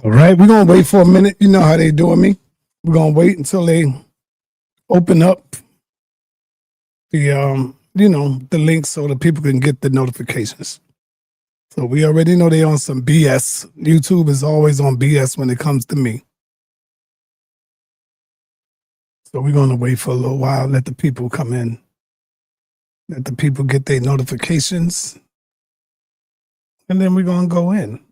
All right, we're going to wait for a minute. You know how they doing me. We're going to wait until they open up the, the link so that people can get the notifications. So we already know they on some BS. YouTube is always on BS when it comes to me. So we're going to wait for a little while, let the people come in, let the people get their notifications, and then we're going to go in.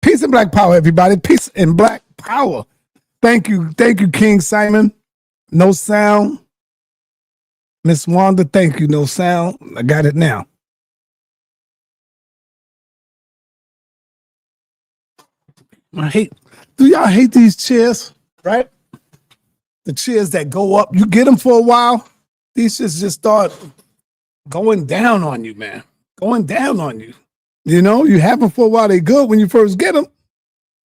Peace and Black Power, everybody. Peace and Black Power. Thank you, King Simon. No sound. Miss Wanda, thank you. No sound. I got it now. Do y'all hate these chairs, right? The chairs that go up, you get them for a while, these just start going down on you, man. Going down on you. You know, you have them for a while, they good when you first get them.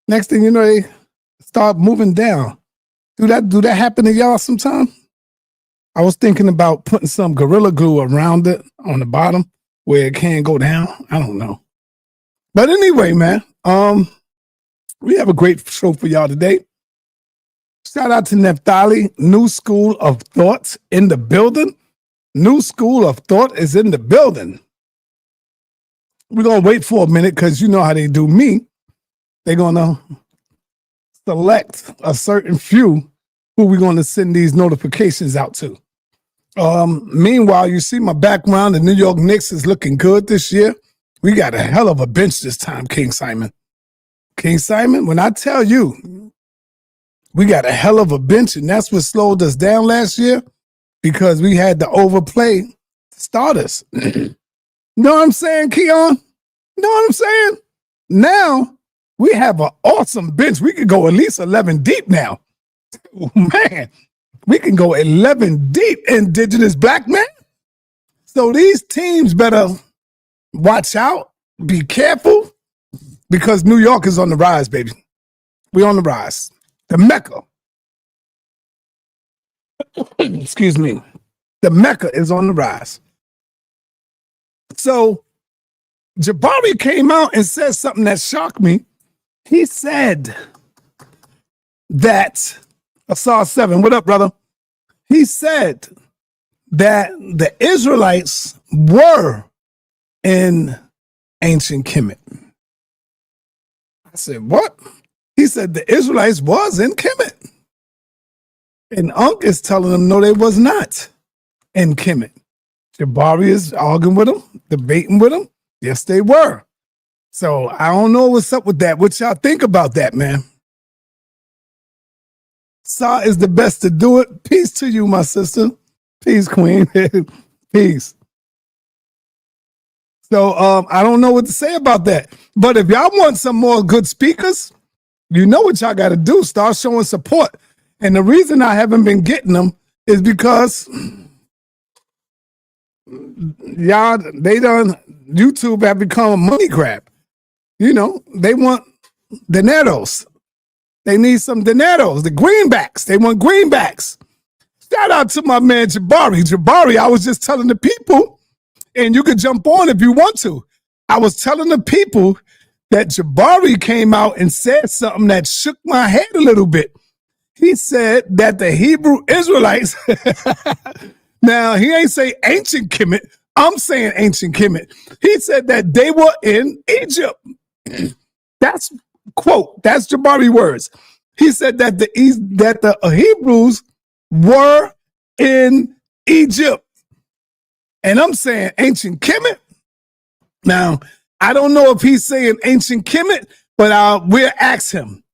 Next thing you know, they start moving down. Do that happen to y'all sometime? I was thinking about putting some Gorilla Glue around it on the bottom where it can't go down. I don't know. But anyway, man, we have a great show for y'all today. Shout out to Naphtali, New School of Thought in the building. New School of Thought is in the building. We're going to wait for a minute because you know how they do me. They're going to select a certain few who we're going to send these notifications out to. Meanwhile, you see my background. The New York Knicks is looking good this year. We got a hell of a bench this time, King Simon. King Simon, when I tell you, we got a hell of a bench, and that's what slowed us down last year because we had to overplay starters. Know what I'm saying, Keon? Know what I'm saying? Now, we have an awesome bench. We could go at least 11 deep now. Oh, man, we can go 11 deep, indigenous black men. So these teams better watch out, be careful, because New York is on the rise, baby. We're on the rise. The Mecca. Excuse me. The Mecca is on the rise. So Jabari came out and said something that shocked me. He said that, Osaze 7, what up, brother? He said that the Israelites were in ancient Kemet. I said, what? He said the Israelites was in Kemet. And Ankh is telling them, no, they was not in Kemet. Jabari is arguing with him, debating with him. Yes, they were. So I don't know what's up with that. What y'all think about that, man? Sa is the best to do it. Peace to you, my sister. Peace, queen. Peace. So I don't know what to say about that. But if y'all want some more good speakers, you know what y'all got to do. Start showing support. And the reason I haven't been getting them is because YouTube have become a money grab. You know, they want dineros. They need some dineros, the greenbacks. They want greenbacks. Shout out to my man Jabari. Jabari, I was just telling the people, and you can jump on if you want to. I was telling the people that Jabari came out and said something that shook my head a little bit. He said that the Hebrew Israelites, now he ain't say ancient Kemet, I'm saying ancient Kemet. He said that they were in Egypt. That's quote, that's Jabari words. He said that the Hebrews were in Egypt. And I'm saying ancient Kemet. Now, I don't know if he's saying ancient Kemet, but we'll ask him.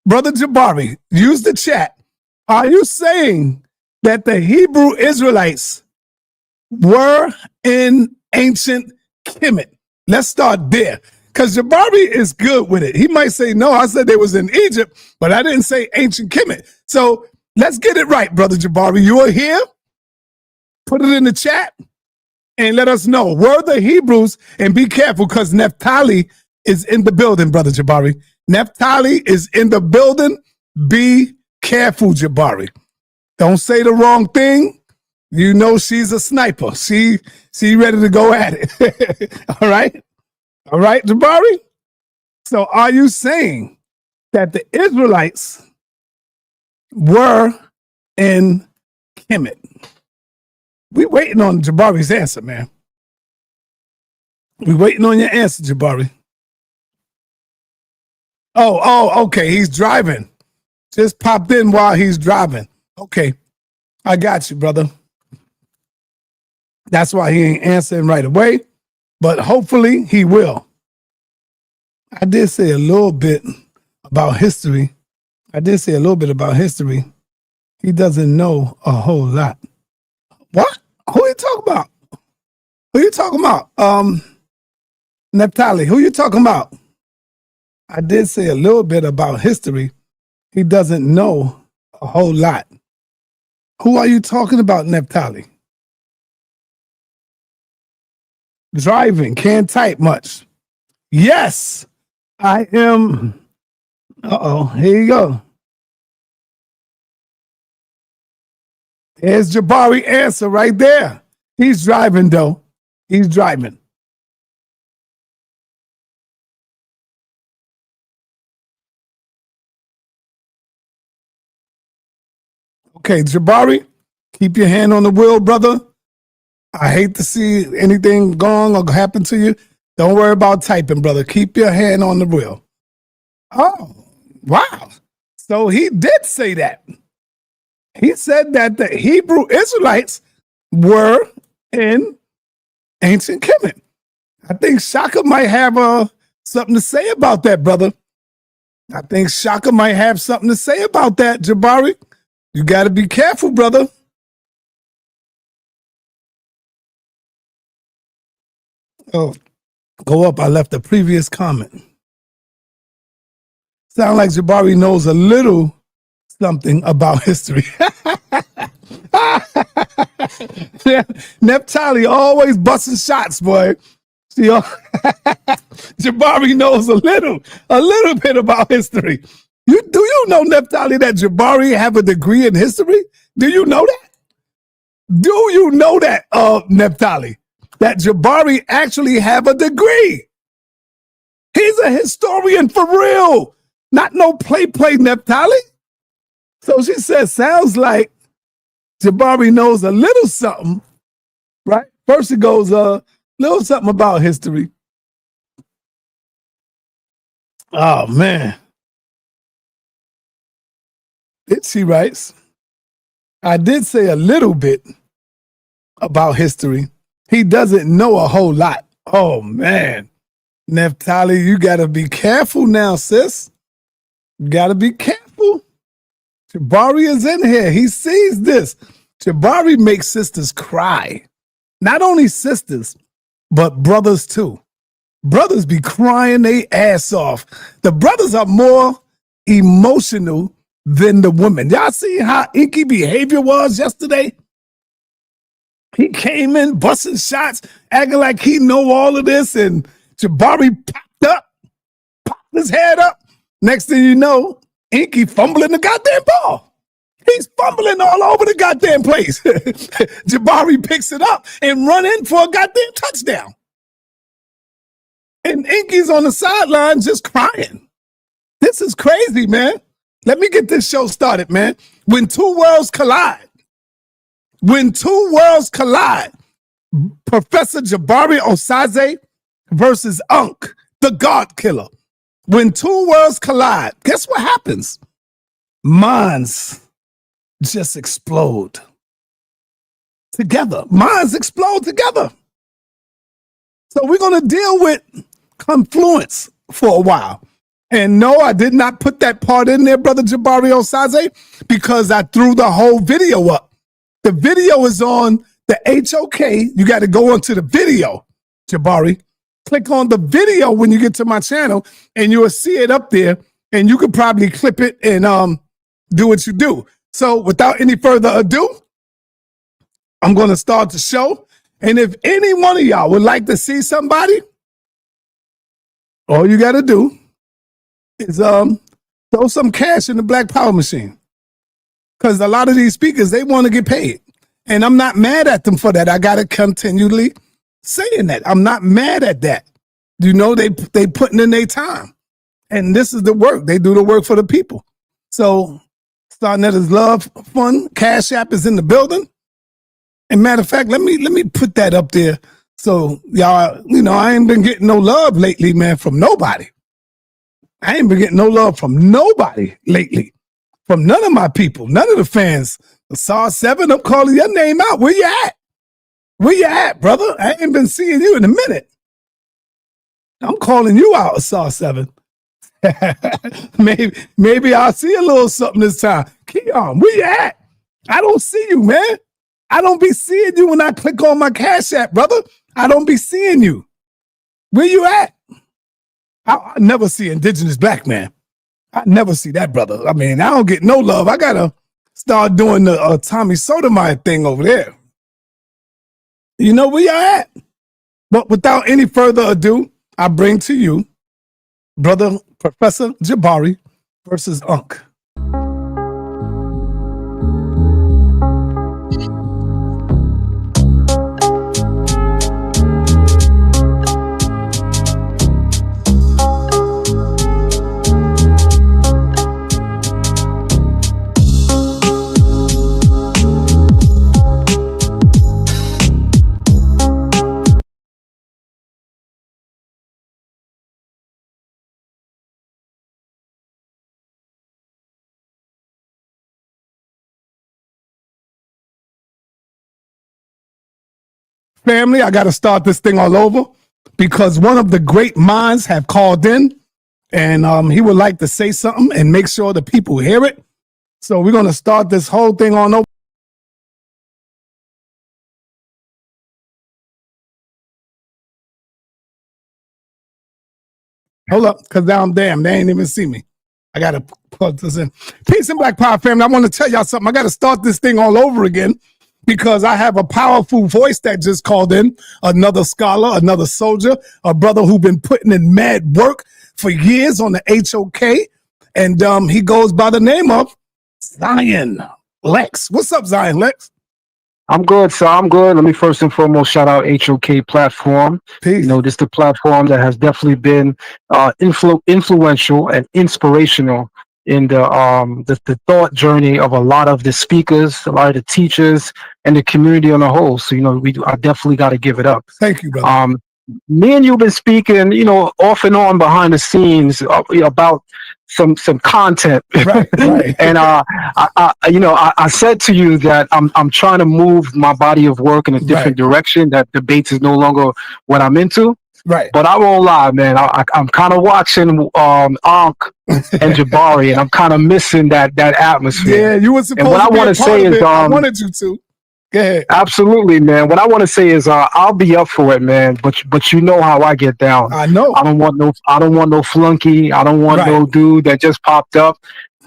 Brother Jabari, use the chat. Are you saying that the Hebrew Israelites were in ancient Kemet? Let's start there. Because Jabari is good with it. He might say, no, I said they was in Egypt, but I didn't say ancient Kemet. So let's get it right, Brother Jabari. You are here. Put it in the chat and let us know. Were the Hebrews, and be careful because Naphtali is in the building, Brother Jabari. Naphtali is in the building. Be careful, Jabari. Don't say the wrong thing. You know she's a sniper. She ready to go at it. All right? All right, Jabari? So are you saying that the Israelites were in Kemet? We waiting on Jabari's answer, man. We waiting on your answer, Jabari. Oh, okay. He's driving. Just popped in while he's driving. Okay. I got you, brother. That's why he ain't answering right away, but hopefully he will. I did say a little bit about history. He doesn't know a whole lot. What? Who are you talking about? Naphtali, who you talking about? I did say a little bit about history. He doesn't know a whole lot. Who are you talking about, Naphtali? Driving, can't type much. Yes, I am. Here you go. There's Jabari answer right there. He's driving, though. He's driving. Okay, Jabari, keep your hand on the wheel, brother. I hate to see anything gone or happen to you. Don't worry about typing, brother. Keep your hand on the wheel. Oh, wow. So he did say that. He said that the Hebrew Israelites were in ancient Kemet. I think Shaka might have something to say about that, brother. I think Shaka might have something to say about that, Jabari. You got to be careful, brother. Oh, go up. I left a previous comment. Sound like Jabari knows a little something about history. Naphtali always busting shots, boy. See, Jabari knows a little bit about history. Do you know, Naphtali, that Jabari have a degree in history? Do you know that? Do you know that, Naphtali, that Jabari actually have a degree? He's a historian for real. Not no play, Naphtali. So she says, sounds like Jabari knows a little something, right? First it goes, little something about history. Oh, man. She writes, I did say a little bit about history. He doesn't know a whole lot. Oh, man. Naphtali, you got to be careful now, sis. You got to be careful. Jabari is in here. He sees this. Jabari makes sisters cry. Not only sisters, but brothers too. Brothers be crying their ass off. The brothers are more emotional than the women. Y'all see how inky behavior was yesterday? He came in busting shots, acting like he know all of this, and Jabari popped his head up. Next thing you know, Inky fumbling the goddamn ball. He's fumbling all over the goddamn place. Jabari picks it up and run in for a goddamn touchdown. And Inky's on the sideline just crying. This is crazy, man. Let me get this show started, man. When two worlds collide, Professor Jabari Osaze versus Ankh, the God Killer. When two worlds collide, guess what happens? Minds just explode together. Minds explode together. So we're going to deal with Confluence for a while. And no, I did not put that part in there, Brother Jabari Osaze, because I threw the whole video up. The video is on the HOK. You got to go onto the video, Jabari. Click on the video when you get to my channel, and you will see it up there, and you could probably clip it and do what you do. So without any further ado, I'm going to start the show. And if any one of y'all would like to see somebody, all you got to do is throw some cash in the Black Power machine. Because a lot of these speakers, they want to get paid. And I'm not mad at them for that. I got to continually saying that. I'm not mad at that. You know, they putting in their time. And this is the work. They do the work for the people. So sa.neter's Love Fund Cash App is in the building. And matter of fact, let me put that up there. So y'all, you know, I ain't been getting no love lately, man, from nobody. I ain't been getting no love from nobody lately. From none of my people, none of the fans. Sa.7, I'm calling your name out. Where you at? Where you at, brother? I ain't been seeing you in a minute. I'm calling you out, Sa.7. maybe I'll see a little something this time. Keon, where you at? I don't see you, man. I don't be seeing you when I click on my Cash App, brother. I don't be seeing you. Where you at? I never see indigenous black man. I never see that, brother. I mean, I don't get no love. I got to start doing the Tommy Sotomayor thing over there. You know where y'all at? But without any further ado, I bring to you Brother Professor Jabari versus Ankh. Family, I got to start this thing all over because one of the great minds have called in and he would like to say something and make sure the people hear it. So we're going to start this whole thing on over. Hold up, because now I'm damn. They ain't even see me. I got to plug this in. Peace and Black Power, family. I want to tell y'all something. I got to start this thing all over again because I have a powerful voice that just called in, another scholar, another soldier, a brother who been putting in mad work for years on the HOK, and he goes by the name of Zion Lex. What's up, Zion Lex? I'm good, sir. I'm good. Let me first and foremost shout out HOK platform. Peace. You know, this is the platform that has definitely been influential and inspirational in the thought journey of a lot of the speakers, a lot of the teachers, and the community on the whole. So, you know, I definitely got to give it up. Thank you, brother. Me and you've been speaking, you know, off and on behind the scenes about some content, right. And I said to you that I'm trying to move my body of work in a different direction. That debates is no longer what I'm into. Right. But I won't lie, man. I'm kind of watching Ankh and Jabari, and I'm kind of missing that atmosphere. Yeah, you were supposed and what to I be want a to part say of is, it. I wanted you to. Go ahead. Absolutely, man. What I want to say is, I'll be up for it, man. But you know how I get down. I know. I don't want no flunky. I don't want no dude that just popped up.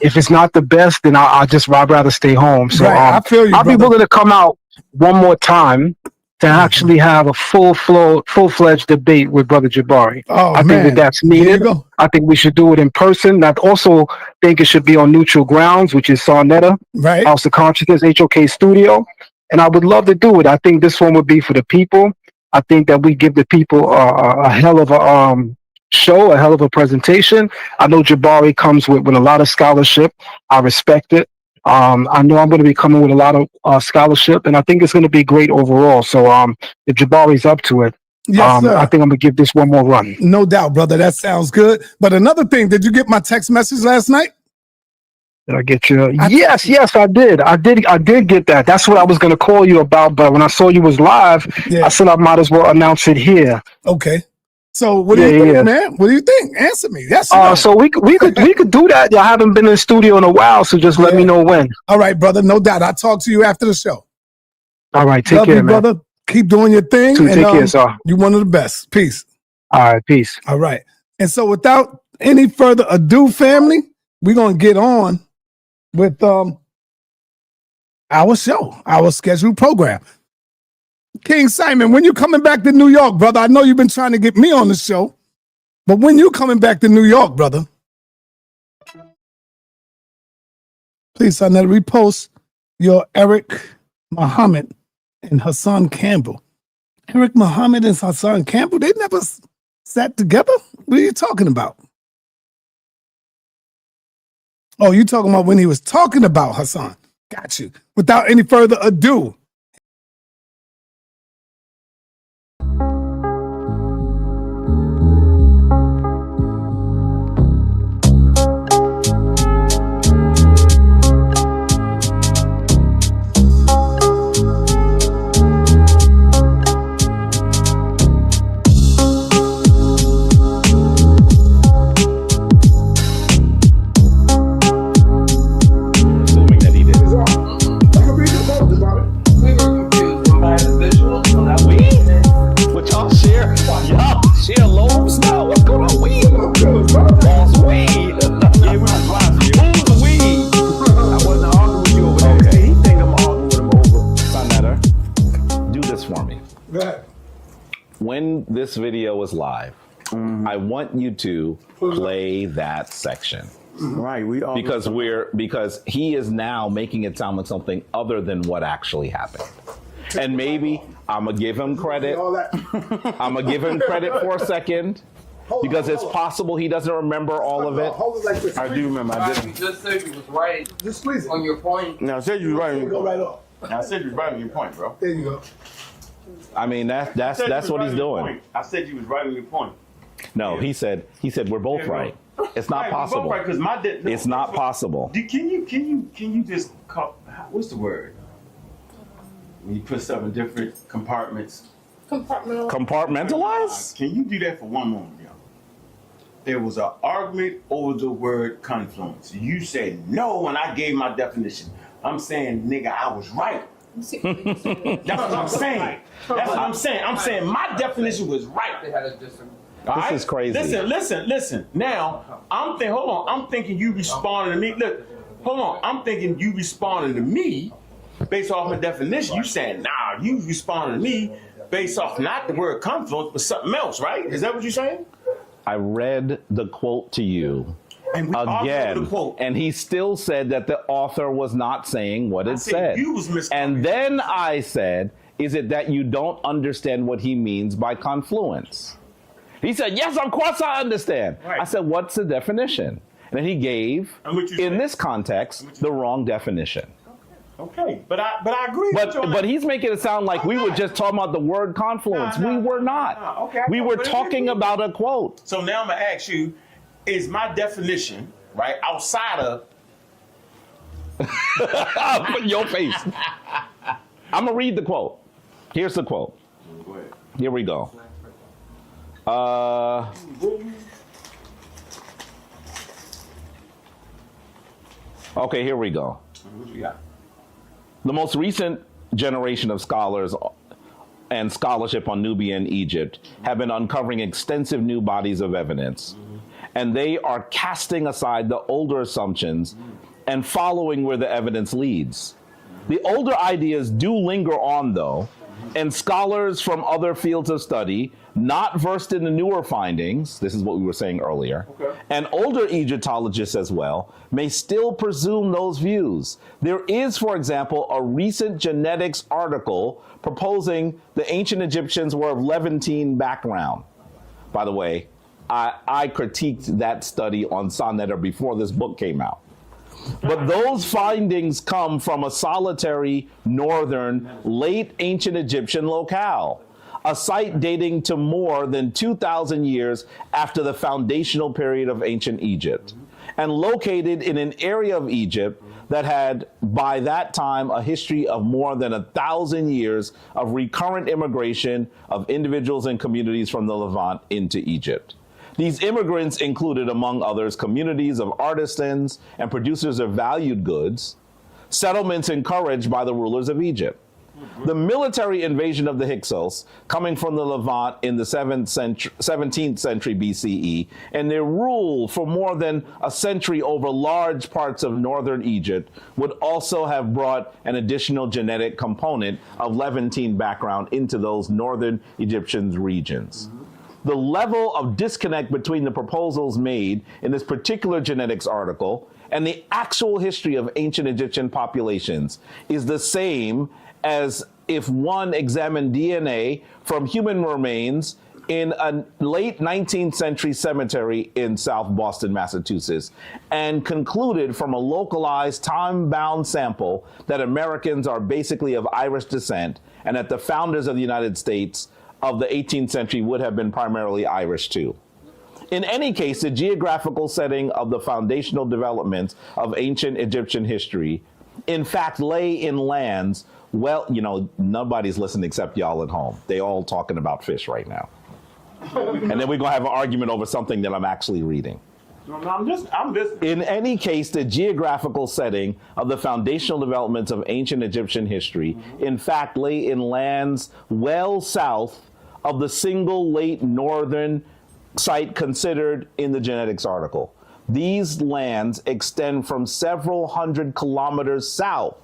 If it's not the best, then I'd rather stay home. So I feel you, I'll brother. be willing to come out one more time to actually have a full-fledged debate with Brother Jabari. Oh, I think that's needed. I think we should do it in person. I also think it should be on neutral grounds, which is sa.neter, House of Consciousness, HOK Studio. And I would love to do it. I think this one would be for the people. I think that we give the people a hell of show, a hell of a presentation. I know Jabari comes with a lot of scholarship. I respect it. I know I'm going to be coming with a lot of scholarship, and I think it's going to be great overall. So if Jabari's up to it, Yes, sir. I think I'm going to give this one more run. No doubt, brother. That sounds good. But another thing, did you get my text message last night? Did I get you? Yes, I did. I did get that. That's what I was going to call you about. But when I saw you was live, I said I might as well announce it here. Okay. So what do you think, man? What do you think? Answer me. Yes. So we could do that. I haven't been in the studio in a while, so just let me know when. All right, brother. No doubt. I'll talk to you after the show. All right. Take Love care, you, man. brother. Keep doing your thing. Take care, sir. You're one of the best. Peace. All right. Peace. All right. And so without any further ado, family, we're going to get on with our show, our scheduled program. King Simon, when you coming back to New York, brother? I know you've been trying to get me on the show, but when you coming back to New York, brother? Please, sa.neter, repost your Eric Muhammad and Hassan Campbell. Eric Muhammad and Hassan Campbell, they never sat together? What are you talking about? Oh, you talking about when he was talking about Hassan. Got you. Without any further ado. When this video is live, I want you to play that section. Right, because he is now making it sound like something other than what actually happened. And maybe I'm gonna give him credit. I'm gonna give him credit for a second, because it's possible he doesn't remember all of it. I do remember. I didn't. You just said you was right Just please. on your point. No, I said you was right on your Go point. right off. I said you was right on your point, bro. There you go. I mean, that's what he's doing. I said you was right on your point. No, he said we're both right. It's not possible. Right, because my It's not possible. Can you just what's the word? When you put stuff in different compartments. Compartmentalize? Can you do that for one moment, yo? There was an argument over the word confluence. You said no when I gave my definition. I'm saying, nigga, I was right. That's what I'm saying. That's what I'm saying. I'm saying my definition was right. They had a disagreement. This is crazy. Listen. Now, I'm thinking you responded to me. Look, hold on. I'm thinking you responded to me based off my definition. You saying, nah, you responded to me based off not the word confluence, but something else, right? Is that what you're saying? I read the quote to you And again, and he still said that the author was not saying what it said. You was miscommunicating. And then I said, is it that you don't understand what he means by confluence? He said, yes, of course I understand. Right. I said, what's the definition? And then he gave, in this context, the wrong definition. Okay, but I agree. But he's making it sound like we were just talking about the word confluence. We were not. Okay, we were talking about a quote. So now I'm gonna ask you: is my definition right outside of? Put your face. I'm gonna read the quote. Here's the quote. Go ahead. Here we go. Okay, here we go. What you got? The most recent generation of scholars and scholarship on Nubia and Egypt have been uncovering extensive new bodies of evidence. And they are casting aside the older assumptions and following where the evidence leads. The older ideas do linger on, though, and scholars from other fields of study, not versed in the newer findings, this is what we were saying earlier, and older Egyptologists as well, may still presume those views. There is, for example, a recent genetics article proposing the ancient Egyptians were of Levantine background. By the way, I critiqued that study on sa.neter before this book came out. But those findings come from a solitary northern late ancient Egyptian locale, a site dating to more than 2,000 years after the foundational period of ancient Egypt, and located in an area of Egypt that had, by that time, a history of more than 1,000 years of recurrent immigration of individuals and communities from the Levant into Egypt. These immigrants included, among others, communities of artisans and producers of valued goods, settlements encouraged by the rulers of Egypt. The military invasion of the Hyksos, coming from the Levant in the 17th century BCE, and their rule for more than a century over large parts of northern Egypt would also have brought an additional genetic component of Levantine background into those northern Egyptian regions. The level of disconnect between the proposals made in this particular genetics article and the actual history of ancient Egyptian populations is the same as if one examined DNA from human remains in a late 19th century cemetery in South Boston, Massachusetts, and concluded from a localized, time-bound sample that Americans are basically of Irish descent, and that the founders of the United States of the 18th century would have been primarily Irish too. In any case, the geographical setting of the foundational developments of ancient Egyptian history, in fact, lay in lands, well, you know, nobody's listening except y'all at home. They all talking about fish right now. And then we're gonna have an argument over something that I'm actually reading. No, I'm listening. In any case, the geographical setting of the foundational developments of ancient Egyptian history, in fact, lay in lands well south of the single late northern site considered in the genetics article. These lands extend from several hundred kilometers south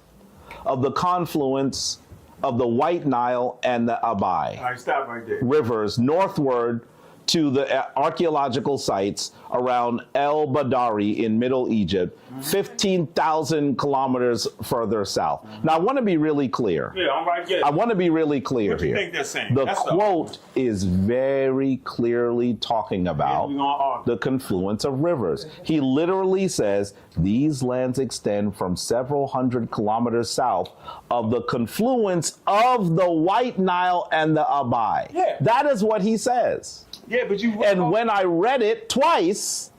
of the confluence of the White Nile and the Abai All right, stop right there. rivers northward to the archaeological sites around El Badari in Middle Egypt, 15,000 kilometers further south. Now, I want to be really clear. Yeah, I'm right there. I want to be really clear What do you here. think they're saying? The That's quote is very clearly talking about we're gonna argue. the confluence of rivers. He literally says these lands extend from several hundred kilometers south of the confluence of the White Nile and the Abai. Yeah. That is what he says. Yeah, but you. And when I read it twice,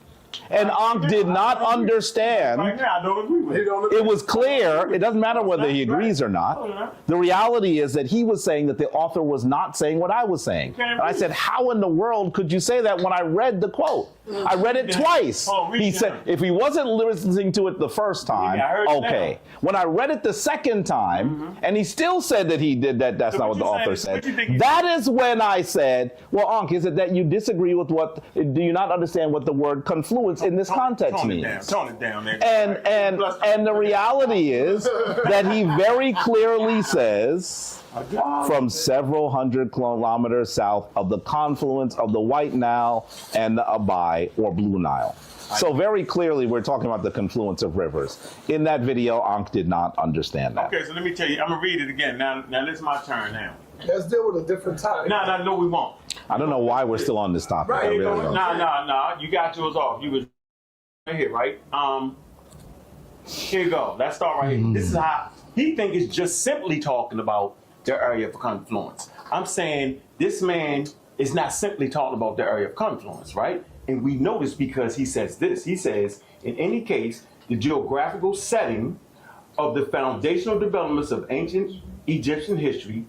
and Ankh did not understand, Right now, I don't agree with it. it was clear, it doesn't matter whether he agrees or not. The reality is that he was saying that the author was not saying what I was saying. And I said, how in the world could you say that when I read the quote? I read it twice. He said, if he wasn't listening to it the first time, okay. When I read it the second time, and he still said that he did that, that's not what the author said. That is when I said, well, Ankh, is it that you disagree with what, do you not understand what the word confluence in this context means? Tone it down, man. And the reality is that he very clearly says from several hundred kilometers south of the confluence of the White Nile and the Abai, or Blue Nile. So very clearly we're talking about the confluence of rivers. In that video, Ankh did not understand that. Okay, so let me tell you, I'm gonna read it again. Now it's my turn now. Let's deal with a different topic. No, we won't. I don't know why we're still on this topic. I really don't. No. You got yours off. You was right here, right? Here you go. Let's start right here. This is how he think it's just simply talking about the area of confluence. I'm saying this man is not simply talking about the area of confluence, right? And we know this because he says this. He says, in any case, the geographical setting of the foundational developments of ancient Egyptian history,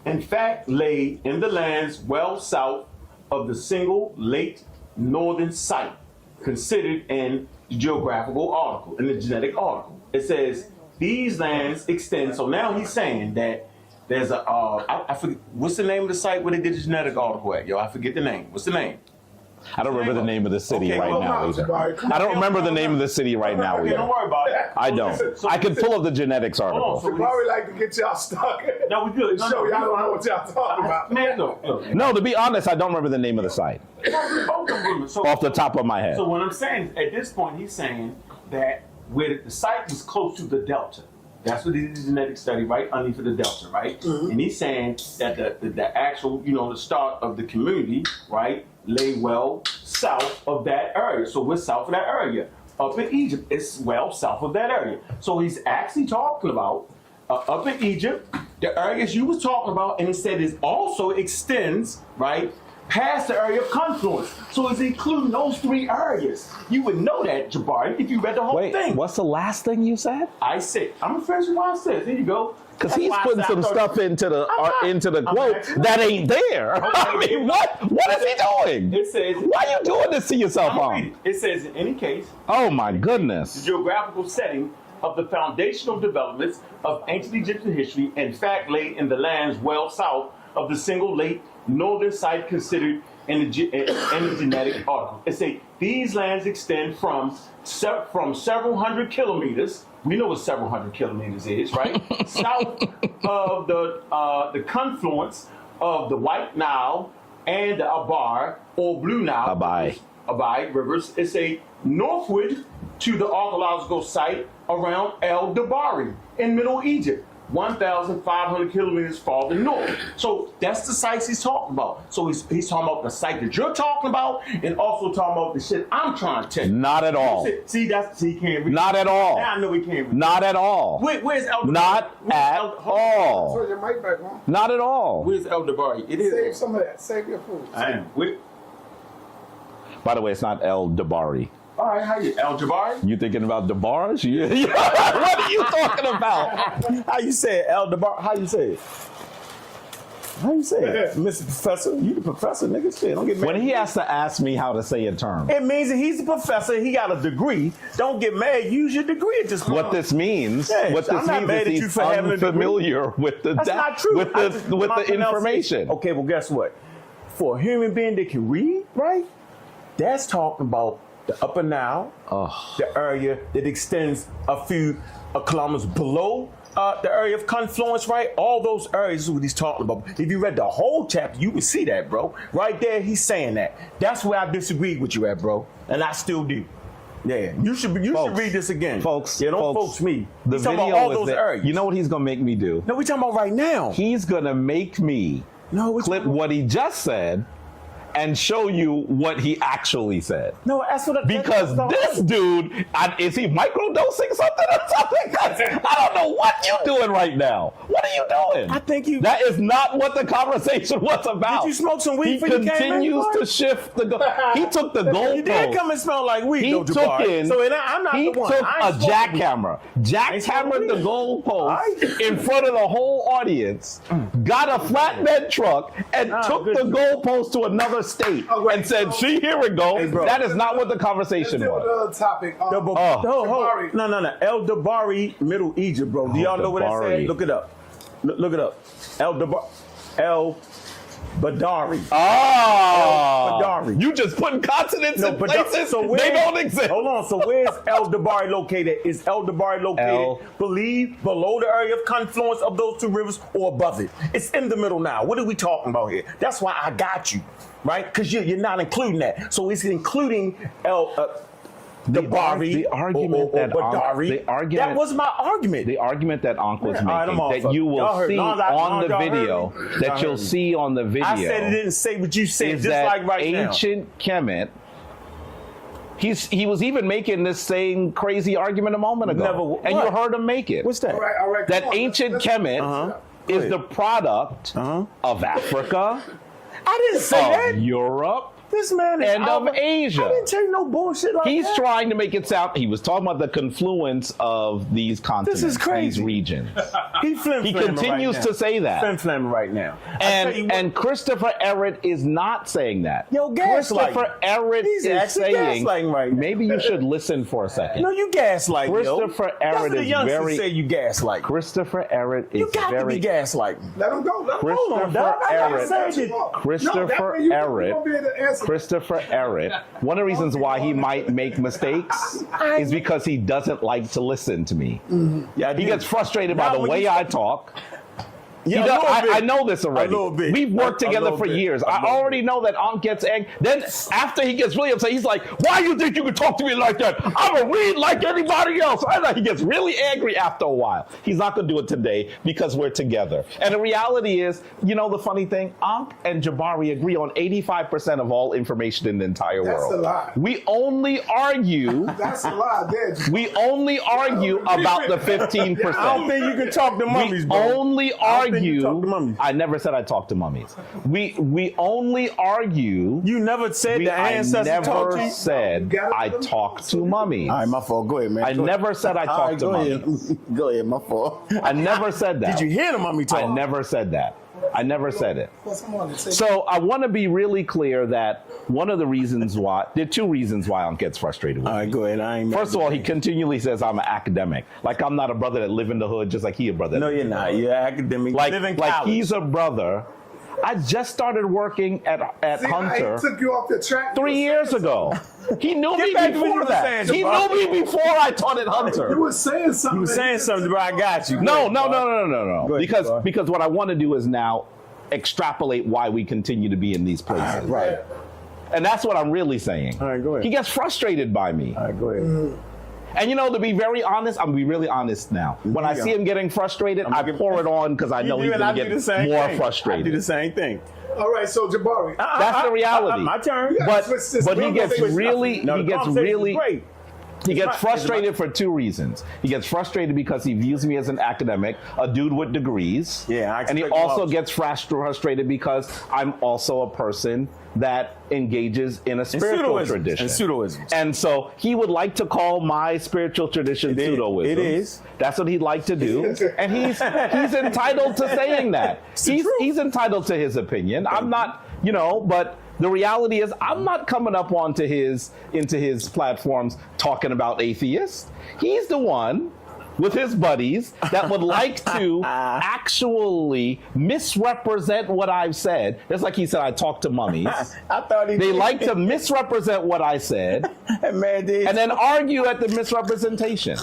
in fact, lay in the lands well south of the single late northern site considered in the geographical article, in the genetic article. It says, these lands extend. So now he's saying that there's a, I forget, what's the name of the site where they did the genetic article at? Yo, I forget the name. What's the name? I don't remember the name of the city right now either. I don't remember the name of the city right now Okay, don't either. worry about it. I don't. I could pull up the genetics article. So Probably like to get y'all stuck. No, we good. Show y'all don't know what y'all talking about. Man, look. No, to be honest, I don't remember the name of the site So, off the top of my head. So what I'm saying, at this point, he's saying that where the site was close to the delta, That's what it is, genetic study, right? Underneath the delta, right? And he's saying that the actual, the start of the community, right, lay well south of that area. So we're south of that area. Up in Egypt, it's well south of that area. So he's actually talking about up in Egypt, the areas you was talking about, and he said it also extends, right, past the area of confluence. So it's including those 3 areas. You would know that, Jabari, if you read the whole thing. What's the last thing you said? I said, I'm gonna finish what I said. Here you go. Because he's putting some stuff into the quote that ain't there. I mean, what is he doing? It says, why are you doing this to yourself, It says, in any case, oh my goodness, the geographical setting of the foundational developments of ancient Egyptian history, in fact, lay in the lands well south of the single late northern site considered in the genetic article. It says these lands extend from several hundred kilometers. We know what several hundred kilometers is, right? South of the confluence of the White Nile and the Abar or Blue Nile. Abai rivers. It's a northward to the archaeological site around El Dabari in Middle Egypt, 1,500 kilometers farther north. So that's the sites he's talking about. So he's talking about the site that you're talking about, and also talking about the shit I'm trying to tell you. Not at all. See, he can't read. Not at all. Now I know he can't read. Not at all. Where's El Dabari? Not at all. Turn your mic back on. Not at all. Where's El Dabari? It is. Save some of that. Save your food. I am. By the way, it's not El Jabari. All right, how you? El Jabari? You thinking about Jabars? What are you talking about? How you say it? El Jabari? How you say it? How you say it? Mr. Professor? You the professor, nigga. Shit, don't get mad. When he has to ask me how to say a term. It means that he's a professor. He got a degree. Don't get mad. Use your degree at this point. What this means? Yeah, what I'm this not means mad is at you he's for having a degree. unfamiliar with the That's not true. with the information. Okay, well, guess what? For a human being that can read, right? That's talking about the Upper Nile, the area that extends a few kilometers below the area of confluence, right? All those areas is what he's talking about. If you read the whole chapter, you would see that, bro. Right there, he's saying that. That's where I disagreed with you at, bro. And I still do. Yeah, you should read this again. Folks, yeah, don't folks me. The He's talking video about all is those there. areas. You know what he's going to make me do? No, we're talking about right now. He's going to make me clip what he just said and show you what he actually said. No, that's what. Because this dude, is he microdosing something or something? I don't know what you're doing right now. What are you doing? I think you. That is not what the conversation was about. Did you smoke some weed? He continues to shift the. He took the goalpost. You did come and smell like weed. He though, took Jabari. in. So I'm not he the one. took a jackhammer, jackhammered the goalpost in front of the whole audience, got a flatbed truck, and took the goalpost to another state. And said, "See, here we go." Hey, that is not what the conversation was. Another topic. No. El Dabari, Middle Egypt, bro. Do y'all know what that said? Look it up. Look it up. El Badari. Badari. You just putting consonants in places they don't exist. Hold on. So where's El Dabari located? Is El Dabari located, believe, below the area of confluence of those 2 rivers or above it? It's in the middle now. What are we talking about here? That's why I got you, right? Because you're not including that. So it's including Dabari, the argument that that was my argument. The argument that Ankh was making, that you will see on the video, that you'll see on the video. I said it didn't say what you said, is just that like right now. ancient Kemet. He was even making this same crazy argument a moment ago, and you heard him make it. What's that? All right. That ancient Kemet is the product of Africa, I didn't say that. Europe, This man is and of Asia. I didn't tell you no bullshit like He's that. trying to make it sound. He was talking about the confluence of these continents, This is crazy. these regions. He continues to say that. Flim-flamming right now. And Christopher Everett is not saying that. Yo, Christopher Everett He's is saying, gaslighting right now. maybe you should listen for a second. No, you gaslight, Christopher That's Everett what the is youngsters very. say you gaslight. Christopher Everett is You got very. to be gaslighting. Let him go. Let him go. Hold on, dog. I gotta Everett. say it. Christopher Everett. Christopher Everett. One of the reasons why he might make mistakes is because he doesn't like to listen to me. Yeah, He gets frustrated by the way I talk. Yeah, a little bit. I know this already. A little bit. We've worked A together little for bit. years. A I little already know that Ankh gets angry. Then after he gets really upset, he's like, why you think you can talk to me like that? I'm a read like anybody else. I know he gets really angry after a while. He's not going to do it today because we're together. And the reality is, you know the funny thing? Ankh and Jabari agree on 85% of all information in the entire world. That's a lie. We only argue. That's a lie, there. We only argue about the 15%. I don't think you can talk to mummies, We bro. only I don't think you talk to argue. mummies. I never said I talked to mummies. We only argue. You never said the I ancestor talked to never you? said I talked to mummies. All right, my fault. Go ahead, man. I Go ahead. never said I All talked to go mummies. ahead. Go ahead, my fault. I never said that. Did you hear the mummy talk? I never said that. I never said it. Someone say, So I want to be really clear that one of the reasons why, there are two reasons why Ankh gets frustrated with All me. right, go ahead. I ain't mad First of at all, you. he continually says I'm an academic. Like I'm not a brother that live in the hood just like he a brother. No, you're not. You're academic. like Live in like college. he's a brother. I just started working at see how Hunter he took you off the track 3 years ago. He knew me back to what you before were that. saying, He Jabari. knew me before I taught at You Hunter. were saying something. You were saying something, bro. I got you. Go No, ahead, no, bro. no, no, no, no. Go ahead, Because Jabari. because what I want to do is now extrapolate why we continue to be in these places. Right. And that's what I'm really saying. All right, go ahead. He gets frustrated by me. All right, go ahead. And you know, to be very honest, I'm gonna be really honest now. When I Yeah. see him getting frustrated, I'm I gonna- pour it on because I know You he's do, and gonna I do get the same more thing. frustrated. I do the same thing. All right, so Jabari. That's the reality. My turn. Yeah. But Switch this. but he We're gets gonna switch really No, he the gets conversation is really great. he gets my- frustrated for two reasons. He gets frustrated because he views me as an academic, a dude with degrees. Yeah, I and he expect also much. gets frustrated because I'm also a person that engages in a spiritual pseudoisms. tradition. And pseudoisms. And so he would like to call my spiritual tradition It is. pseudoism. It is. That's what he'd like to do. And he's entitled to saying that. He's entitled to his opinion. I'm not, you know, but the reality is I'm not coming up into his platforms talking about atheists. He's the one with his buddies that would like to actually misrepresent what I've said. It's like he said I talked to mummies. I thought he They did. like to misrepresent what I said That man did. and then argue at the misrepresentation.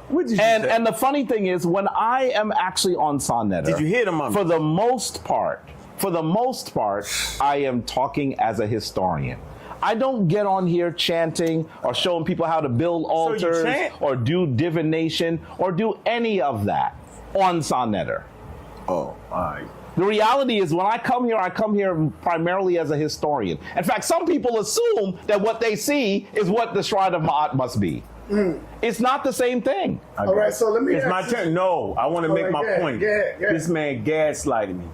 What did you say? And the funny thing is, when I am actually on sa.neter, Did you hear the mummy? For the most part, I am talking as a historian. I don't get on here chanting or showing people how to build you altars chant? or do divination or do any of that on sa.neter. Oh, all right. The reality is when I come here primarily as a historian. In fact, some people assume that what they see is what the Shrine of Ma'at must be. It's not the same thing. All right, so let me It's ask my you- turn. No, I want to All make right, my go ahead, point. go ahead, go ahead. This man gaslighted me.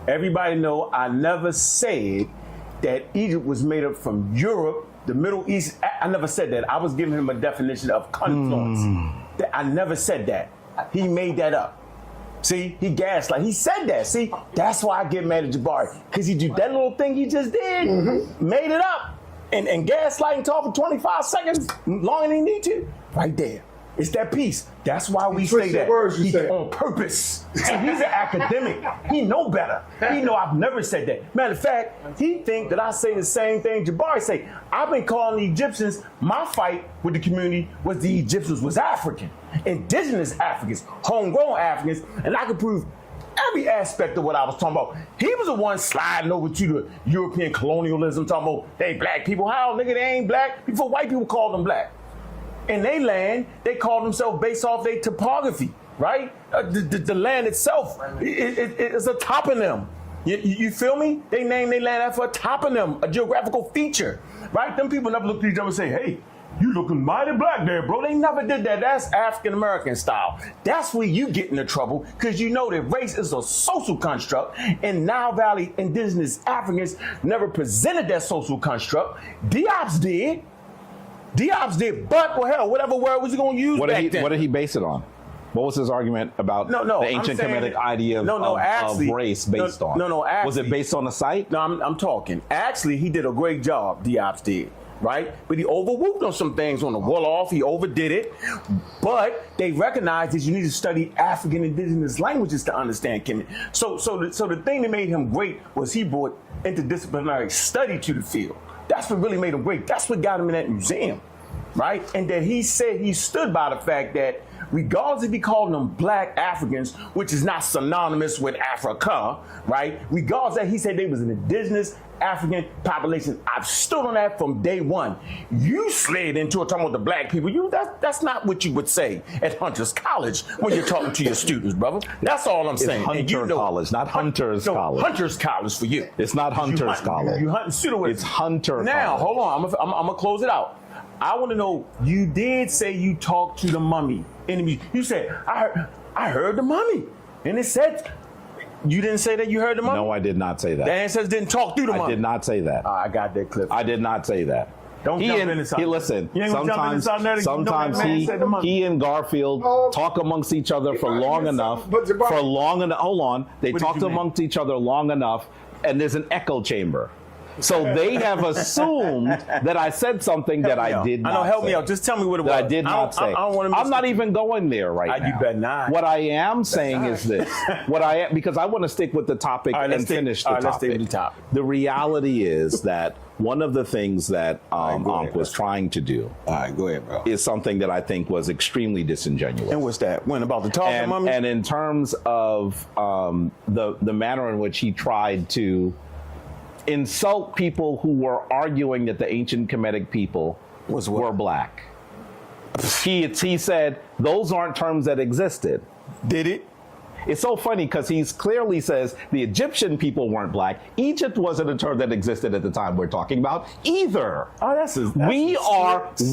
Everybody know I never said that Egypt was made up from Europe, the Middle East. I never said that. I was giving him a definition of confluence. I never said that. He made that up. See, he gaslight. He said that. See, that's why I get mad at Jabari. Because he did that little thing he just did, made it up, and gaslight and talk for 25 seconds longer than he need to. Right there. It's that piece. That's why we say twisted that. words you He say. on purpose. See, he's an academic. He know better. He know I've never said that. Matter of fact, he think that I say the same thing Jabari say. I've been calling the Egyptians, my fight with the community was the Egyptians was African. Indigenous Africans, homegrown Africans, and I could prove every aspect of what I was talking about. He was the one sliding over to the European colonialism, talking about, they black people. How, nigga, they ain't black? Before white people called them black. In their land, they call themselves based off their topography, right? The land itself is a toponym. You feel me? They name their land after a toponym, a geographical feature, right? Them people never look at each other and say, hey, you looking mighty black there, bro. They never did that. That's African-American style. That's where you get into trouble because you know that race is a social construct and Nile Valley indigenous Africans never presented that social construct. Diop's did, but well, hell, whatever word was he going to use What back then? did he base it on? What was his argument about No, the I'm ancient saying- Kemetic idea of race based on? No, Was it actually- based on the site? No, I'm talking. Actually, he did a great job, Diop's did, right? But he overwhooped on some things on the Wolof. He overdid it. But they recognized that you need to study African indigenous languages to understand Kemet. So the thing that made him great was he brought interdisciplinary study to the field. That's what really made him great. That's what got him in that museum, right? And that he said he stood by the fact that regardless if he called them black Africans, which is not synonymous with Africa, right? Regardless that he said they was an indigenous African population. I've stood on that from day one. You slid into it talking about the black people. That's not what you would say at Hunter's College when you're talking to your students, brother. That's all I'm saying. Hunter And you know, College, not Hunter's College. Hunter's College for you. It's not Hunter's College. You hunting pseudo. It's Hunter Now, College. hold on. I'm gonna close it out. I want to know. You did say you talked to the mummy. You said I heard the mummy, and it said you didn't say that you heard the mummy. No, I did not say that. The ancestors didn't talk through the mummy. I did not say that. I got that clip. I did not say that. Don't jump in the side. Listen, You ain't gonna jump in the side now that you know that man said the mummy. he and Garfield talk amongst each other for long enough. Hold on. They What did talked you mean? amongst each other long enough, and there's an echo chamber. So they have assumed that I said something that I did not I know. Help say. me out. Just tell me what it was. That I did not say. I don't want to. I'm not even going there right now. You better not. What I am saying is this: because I want to stick with the topic and finish the topic. Let's stay with the topic. The reality is that one of the things that Ankh was trying to do, All right, go ahead, bro. is something that I think was extremely disingenuous. And what's that? When about the talking mummy? And in terms of the manner in which he tried to insult people who were arguing that the ancient Kemetic people were black. He said those aren't terms that existed. Did it? It's so funny because he clearly says the Egyptian people weren't black. Egypt wasn't a term that existed at the time we're talking about either. Oh,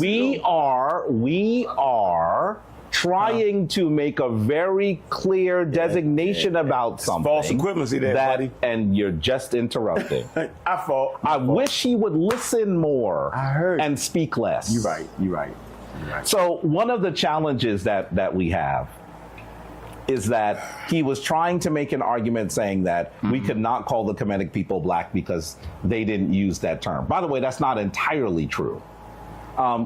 We are trying to make a very clear designation about something. False equivalency there, buddy. And you're just interrupting. I wish he would listen more and speak less. You're right. So one of the challenges that we have is that he was trying to make an argument saying that we could not call the Kemetic people black because they didn't use that term. By the way, that's not entirely true.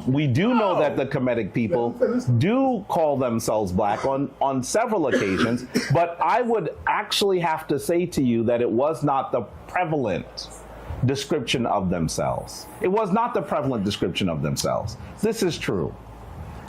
We do know that the Kemetic people do call themselves black on several occasions, but I would actually have to say to you that it was not the prevalent description of themselves. It was not the prevalent description of themselves. This is true.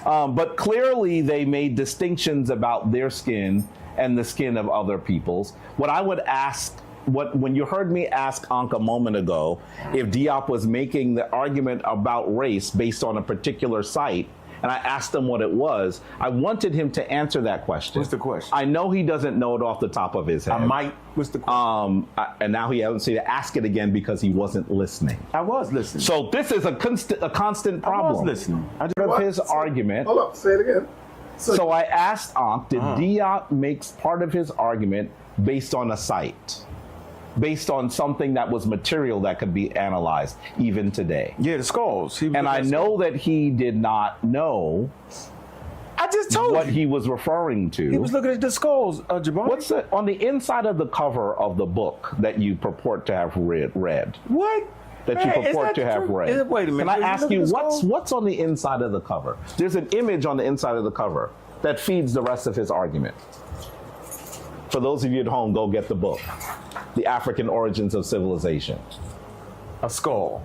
But clearly they made distinctions about their skin and the skin of other peoples. What I would ask, when you heard me ask Ankh a moment ago if Diop was making the argument about race based on a particular site, and I asked him what it was, I wanted him to answer that question. What's the question? I know he doesn't know it off the top of his head. What's the question? And now he hasn't seen to ask it again because he wasn't listening. I was listening. So this is a constant problem. I was listening. Of his argument. Hold up, say it again. So I asked Ankh, did Diop make part of his argument based on a site? Based on something that was material that could be analyzed even today? Yeah, the skulls. And I know that he did not know I just told what you. he was referring to. He was looking at the skulls, Jabari. What's it on the inside of the cover of the book that you purport to have read? What? That you purport to have read. Wait a minute. Can I ask you what's on the inside of the cover? There's an image on the inside of the cover that feeds the rest of his argument. For those of you at home, go get the book, The African Origins of Civilization. A skull.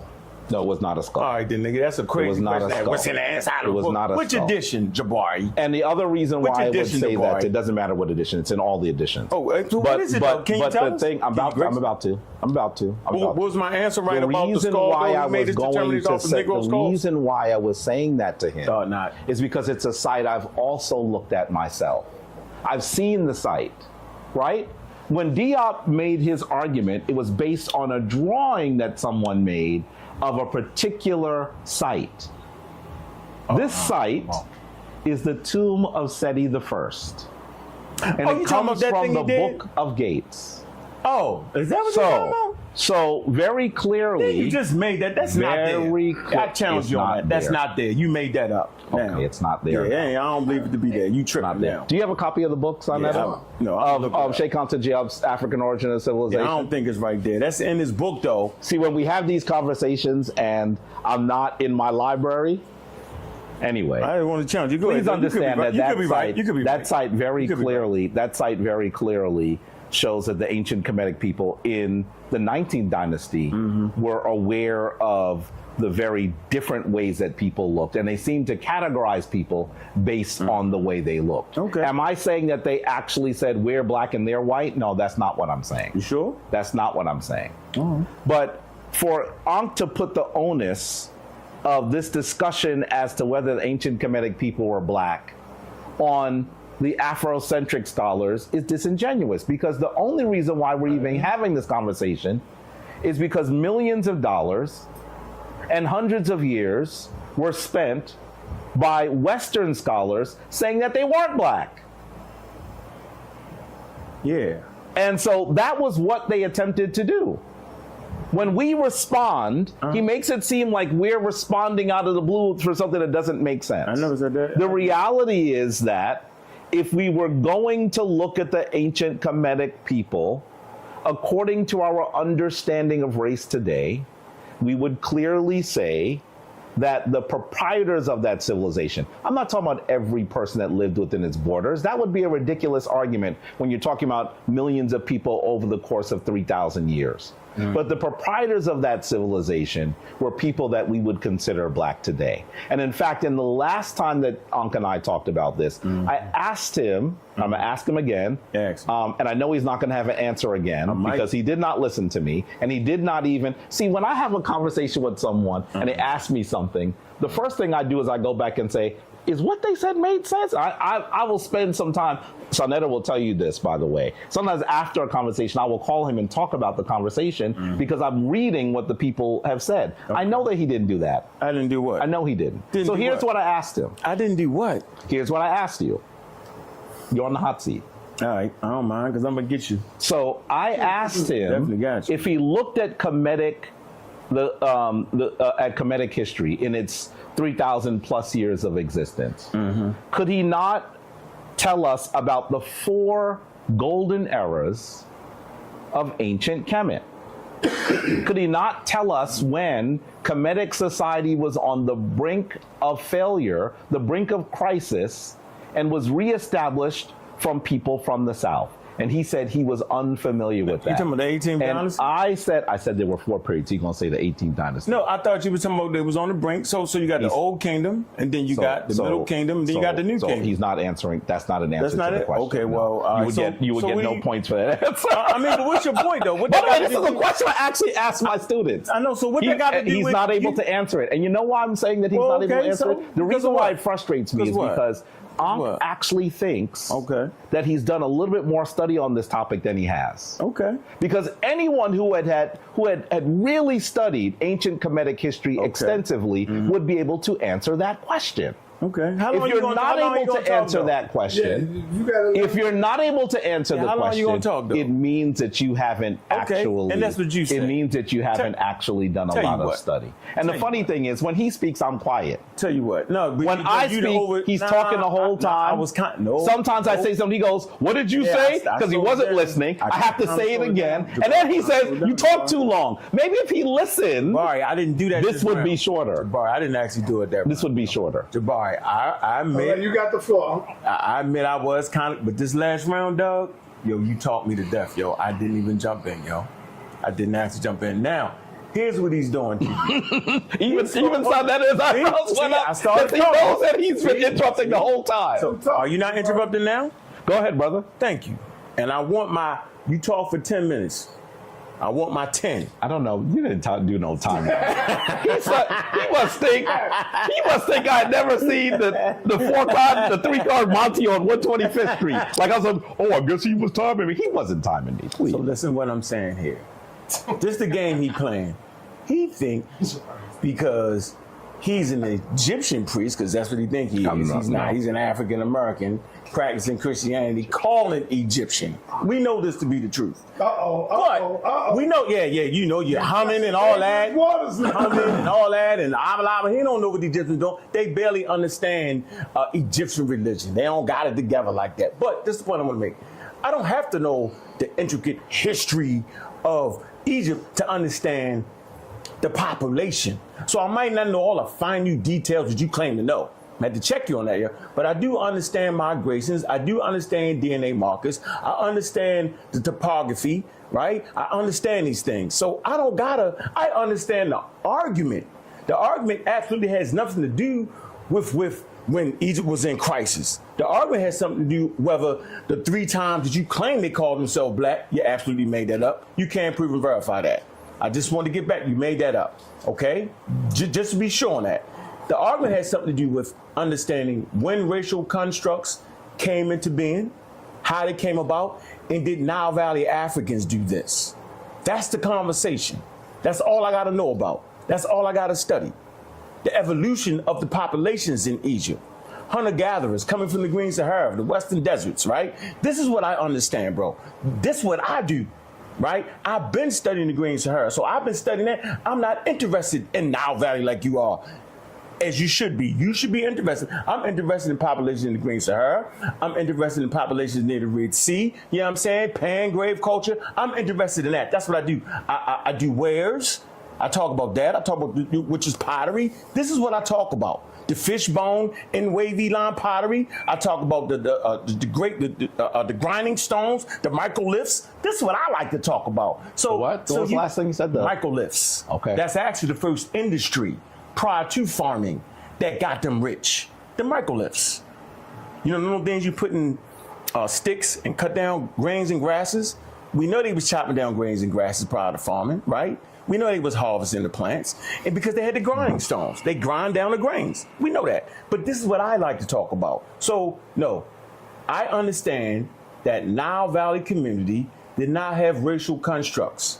No, it was not a skull. All right, then, nigga, that's a crazy It was not question. a skull. What's in the inside of the It was book? not a Which skull. edition, Jabari? And the other reason Which why I would edition, say Jabari? that, it doesn't matter what edition, it's in all the editions. Oh, so what is it, though? Can you tell the us? thing, I'm about to. What was my answer right The about the reason skull? why though? I You made was it going determined to off the say, Negro the skulls? reason why I was saying that to him not. is because it's a site I've also looked at myself. I've seen the site, right? When Diop made his argument, it was based on a drawing that someone made of a particular site. This site is the tomb of Seti I. And Oh, you it talking comes about that from thing the he did? Book of Gates. Oh, is that what you're talking about? So very clearly, You just made that. That's not there. very I challenge it's you on not that. That's there. not there. You made that up. Okay, now. it's not there. Yeah, I don't believe it to be there. You tripping Not there. now. Do you have a copy of the books on that? No, I'll look it up. Sheikh Anta Diop's African Origin of Civilization. I don't think it's right there. That's in his book, though. See, when we have these conversations and I'm not in my library, anyway. I didn't want to challenge you. Go Please ahead. understand that You could be right. You could be that right. site very You could be clearly shows that the ancient Kemetic people in the 19th dynasty were aware of the very different ways that people looked, and they seemed to categorize people based on the way they looked. Okay. Am I saying that they actually said we're black and they're white? No, that's not what I'm saying. You sure? That's not what I'm saying. But for Ankh to put the onus of this discussion as to whether the ancient Kemetic people were black on the Afrocentric scholars is disingenuous, because the only reason why we're even having this conversation is because millions of dollars and hundreds of years were spent by Western scholars saying that they weren't black. Yeah. And so that was what they attempted to do. When we respond, he makes it seem like we're responding out of the blue for something that doesn't make sense. I never said that. The reality is that if we were going to look at the ancient Kemetic people, according to our understanding of race today, we would clearly say that the proprietors of that civilization, I'm not talking about every person that lived within its borders. That would be a ridiculous argument when you're talking about millions of people over the course of 3,000 years. But the proprietors of that civilization were people that we would consider black today. And in fact, in the last time that Ankh and I talked about this, I asked him, I'm gonna ask him again, and I know he's not gonna have an answer again because he did not listen to me, and he did not even, see, when I have a conversation with someone and they ask me something, the first thing I do is I go back and say, is what they said made sense? I will spend some time, sa.neter will tell you this, by the way. Sometimes after a conversation, I will call him and talk about the conversation because I'm reading what the people have said. I know that he didn't do that. I didn't do what? I know he didn't. So here's what I asked him. I didn't do what? Here's what I asked you. You're on the hot seat. All right, I don't mind, because I'm going to get you. So I asked him Definitely got you. if he looked at Kemetic, at Kemetic history in its 3,000 plus years of existence, could he not tell us about the 4 golden eras of ancient Kemet? Could he not tell us when Kemetic society was on the brink of failure, the brink of crisis, and was reestablished from people from the South? And he said he was unfamiliar with that. You talking about the 18th dynasty? And I said there were 4 periods. He's going to say the 18th dynasty. No, I thought you were talking about they was on the brink. So you got the old kingdom, and then you got the middle kingdom, and then you got the new kingdom. He's not answering. That's not an answer to the question. Okay, no. well, you would get no points for that answer. I mean, but what's your point, though? What By the way, this is a question I actually asked my students. I know. So what they got to do He's with not able to answer it. And you know why I'm saying that he's not able to answer it? The reason why it frustrates me is because Ankh actually thinks that he's done a little bit more study on this topic than he has. Okay. Because anyone who had really studied ancient Kemetic history extensively would be able to answer that question. Okay. If you're not able to answer that question, if you're not able to answer the question, it means that you haven't actually. And that's what you said. It means that you haven't actually done a lot of study. And the funny thing is, when he speaks, I'm quiet. Tell you what. No, when I speak, he's talking the whole time. Sometimes I say something. He goes, "What did you say?" Because he wasn't listening. I have to say it again, and then he says, "You talk too long." Maybe if he listened, Jabari, I didn't do that. This would be shorter. Jabari, I didn't actually do it that. This would be shorter. Jabari, I admit you got the floor. I admit I was kind of, but this last round, dog, yo, you taught me to death, yo. I didn't even jump in, yo. I didn't actually jump in. Now, here's what he's doing to you. even sa.neter's eyebrows went up. He knows that he's been interrupting the whole time. So, are you not interrupting now? Go ahead, brother. Thank you. And I want you talk for 10 minutes. I want my 10. I don't know. You didn't do no time. He must think I had never seen the 3-card Monty on 125th Street. Like I was like, I guess he was timing me. He wasn't timing me. Please. So listen what I'm saying here. This the game he playing. He thinks because he's an Egyptian priest, because that's what he thinks he is. He's not. He's an African American practicing Christianity, calling Egyptian. We know this to be the truth. We know, you know, you're humming and all that. And he don't know what the Egyptians do. They barely understand Egyptian religion. They don't got it together like that. But this is the point I want to make. I don't have to know the intricate history of Egypt to understand the population. So I might not know all the minute details that you claim to know. I had to check you on that, yeah. But I do understand migrations. I do understand DNA markers. I understand the topography, right? I understand these things. So I understand the argument. The argument absolutely has nothing to do with when Egypt was in crisis. The argument has something to do whether the 3 times that you claim they called themselves black, you absolutely made that up. You can't prove and verify that. I just want to get back, you made that up, okay? Just to be sure on that. The argument has something to do with understanding when racial constructs came into being, how they came about, and did Nile Valley Africans do this? That's the conversation. That's all I gotta know about. That's all I gotta study. The evolution of the populations in Egypt. Hunter-gatherers coming from the Green Sahara, the Western deserts, right? This is what I understand, bro. This is what I do, right? I've been studying the Green Sahara, so I've been studying that. I'm not interested in Nile Valley like you are, as you should be. You should be interested. I'm interested in populations in the Green Sahara. I'm interested in populations near the Red Sea. You know what I'm saying? Pan-grave culture. I'm interested in that. That's what I do. I do wares. I talk about that. I talk about which is pottery. This is what I talk about. The fishbone and wavy line pottery. I talk about the grinding stones, the microliths. This is what I like to talk about. So what? What was the last thing you said? The microliths. Okay. That's actually the first industry prior to farming that got them rich. The microliths. You know, the little things you put in sticks and cut down grains and grasses. We know they was chopping down grains and grasses prior to farming, right? We know they was harvesting the plants, and because they had the grinding stones, they grind down the grains. We know that. But this is what I like to talk about. So, no, I understand that Nile Valley community did not have racial constructs.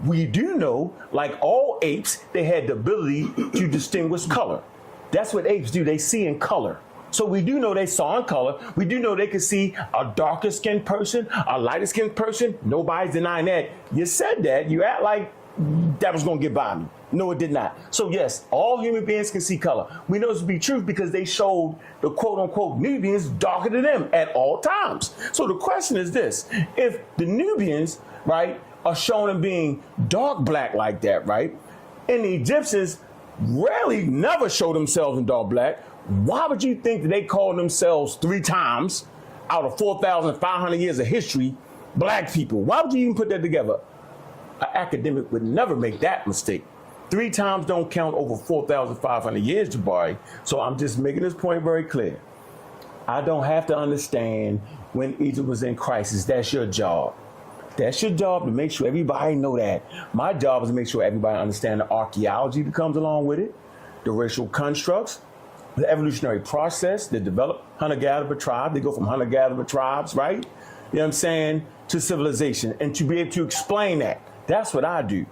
We do know, like all apes, they had the ability to distinguish color. That's what apes do. They see in color. So we do know they saw in color. We do know they could see a darker skinned person, a lighter skinned person. Nobody's denying that. You said that. You act like that was going to get by me. No, it did not. So yes, all human beings can see color. We know this to be true because they showed the quote unquote Nubians darker than them at all times. So the question is this: if the Nubians, right, are shown as being dark black like that, right, and the Egyptians rarely never show themselves in dark black, why would you think that they call themselves 3 times out of 4,500 years of history black people? Why would you even put that together? An academic would never make that mistake. 3 times don't count over 4,500 years, Jabari. So I'm just making this point very clear. I don't have to understand when Egypt was in crisis. That's your job. That's your job, to make sure everybody know that. My job is to make sure everybody understand the archaeology that comes along with it, the racial constructs, the evolutionary process that develop hunter-gatherer tribes. They go from hunter-gatherer tribes, right? You know what I'm saying? To civilization, and to be able to explain that. That's what I do.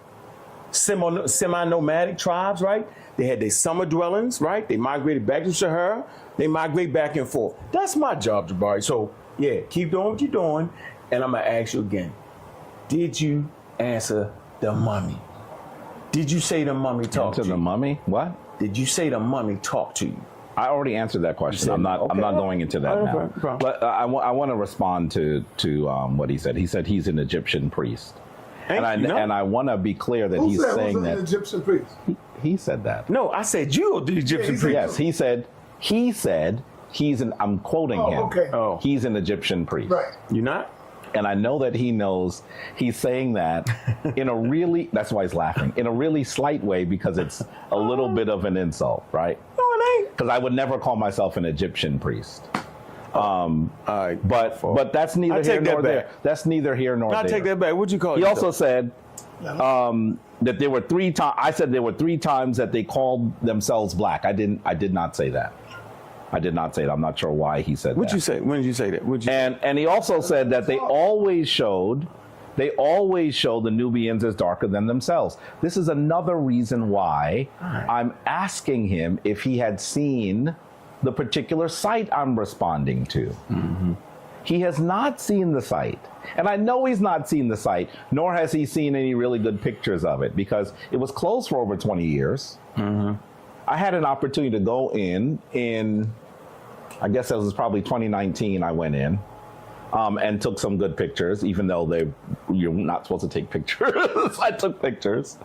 Semi-nomadic tribes, right? They had their summer dwellings, right? They migrated back to Sahara. They migrate back and forth. That's my job, Jabari. So, yeah, keep doing what you're doing. And I'm going to ask you again. Did you answer the mummy? Did you say the mummy talked to you? the mummy? What? Did you say the mummy talked to you? I already answered that question. I'm not going into that now. Okay. But I want to respond to what he said. He said he's an Egyptian priest. And I want to be clear that he's saying that an Egyptian priest? he said that. No, I said you are the Egyptian priest. Yes, he said he's an. I'm quoting him. Okay. Oh. He's an Egyptian priest. Right. You not? And I know that he knows he's saying that in a really, that's why he's laughing, in a really slight way, because it's a little bit of an insult, right? No, it ain't. Because I would never call myself an Egyptian priest. But that's neither here nor there. That's neither here nor there. I'll take that back. What'd you call it? He also said that there were 3 times. I said there were 3 times that they called themselves black. I did not say that. I did not say that. I'm not sure why he said that. What'd you say? When did you say that? And he also said that they always showed the Nubians as darker than themselves. This is another reason why I'm asking him if he had seen the particular site I'm responding to. Mm-hmm. He has not seen the site. And I know he's not seen the site, nor has he seen any really good pictures of it, because it was closed for over 20 years. Mm-hmm. I had an opportunity to go in I guess it was probably 2019 I went in. and took some good pictures, even though you're not supposed to take pictures. I took pictures.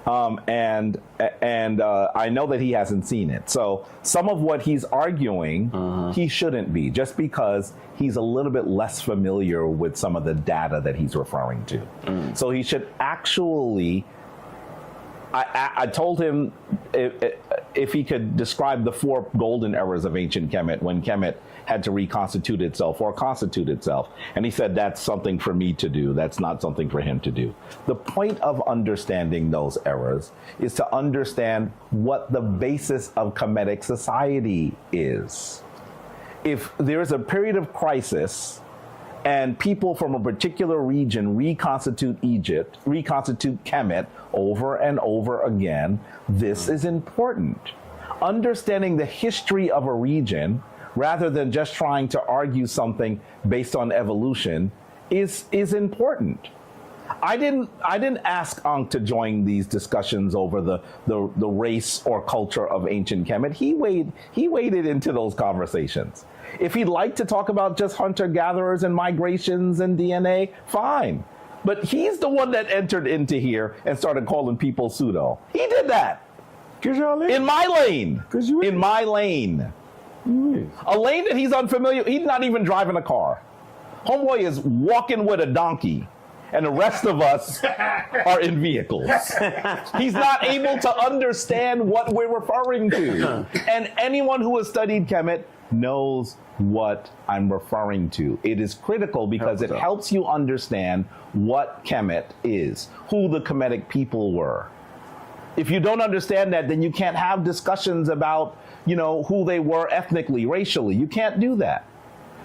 And I know that he hasn't seen it. So some of what he's arguing, he shouldn't be, just because he's a little bit less familiar with some of the data that he's referring to. So he should actually, I told him if he could describe the 4 golden eras of ancient Kemet, when Kemet had to reconstitute itself or constitute itself. And he said, that's something for me to do. That's not something for him to do. The point of understanding those eras is to understand what the basis of Kemetic society is. If there's a period of crisis and people from a particular region reconstitute Kemet over and over again, this is important. Understanding the history of a region, rather than just trying to argue something based on evolution, is important. I didn't ask Ankh to join these discussions over the race or culture of ancient Kemet. He waded into those conversations. If he'd like to talk about just hunter-gatherers and migrations and DNA, fine. But he's the one that entered into here and started calling people pseudo. He did that. In my lane. In my lane. A lane that he's unfamiliar. He's not even driving a car. Homeboy is walking with a donkey, and the rest of us are in vehicles. He's not able to understand what we're referring to. And anyone who has studied Kemet knows what I'm referring to. It is critical because it helps you understand what Kemet is, who the Kemetic people were. If you don't understand that, then you can't have discussions about, who they were ethnically, racially. You can't do that.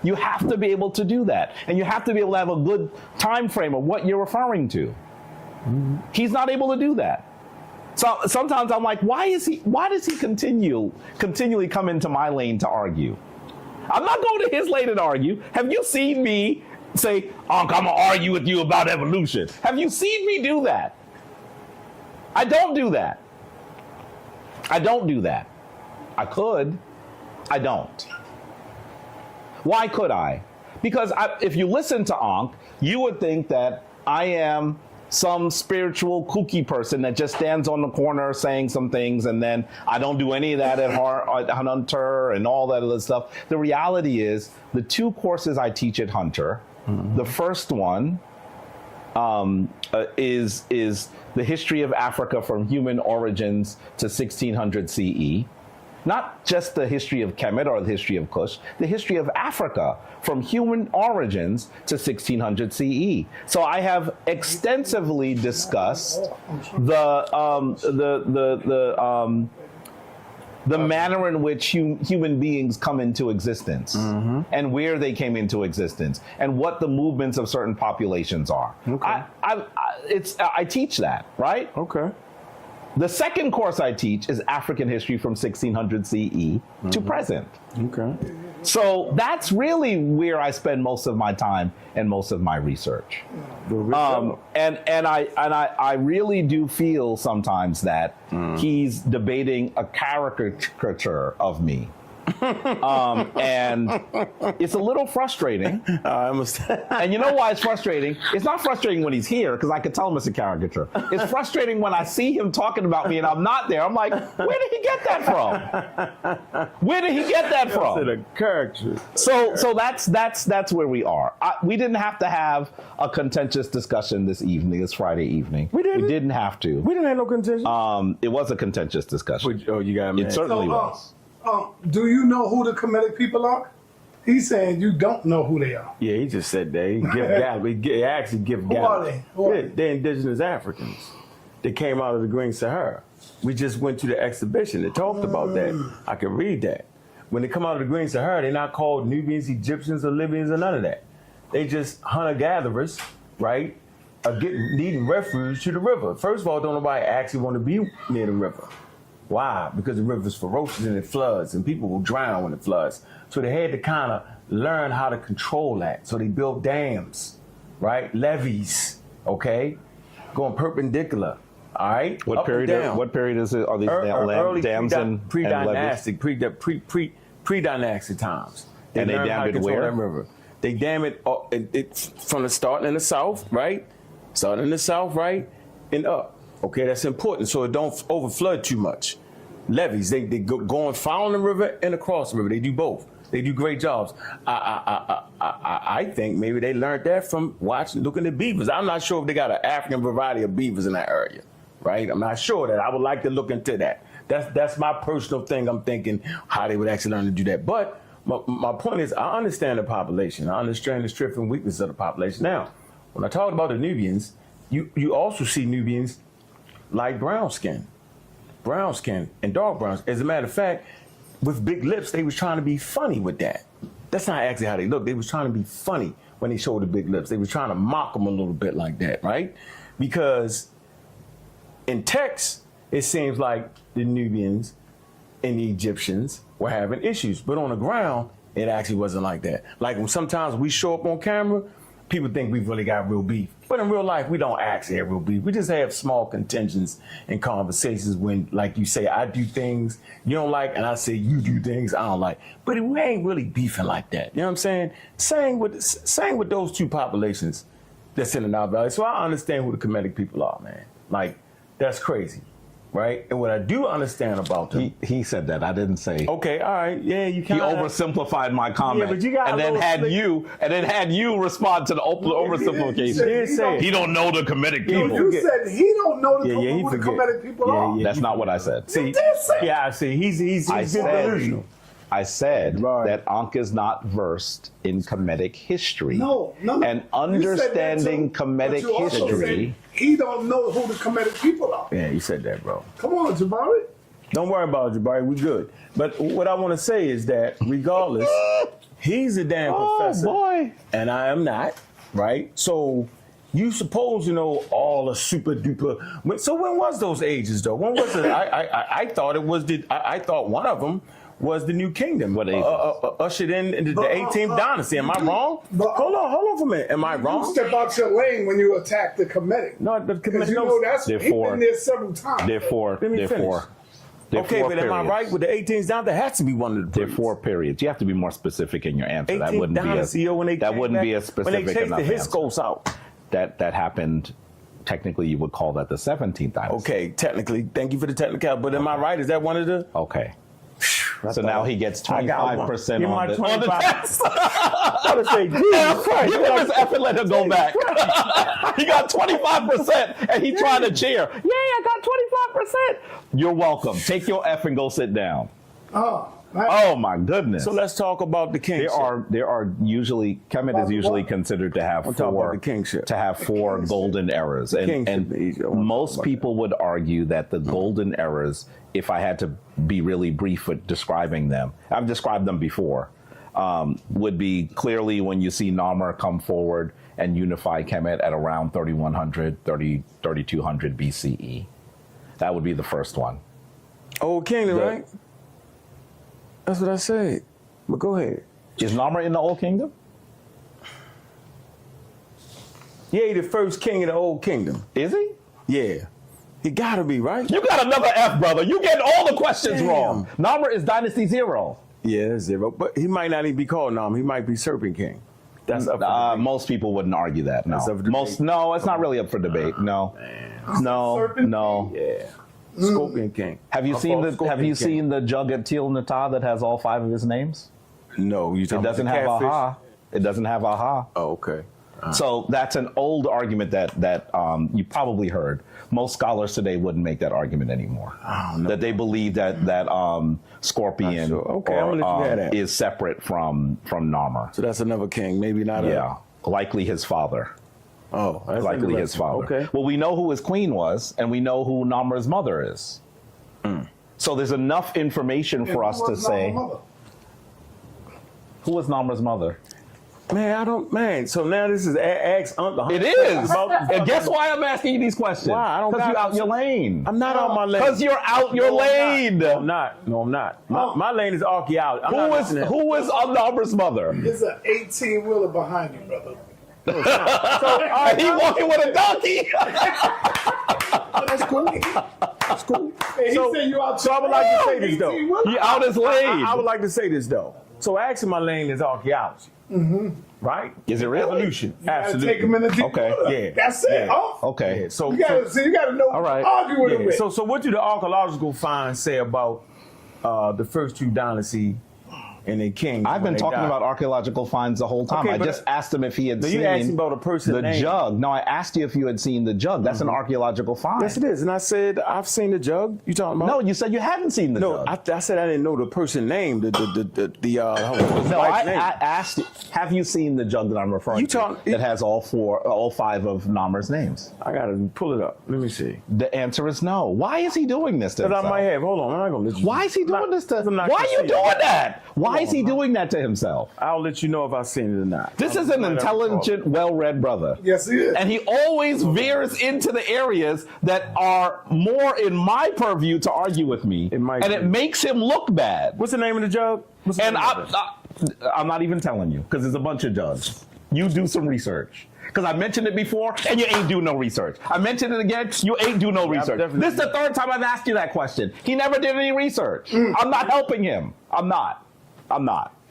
You have to be able to do that. And you have to be able to have a good time frame of what you're referring to. He's not able to do that. So sometimes I'm like, why does he continually come into my lane to argue? I'm not going to his lane and argue. Have you seen me say, Ankh, I'm going to argue with you about evolution? Have you seen me do that? I don't do that. I don't do that. I could. I don't. Why could I? Because if you listen to Ankh, you would think that I am some spiritual kooky person that just stands on the corner saying some things, and then I don't do any of that at Hunter and all that other stuff. The reality is, the 2 courses I teach at Hunter, the first one is the history of Africa from human origins to 1600 CE. Not just the history of Kemet or the history of Kush, the history of Africa from human origins to 1600 CE. So I have extensively discussed the manner in which human beings come into existence, and where they came into existence, and what the movements of certain populations are. Okay. I teach that, right? Okay. The second course I teach is African history from 1600 CE to present. Okay. So that's really where I spend most of my time and most of my research. And I really do feel sometimes that he's debating a caricature of me. And it's a little frustrating. And you know why it's frustrating? It's not frustrating when he's here, because I could tell him it's a caricature. It's frustrating when I see him talking about me and I'm not there. I'm like, where did he get that from? Where did he get that from? It's a caricature. So that's where we are. We didn't have to have a contentious discussion this Friday evening. We didn't have to. We didn't have no contention. It was a contentious discussion. Oh, you got me. It certainly was. Do you know who the Kemetic people are? He's saying you don't know who they are. Yeah, he just said that. He actually give Who are they? They're indigenous Africans. They came out of the Green Sahara. We just went to the exhibition that talked about that. I can read that. When they come out of the Green Sahara, they're not called Nubians, Egyptians, or Libyans, or none of that. They just hunter-gatherers, right, are needing refuge to the river. First of all, don't nobody actually want to be near the river. Why? Because the river's ferocious and it floods, and people will drown when it floods. So they had to kind of learn how to control that. So they built dams, right? Levees, okay? Going perpendicular, all right? What period is it? Are these early dams and pre-dynastic times. And they dammed it where? River. They dam it, from the starting in the south, right? Starting in the south, right? And up. Okay, that's important so it don't overflood too much. Levees, they go and foul the river and across the river. They do both. They do great jobs. I think maybe they learned that from looking at beavers. I'm not sure if they got an African variety of beavers in that area, right? I'm not sure that. I would like to look into that. That's my personal thing. I'm thinking how they would actually learn to do that. But my point is, I understand the population. I understand the strengths and weaknesses of the population. Now, when I talk about the Nubians, you also see Nubians like brown skin and dark browns. As a matter of fact, with big lips, they was trying to be funny with that. That's not actually how they look. They was trying to be funny when they showed the big lips. They was trying to mock them a little bit like that, right? Because in text, it seems like the Nubians and the Egyptians were having issues. But on the ground, it actually wasn't like that. Like when sometimes we show up on camera, people think we've really got real beef. But in real life, we don't actually have real beef. We just have small contentions and conversations when, like you say, I do things you don't like, and I say you do things I don't like. But we ain't really beefing like that. You know what I'm saying? Same with those two populations that's in the Nile Valley. So I understand who the Kemetic people are, man. Like, that's crazy. Right? And what I do understand about them. He said that. I didn't say. Okay, all right. Yeah, you He kind of oversimplified my comment. Yeah, but you got and then had you respond to the oversimplification. He don't know the Kemetic people. You said he don't know who the forget. Kemetic people are. That's not what I said. See, I see. He's delusional. I said that Ankh is not versed in Kemetic history. No. And understanding Kemetic history. He don't know who the Kemetic people are. Yeah, you said that, bro. Come on, Jabari. Don't worry about it, Jabari. We good. But what I want to say is that regardless, he's a damn professor. Boy. And I am not, right? So you suppose you know all the super duper. So when was those ages, though? When was it? I thought it was I thought one of them was the New Kingdom. What age? Ushered in the 18th dynasty. Am I wrong? Hold on for a minute. Am I wrong? You step out your lane when you attack the Kemetic. No, the Kemetic. You know that's he's been there several times. Therefore. Okay, but am I right with the 18th down? That has to be one of the There are periods. 4 periods. You have to be more specific in your answer. That 18th wouldn't dynasty, when they be a specific when they chased enough the answer. Hyksos out. That happened. Technically, you would call that the 17th dynasty. Okay, technically. Thank you for the technical. But am I right? Is that one of the? Okay. So now he gets 25% on the test. I would say, Jesus Christ. Give him his F and let him go back. He got 25% and he trying to cheer. Yeah, I got 25%. You're welcome. Take your F and go sit down. Oh my goodness. So let's talk about the kingship. There are usually Kemet is usually considered to have four golden eras, and most people would argue that the golden eras, if I had to be really brief with describing them, I've described them before, would be clearly when you see Narmer come forward and unify Kemet at around 3200 BCE. That would be the first one. Old Kingdom, right? That's what I said. But go ahead. Is Narmer in the Old Kingdom? Yeah, he the first king of the Old Kingdom. Is he? Yeah. He gotta be, right? You got another F, brother. You getting all the questions wrong. Narmer is Dynasty 0. Yeah, 0. But he might not even be called Narmer. He might be Serpent King. That's up for debate. Most people wouldn't argue that. No. It's not really up for debate. No. No. Yeah. Scorpion King. Have you seen the jug at Teal Nata that has all 5 of his names? No, it doesn't have aha. It doesn't have aha. Oh, okay. So that's an old argument that you probably heard. Most scholars today wouldn't make that argument anymore. That they believe that Scorpion is separate from Narmer. So that's another king, maybe not. Likely his father. Oh, that's likely his father. Okay. Well, we know who his queen was, and we know who Narmer's mother is. So there's enough information for us to say. Who was Narmer's mother? Man, so now this is ask Uncle. It is. And guess why I'm asking you these questions? Why? Because you're out your lane. I'm not out my lane. Because you're out your lane. No, I'm not. My lane is archaeology. Who was Narmer's mother? There's an 18-wheeler behind you, brother. He walking with a donkey. That's cool. Hey, he said you out. So I would like to say this though. He out his lane. I would like to say this though. So actually, my lane is archaeology. Right? Is it really? Evolution. You gotta Absolutely. take them in the deep Okay. water. Yeah. That's it. Yeah. Oh. Okay. Yeah, so You gotta know All right. argue with them yeah, with. so what do the archaeological finds say about the first two dynasties and their kings? I've been talking about archaeological finds the whole time. Okay, I but- just asked him if he had No, seen you asked him about a person the name. jug. No, I asked you if you had seen the jug. That's an archaeological find. Yes, it is. And I said, I've seen the jug. You talking about? No, you said you hadn't seen the No, jug. I said I didn't know the person name. No, wife's name. I asked, have you seen the jug that I'm referring You to talk- that has all five of Namer's names? I gotta pull it up. Let me see. The answer is no. Why is he doing this to But I himself? might have. Hold on. I'm not gonna let you. Why is he doing this to? I'm not Why gonna are you see it. doing that? Why Hold is he on. doing that to himself? I'll let you know if I've seen it or not. This is an intelligent, well-read brother. Yes, he is. And he always veers into the areas that are more in my purview to argue with me. It might and be. it makes him look bad. What's the name of the jug? What's the And name of it? I'm not even telling you because there's a bunch of jugs. You do some research. Because I mentioned it before and you ain't do no research. I mentioned it again, you ain't do no research. definitely- This is the third time I've asked you that question. He never did any research. I'm not helping him. I'm not. It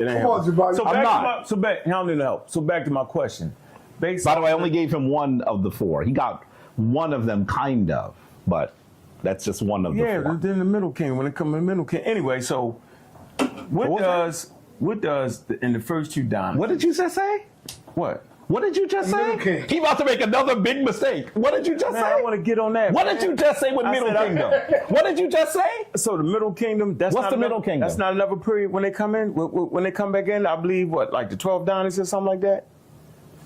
ain't Come on, helping. Jabari. So I'm back not. to my, so back. How did it help? So back to my question. Based By the on way, I only gave him one of the four. He got one of them, kind of, but that's just one of the yeah, four. then the middle king. When it comes to the middle king. Anyway, so what was does in the first two dynasties? What did you just say? What? What did you just say? Middle King. He about to make another big mistake. What did you just Man, say? I want to get on that. What man. did you just say with I Middle said, Kingdom? What did you just say? So the Middle Kingdom. That's What's not the another- Middle Kingdom? That's not another period when they come in. When they come back in, I believe what, like the 12 dynasties or something like that.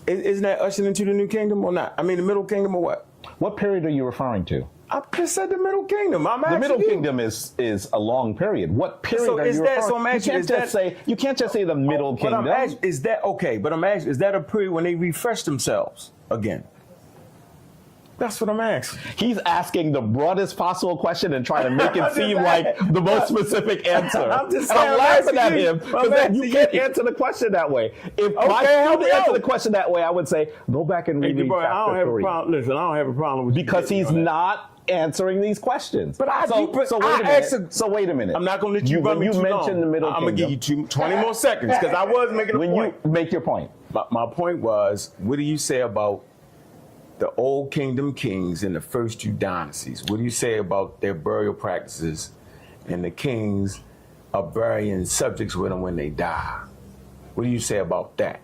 Isn't that ushered into the New Kingdom or not? I mean, the Middle Kingdom or what? What period are you referring to? I just said the Middle Kingdom. I'm The asking Middle you. Kingdom is a long period. What period So are is you that- referring so I'm to? asking, You can't just say the Middle But Kingdom. I'm asking, is that okay? But I'm asking, is that a period when they refresh themselves again? That's what I'm asking. He's asking the broadest possible question and trying to make it seem like the most specific answer. I'm just and I'm saying, laughing I'm at him asking because you. I'm you asking can't you. answer the question that way. If Okay, I help could me answer out. the question that way, I would say, go back and Hey, read Jabari, I don't chapter have a 3. problem. Listen, I don't have a problem with you Because getting he's on that. not answering these questions. But I so, do- so I wait a minute. asked- So wait a minute. I'm not going to let you when run me you too mentioned long. the Middle I'm Kingdom. going to give you 20 more seconds because I was making a when point. you make your point. My point was, what do you say about the Old Kingdom kings in the first two dynasties? What do you say about their burial practices and the kings are burying subjects with them when they die? What do you say about that?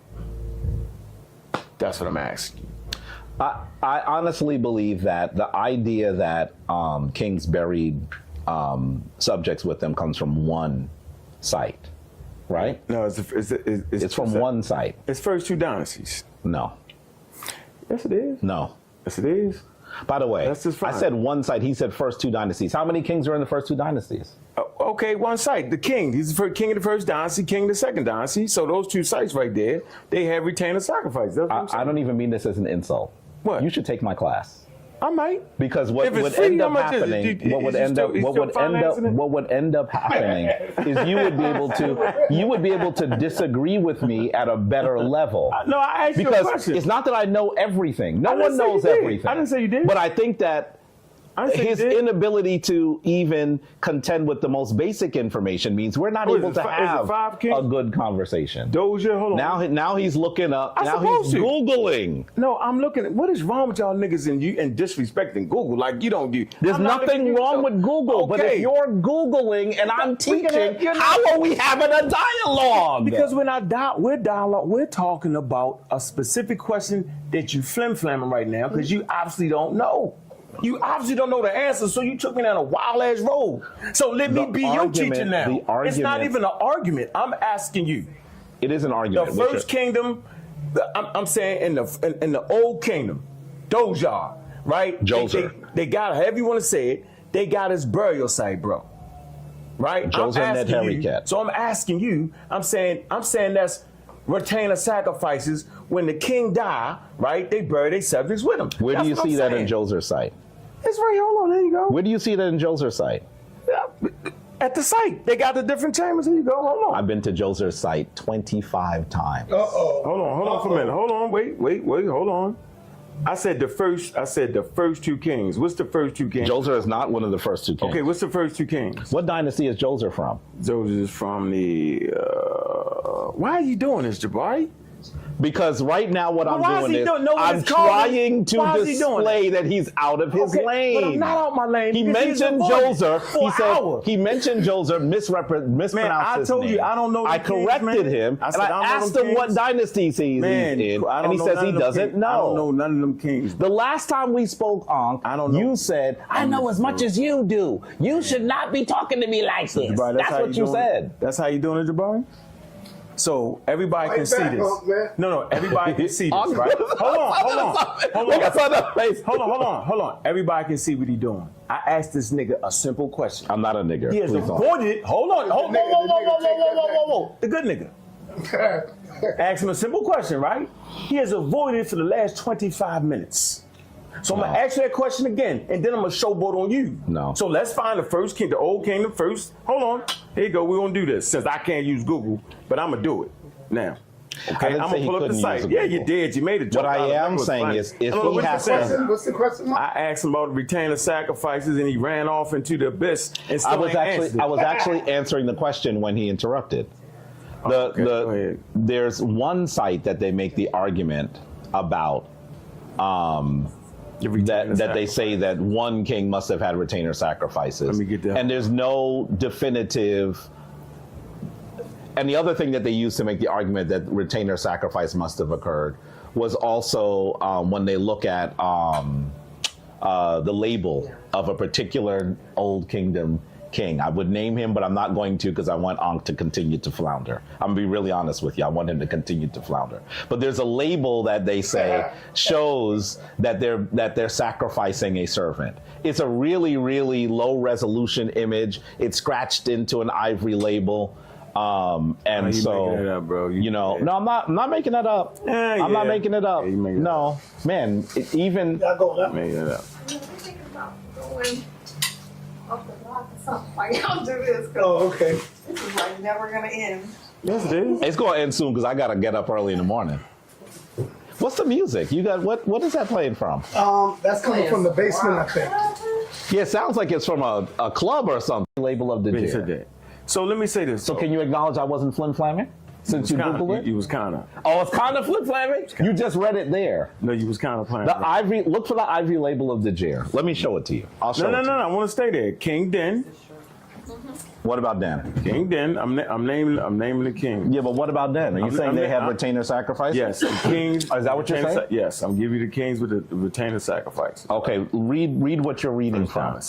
That's what I'm asking you. I honestly believe that the idea that kings buried subjects with them comes from one site, right? No, It's from one site. It's first two dynasties. No, Yes, it is. no. Yes, it is. By the way, That's just I fine. said one site. He said first two dynasties. How many kings are in the first two dynasties? Okay, one site. The king. He's the first king of the first dynasty, king of the second dynasty. So those two sites right there, they have retained a sacrifice. That's what I'm saying. I don't even mean this as an insult. What? You should take my class. I might. Because what If it's would free, end how up much is it? happening, what would Is it end up, still- is what still would end up, financing it? what would end up happening is you would be able to disagree with me at a better level. No, I asked you a Because question. it's not that I know everything. No I didn't one say you knows did. everything. I didn't say you did. But I think that I didn't say his you did. inability to even contend with the most basic information means we're not What is able it, to is it have 5 kings? a good conversation. Doja, hold on. Now he's looking up. I Now supposed he's to. Googling. No, I'm looking at what is wrong with y'all niggas and disrespecting Google? Like you don't do. There's I'm not nothing looking at wrong you. with Google, but Okay. if you're Googling and I'm We can teaching, have- you're how not- are we having a dialogue? Because we're not dialogue. We're talking about a specific question that you flim-flamming right now because you obviously don't know. You obviously don't know the answer, so you took me down a wild ass road. So let me The be your argument- teacher now. the It's not argument- even an argument. I'm asking you. It is an The argument. first kingdom, I'm saying in the old kingdom, Doja, right? Djoser. They got, however you want to say it, they got his burial site, bro. Right? Djoser I'm asking you. Ned So I'm asking you. I'm saying that's retainer sacrifices. When the king die, right? They bury their subjects with him. Where do That's you what see I'm that saying. in Joser's site? It's right here. Hold on. There you go. Where do you see that in Joser's site? At the site, they got the different chambers. Here you go. Hold on. I've been to Joser's site 25 times. Uh-oh. Hold on for a minute. Hold on. Wait. Hold on. I said the first two kings. What's the first two kings? Joser is not one of the first two kings. Okay, what's the first two kings? What dynasty is Joser from? Those is from the Why are you doing this, Jabari? Because right now what Well, I'm why is doing he is doing- know what I'm it's called? trying to Why is he doing display that he's out of his Okay, lane. but I'm not out my lane He because he's mentioned avoiding Joser. for He an said hour. he mentioned Joser, mispronounced I his told you, name. I don't know I the kings, corrected man. him, I and said, I I don't know asked them him what kings. dynasty he's in, and he says he doesn't know. I don't know none of them kings. The last time we spoke, Ankh, I don't know. you said, I know as much as you do. You should not be talking to me like this. Jabari, That's how what you doing said. it. That's how you doing it, Jabari? So everybody Right can see back this. up, man. No, everybody can see this, Ankh, right? Hold on. Look at that face. Hold on. Everybody can see what he doing. I asked this nigga a simple question. I'm not a nigger. He has Please don't. avoided. Hold on. Whoa. The good nigga. Ask him a simple question, right? He has avoided for the last 25 minutes. So I'm gonna ask you that question again, and then I'm gonna showboat on you. No. So let's find the first king, the old kingdom first. Hold on. Here you go. We're gonna do this since I can't use Google, but I'm gonna do it now. Okay, didn't I'm say gonna he pull up the couldn't site. use Yeah, Google. you did. You made a joke. What I out of it. am That was saying funny. is, if Hold on, he what's has the to- question? What's the question, Mark? I asked him about the retainer sacrifices, and he ran off into the abyss and still I was ain't actually answering the question when he interrupted. Okay, go ahead. There's one site that they make the argument about that they say that one king must have had retainer sacrifices. Let me get that. And there's no definitive. And the other thing that they used to make the argument that retainer sacrifice must have occurred was also when they look at the label of a particular old kingdom king. I would name him, but I'm not going to because I want Ankh to continue to flounder. I'm gonna be really honest with you. I want him to continue to flounder. But there's a label that they say shows that they're sacrificing a servant. It's a really, really low resolution image. It's scratched into an ivory label. And you so, making it up, bro. no, I'm not making that up. I'm not making it up. Yeah, you making it No, man, even Y'all go up. Made it up. Think about going off the block or something. Like, y'all do this. 'Cause Oh, okay. this is like never gonna end. Yes, it is. it's going to end soon because I got to get up early in the morning. What's the music? You got what is that playing from? That's coming from the basement, I think. Yeah, it sounds like it's from a club or something. Label of the He said year. that. So let me say this. So can you acknowledge I wasn't flim flamming since you Googled it? You was kind of. Oh, it's kind of flim flamming. You just read it there. No, you was kind of playing. The ivory. Look for the ivory label of the year. Let me show it to you. I'll show No. it to you. I want to stay there. King Den. What about Dan? King Den. I'm naming the king. Yeah, but what about Dan? Are you saying they have I'm- retainer sacrifice? Yes, the kings. Oh, is that what you're retainer saying? Yes, I'm giving you the kings with the retainer sacrifice. Okay, read what you're reading from.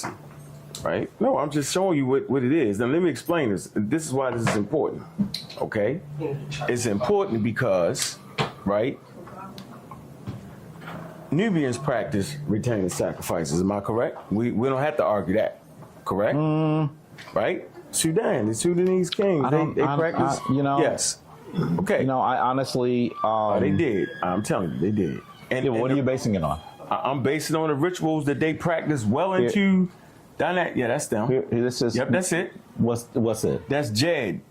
Right? No, I'm just showing you what it is. Now let me explain this. This is why this is important. Okay? It's important because, right? Nubians practice retainer sacrifices. Am I correct? We don't have to argue that. Correct? Right? Sudan, the Sudanese kings, they practice. Yes. Okay. I honestly. They did. I'm telling you, they did. And, Yeah, what are you basing it on? I'm basing it on the rituals that they practice well into. Yeah, that's them. This is. Yep, that's it. What's it? That's Jed.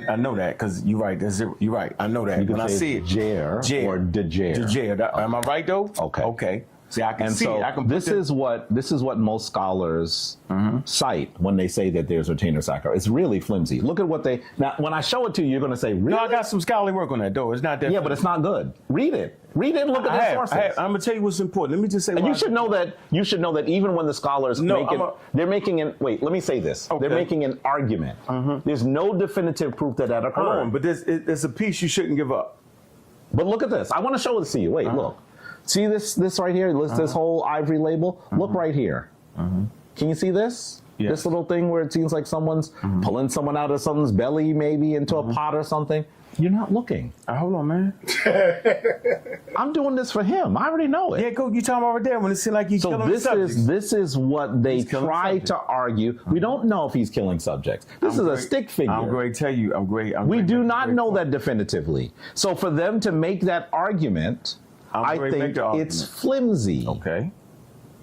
I know that because you're right. You're right. I know that. You can When I say see it, Jer or Dejer. Dejer. Am I right though? Okay. Okay. See, I can And see so it. I can. this is what most scholars cite when they say that there's retainer sacrifice. It's really flimsy. Look at what they now. When I show it to you, you're going to say, "Really?" No, I got some scholarly work on that though. It's not that. Yeah, but it's not good. Read it. Read it. And look at the sources. I'm gonna tell you what's important. Let me just say. And you should know that. You should know that even when the scholars they're making an. Wait, let me say this. Okay. They're making an argument. There's no definitive proof that occurred. Hold on, but there's a piece you shouldn't give up. But look at this. I want to show this to you. Wait, look. See this right here? This whole ivory label? Look right here. Can you see this? Yes. This little thing where it seems like someone's pulling someone out of someone's belly, maybe into a pot or something. You're not looking. Hold on, man. I'm doing this for him. I already know it. Yeah, go. You talking about right there when it seems like he's killing subjects. This is what they killing try subjects. to argue. We don't know if he's killing subjects. This is a stick figure. I'm going to tell you. We do not know that definitively. So for them to make that argument, I think it's flimsy. Okay.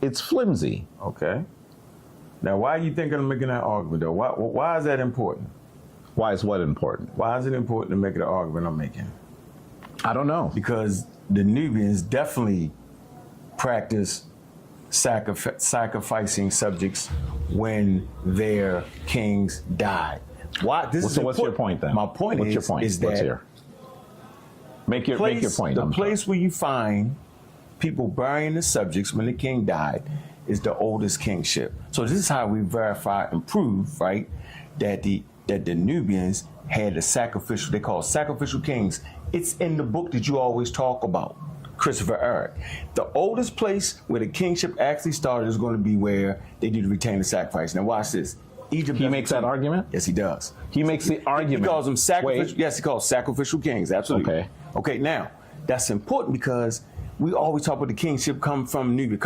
It's flimsy. Okay. Now, why are you thinking of making that argument, though? Why is that important? Why is what important? Why is it important to make the argument I'm making? I don't know. Because the Nubians definitely practice sacrificing subjects when their kings died. Why? This is So what's your important. point then? My point what's is, your point? is What's that here? Make your point. The place where you find people burying the subjects when the king died is the oldest kingship. So this is how we verify and prove, right, that the Nubians had a sacrificial, they call sacrificial kings. It's in the book that you always talk about, Christopher Eric. The oldest place where the kingship actually started is going to be where they did retain the sacrifice. Now watch this. Egypt. He makes that argument? Yes, he does. He makes the argument. He calls them sacrificial. Wait. Yes, he calls sacrificial kings. Absolutely. Okay. Okay. Now that's important because we always talk about the kingship come from Nubia.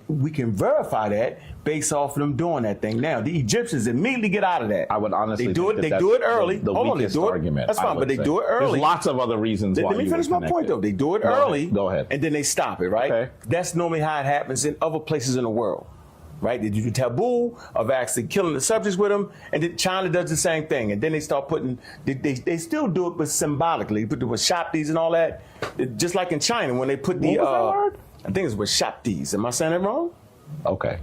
We can verify that based off of them doing that thing. Now the Egyptians immediately get out of that. I would honestly they do think it. They that's do it early. The Hold on, they weakest do it. argument. That's I fine, would but they say. do it early. There's lots of other reasons why. Let me you finish would my point connect though. They do it Go ahead. early. Go ahead. And then they stop it. Right. Okay. That's normally how it happens in other places in the world. Right, they do the taboo of actually killing the subjects with them, and then China does the same thing. And then they start putting, they still do it, but symbolically. Put the shaptis and all that, just like in China when they put the. What was that word? I think it's with shaptis. Am I saying it wrong? Okay.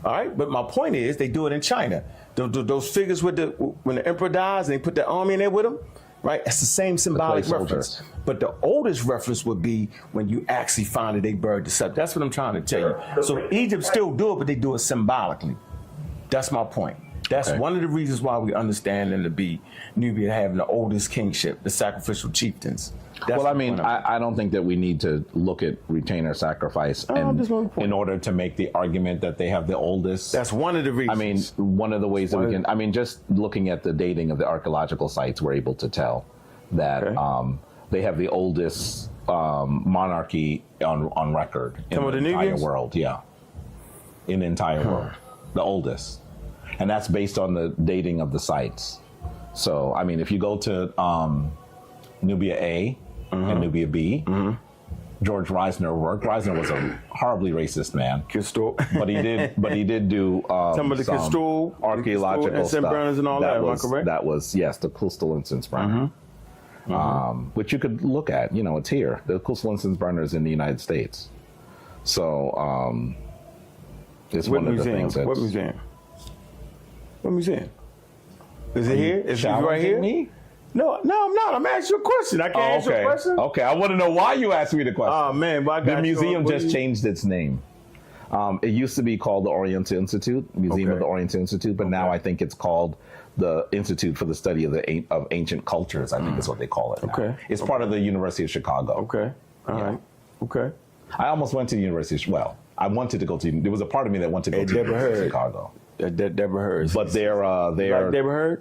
All right, but my point is they do it in China. Those figures with when the emperor dies and they put the army in there with him, right? That's the same symbolic reference. But the oldest reference would be when you actually find that they buried the subject. That's what I'm trying to tell you. So Egypt still do it, but they do it symbolically. That's my point. That's one of the reasons why we understand them to be Nubia having the oldest kingship, the sacrificial chieftains. That's well, I mean, I don't think that we need to look at retainer sacrifice in order to make the argument that they have the oldest. That's one of the reasons. I mean, one of the ways that we can, I mean, just looking at the dating of the archaeological sites, we're able to tell that they have the oldest monarchy on record in the entire world. Yeah. In the entire world. The oldest. And that's based on the dating of the sites. So, I mean, if you go to Nubia A and Nubia B, George Reisner worked. Reisner was a horribly racist man, but he did do some of the archaeological stuff. And all that, am I correct? That was the Kustal incense burner, which you could look at. You know, it's here. The Kustal incense burner is in the United States, so it's one of the things. What museum? What museum? Is it here? Is it right here? Me? No, I'm not. I'm asking you a question. I can't answer a question. Okay, I want to know why you asked me the question. Oh man, the museum just changed its name. It used to be called the Oriental Institute, Museum of the Oriental Institute, but now I think it's called the Institute for the Study of Ancient Cultures. I think is what they call it now. Okay, it's part of the University of Chicago. Okay, all right. Okay. I almost went to the University. Well, I wanted to go to. There was a part of me that wanted to go to the University of Chicago. Deborah Heard. But they're like Deborah Heard?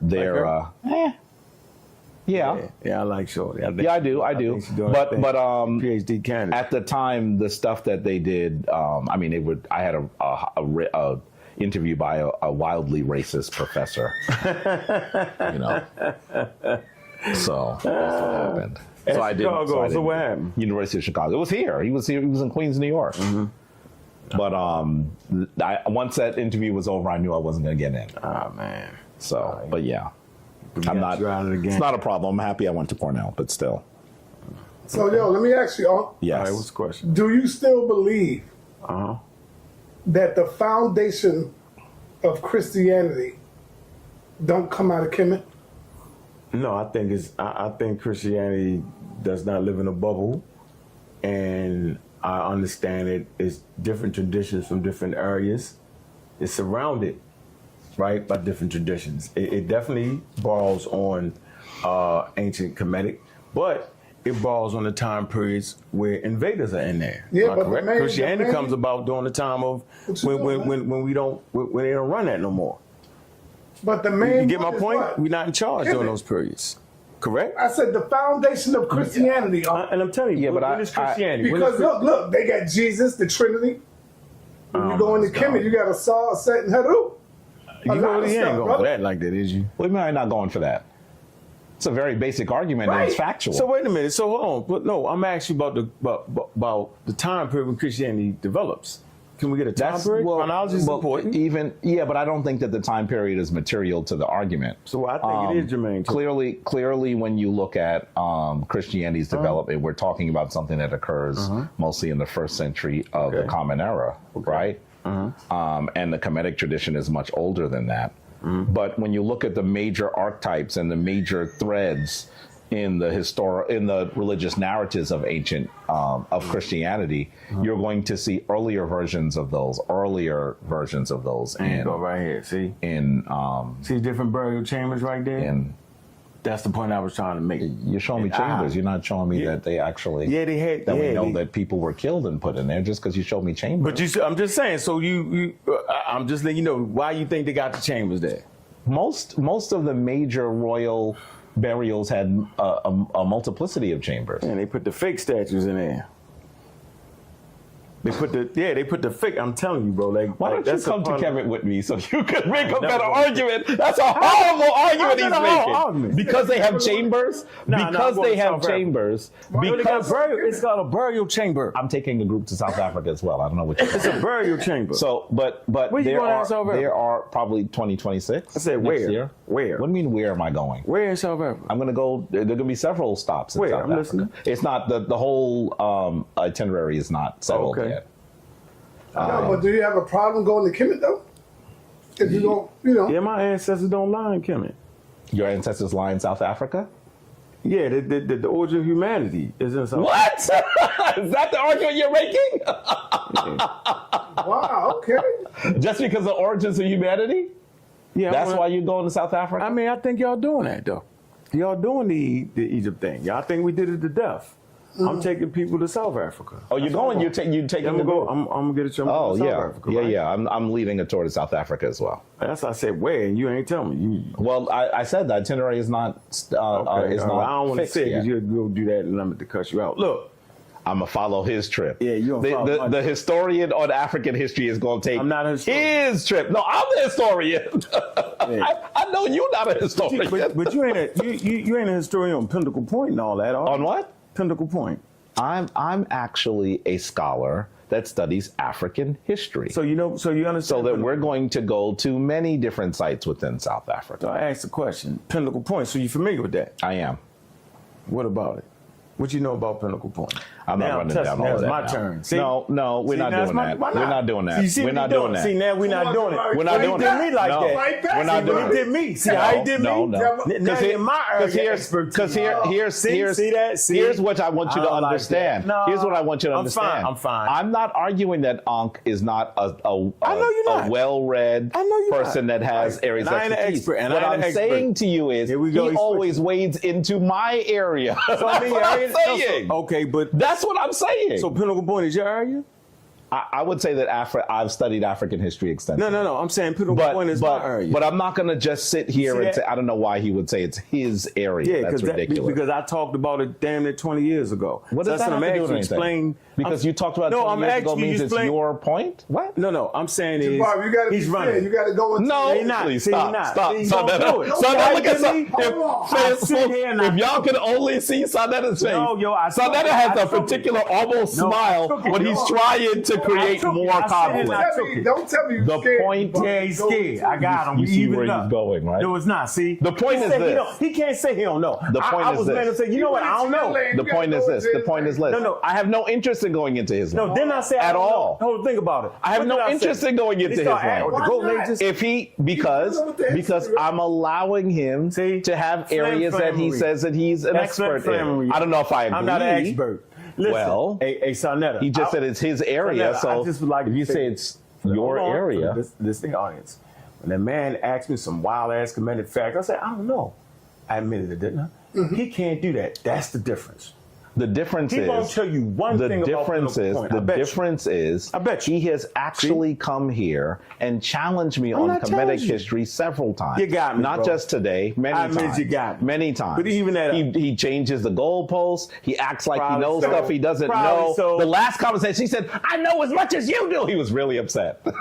Yeah, I like Shorty. I do. But PhD candidate. At the time, the stuff that they did, I mean, I had a interview by a wildly racist professor. You know, so that's what happened. So I didn't. Chicago. So what happened? University of Chicago. It was here. He was in Queens, New York. But once that interview was over, I knew I wasn't going to get in. Oh man. So, but yeah. I'm not. It's not a problem. I'm happy I went to Cornell, but still. So, let me ask you. Yes. All right, what's the question? Do you still believe that the foundation of Christianity don't come out of Kemet? No, I think Christianity does not live in a bubble, and I understand it's different traditions from different areas. It's surrounded, right, by different traditions. It definitely borrows on ancient Kemetic, but it borrows on the time periods where invaders are in there. Yeah, but correct? Christianity comes about during the time of when they don't run that no more. But the main you get my point? We're not in charge during those periods. Correct? I said the foundation of Christianity. And I'm telling you, when is Christianity? Because look, they got Jesus, the Trinity. When you go into Kemet, you got a Sa, a Set, and Heru. You really ain't going for that like that, is you? What do you mean I'm not going for that? It's a very basic argument and it's factual. So wait a minute. So hold on. But no, I'm asking you about the time period when Christianity develops. Can we get a time period? Chronology is important. But I don't think that the time period is material to the argument. So I think it is germane. Clearly, when you look at Christianity's development, we're talking about something that occurs mostly in the first century of the Common Era, right? And the Kemetic tradition is much older than that. But when you look at the major archetypes and the major threads in the religious narratives of ancient of Christianity, you're going to see earlier versions of those, And go right here. See different burial chambers right there. And that's the point I was trying to make. you're showing me chambers. You're not showing me that they actually. Yeah, they had. That we know that people were killed and put in there just because you showed me chambers. But I'm just saying. So I'm just letting you know why you think they got the chambers there. Most of the major royal burials had a multiplicity of chambers. And they put the fake statues in there. They put the fake. I'm telling you, bro. Why don't you come to Kevin with me so you can make a better No. argument? That's a horrible argument he's How's that a making. argument? Because they have chambers. Because they have chambers. Because it's got a burial chamber. I'm taking a group to South Africa as well. I don't know what you're It's a burial chamber. So, but Where you going in South Africa? there are probably 2026. I said next where? year. Where? What do you mean where am I going? Where in South Africa? I'm going to go. There are going to be several stops in Where? South I'm Africa. listening. It's not the whole itinerary is not settled Okay. yet. No, but do you have a problem going to Kemet though? If you don't, Yeah, my ancestors don't lie in Kemet. Your ancestors lie in South Africa? Yeah, the origin of humanity is in South What? Is that the argument you're making? Wow, okay. Just because of origins of humanity? Yeah, That's why you're going to South Africa? I mean, I think y'all doing that though. Y'all doing the Egypt thing. Y'all think we did it to death. I'm taking people to South Africa. Oh, you're going? You're taking I'm the gonna go. I'm gonna get a trip Oh, to South yeah. Africa. Yeah, right? yeah. I'm leading a tour to South Africa as well. That's why I said where, and you ain't telling me. Well, I said the itinerary is not is Okay, not I don't want to fixed say yet. because you'll do that and I'm going to cut you out. Look, I'm gonna follow his trip. Yeah, you gonna follow my the trip. historian on African history is gonna take I'm not a historian. his trip. No, I'm the historian. I know you're not a historian. but you ain't you ain't a historian on Pinnacle Point and all that. On what? Pinnacle Point. I'm actually a scholar that studies African history. So you understand. So that we're going to go to many different sites within South So Africa. I asked a question. Pinnacle Point. So you familiar with that? I am. What about it? What you know about Pinnacle Point? I'm not running down all of It's that. my now. turn. See? No, we're See, not now it's doing that. why We're not doing that. See, you see We're what not he doing that. See, now we're not doing it. We're not doing He did me like No. that. Right back. We're not See, doing when he it. did me. See how he did me? No. Now in my here's what I want you to understand. Here's what I want you to understand. I'm fine. I'm not arguing that Ankh is not I know you're not. a well-read I know you're person not. that has Right. areas And of I ain't an expertise. expert, and What I ain't I'm an expert. saying to you is Here we go, he he's always wades into my area. That's what I'm saying. Okay, but That's what I'm saying. so Pinnacle Point is your area? I would say that I've studied African history extensively. No. I'm saying Pinnacle Point is my area. But I'm not going to just sit here see and that? say, I don't know why he would say it's his area. Yeah, That's ridiculous. because I talked about it damn near 20 years ago. What So does that's that what have I'm to do with actually anything? explain. Because you talked about No, 20 I'm years ago actually means it's explain- your point? What? No, I'm saying is Barb, you gotta he's be fair. running. You gotta go into No, He not. please See, he stop. not. Stop. See, he Stop don't that. do it. Stop So that. I Look at did some. me? I sit here and If y'all could only see Sa.neter's face. No, yo, I took Sa.neter it. has I a took it. particular almost No, I smile took it. when he's trying to create took it. more I said it. conflict. Don't tell me you're The scared. point- Barb. Yeah, he's Go scared. into I got him. You We see even where up. he's going, right? No, it's not. See, The point He is said he this. don't- He can't say he don't know. The point I is was this. mad to say, you know what? I don't know. The point is this. The point is this. No. I have no interest in going into his No, land. then I say At I don't all. know. Hold, think about it. I have What no did interest say? in going into He his start land. acting with Why the Golden not? Ages. If he because I'm allowing him See? to have Flam areas that he flammery. says that he's an That's expert flammery. in. I don't know if I agree. I'm not an expert. Listen, Well, a sa.neter. he just said it's his area, Sa.neter, so I just would like if to you say- say it's your Hold on. area, This thing audience. When that man asked me some wild ass comedic fact, I said, I don't know. I admitted it, didn't I? He can't do that. That's the difference. the difference He is won't tell you one the thing about difference Pinnacle is Point. I bet you. difference is I bet you. he has actually come here and challenged me on not comedic challenging you. history several times. You got me, not bro. just today, many I times. admit you got me. Many times. But even that- he changes the goalposts. He acts like Probably he knows so. stuff he doesn't Probably know. so. The last conversation, he said, "I know as much as you do." He was really upset. No,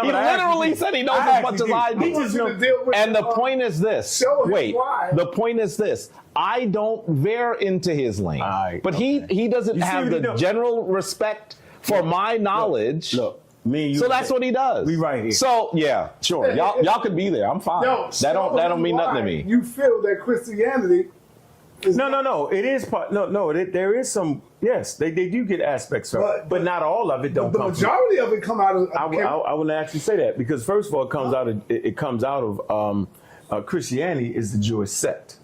he but I literally actually said he do. knows I as much actually as I do. do. He just want you to deal with And the it. point is this. Show him Wait, why. the point is this. I don't veer into his lane. Alright, but okay. he doesn't You see have what he the does? general respect for my knowledge. Look, me and you. So that's what he does. We right here. So yeah, sure. Y'all could be there. I'm fine. No, that don't mean nothing to why me. You feel that Christianity is No. It is part. No. There is some. Yes, they do get aspects of it, but not all of it don't The come from. majority of it come out of. I wouldn't actually say that because first of all, it comes out of Christianity is the Jewish sect,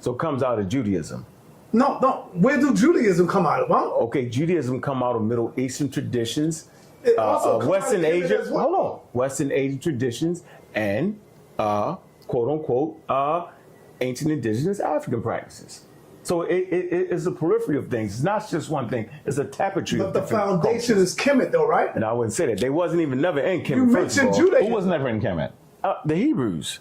so it comes out of Judaism. No. Where do Judaism come out of? Huh? Okay, Judaism come out of Middle Eastern traditions, It also come Western out of Kemet Asia. as well. Hold on, Western Asian traditions and quote unquote ancient indigenous African practices. So it's a periphery of things. It's not just one thing. It's a tapestry. But of the different foundation cultures. is Kemet, though, right? And I wouldn't say that. They wasn't even never in Kemet. You first of mentioned all. Judaism. Who was never in Kemet? The Hebrews.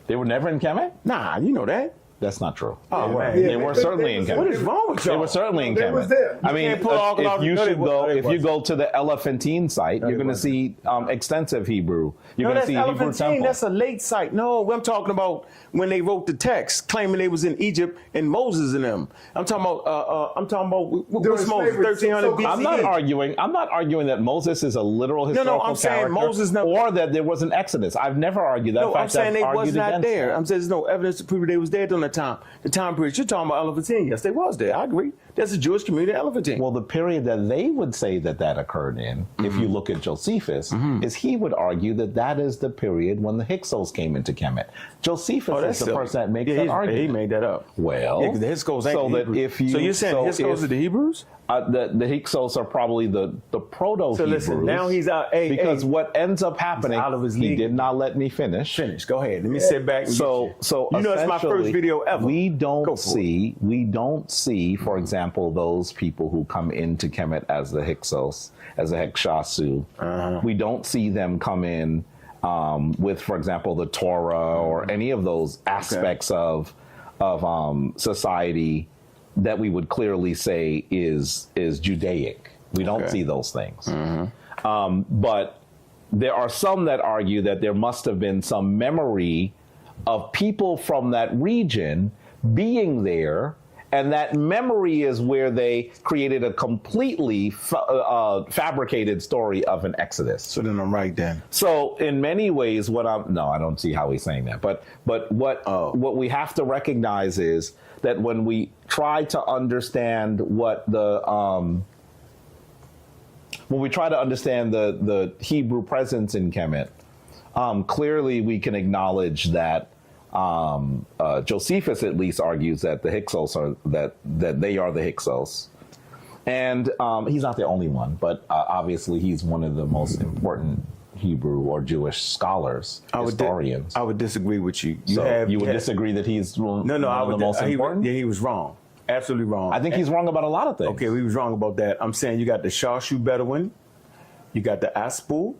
They were never in Kemet? Nah, you know that. That's not true. Oh, man. They were certainly in Kemet. What is wrong with They y'all? were certainly in They Kemet. was there. I mean, can't pull all if out- you no, they should wasn't. go, No, they if you wasn't. go to the Elephantine site, you're going to see extensive Hebrew. You're No, going to that's see Hebrew Elephantine. temple. That's a late site. No, I'm talking about when they wrote the text, claiming they was in Egypt and Moses and them. I'm talking about. During What's Moses? slavery. 1300 So- BCE. I'm not arguing that Moses is a literal historical I'm saying character, Moses never- or that there was an Exodus. I've never argued that. In No, fact, I'm saying I've they was argued not against there. that. I'm saying there's no evidence to prove they was there during that time. The time period you're talking about Elephantine. Yes, they was there. I agree. That's a Jewish community, Elephantine. Well, the period that they would say that occurred in, if you look at Josephus, is he would argue that is the period when the Hyksos came into Kemet. Josephus is the silly. person that makes Yeah, that He argument. made that up. Well, Yeah, 'cause the Hyksos ain't so the that Hebrews. if you, so you're saying the Hyksos are the Hebrews? The Hyksos are probably the proto-Hebrews. So listen, now he's out. Because what ends up happening, out of his he league. did not let me finish. Finish. Go ahead. Let me sit back. And So you know, it's my first essentially, video ever. We Go don't for it. see, for example, those people who come into Kemet as the Hyksos, as the Hyksos. We don't see them come in with, for example, the Torah or any of those aspects of society that we would clearly say is Judaic. We don't see those things. But there are some that argue that there must have been some memory of people from that region being there, and that memory is where they created a completely fabricated story of an exodus. So then I'm right then. So in many ways, I don't see how he's saying that. But what we have to recognize is that when we try to understand the Hebrew presence in Kemet, clearly we can acknowledge that Josephus at least argues that the Hyksos are that they are the Hyksos. And he's not the only one, but obviously he's one of the most important Hebrew or Jewish scholars, historians. I would disagree with you. You would disagree that he's one of the most important? Yeah, he was wrong. Absolutely wrong. I think he's wrong about a lot of things. Okay, he was wrong about that. I'm saying you got the Sharshu Bedouin, you got the Aspu,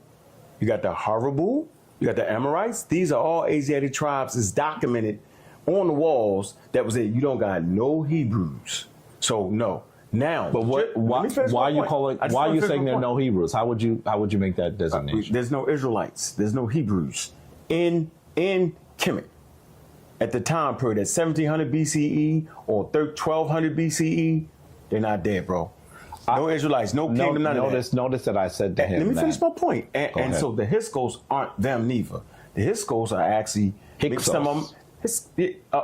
you got the Harabu, you got the Amorites. These are all Asiatic tribes. It's documented on the walls that was it. You don't got no Hebrews. So no. Now, But why are you saying there are no Hebrews? How would you make that designation? There's no Israelites. There's no Hebrews in Kemet at the time period at 1700 BCE or 1200 BCE. They're not there, bro. No Israelites, no kingdom, none of that. Notice that I said to him. Let me finish my point. Go And ahead. so the Hyksos aren't them neither. The Hyksos are actually Hyksos. some of them.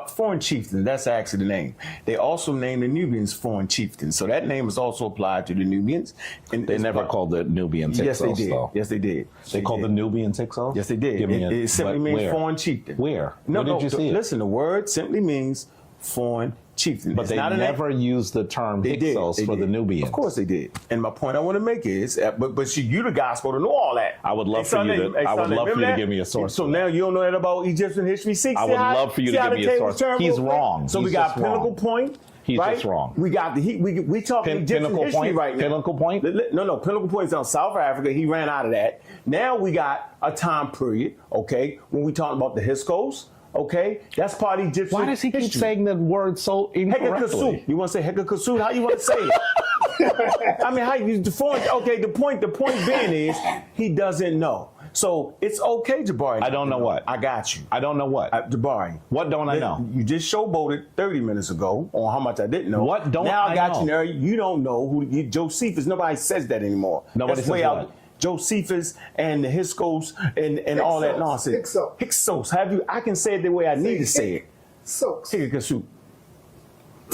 Foreign chieftain, that's actually the name. They also named the Nubians foreign chieftains. So that name is also applied to the Nubians. And They never called the Nubians Hyksos, Yes, they did. though. Yes, they did. They called the Nubians Hyksos? Yes, they did. Give me It simply means where? foreign chieftain. Where? No, Where did you see it? Listen, the word simply means foreign chieftain. But It's they not a name. never used the term They did. Hyksos They for the did. Nubians. Of course they did. And my point I want to make is, but you the gospel to know all that. I would love Hey, for son, you to. hey, I would son, love for you remember to that? give me a source. So for now that. you don't know that about Egyptian history. See, I would love for you to give me a source. He's wrong. So we He's got just Pinnacle wrong. Point. He's right? just wrong. We got we talking Egyptian Pinnacle history Point? right now. Pinnacle Point? No. Pinnacle Point is on South Africa. He ran out of that. Now we got a time period. Okay, when we talking about the Hyksos. Okay, that's part of Egyptian. Why does he keep history. saying the word so incorrectly? Hekakasut. You want to say Hekakasut? How you want to say it? I mean, how you the point? Okay, the point being is he doesn't know. So it's okay, Jabari. I don't know what. I got you. I don't know what. Jabari. What don't I know? You just showboated 30 minutes ago on how much I didn't know. What don't now I got know? you there. You don't know who Josephus. Nobody says that anymore. Nobody That's says way what? out. Josephus and the Hyksos and all that nonsense. Hyksos. Hyksos. I can say it the way I need to say it. Soaks. Hekakasut.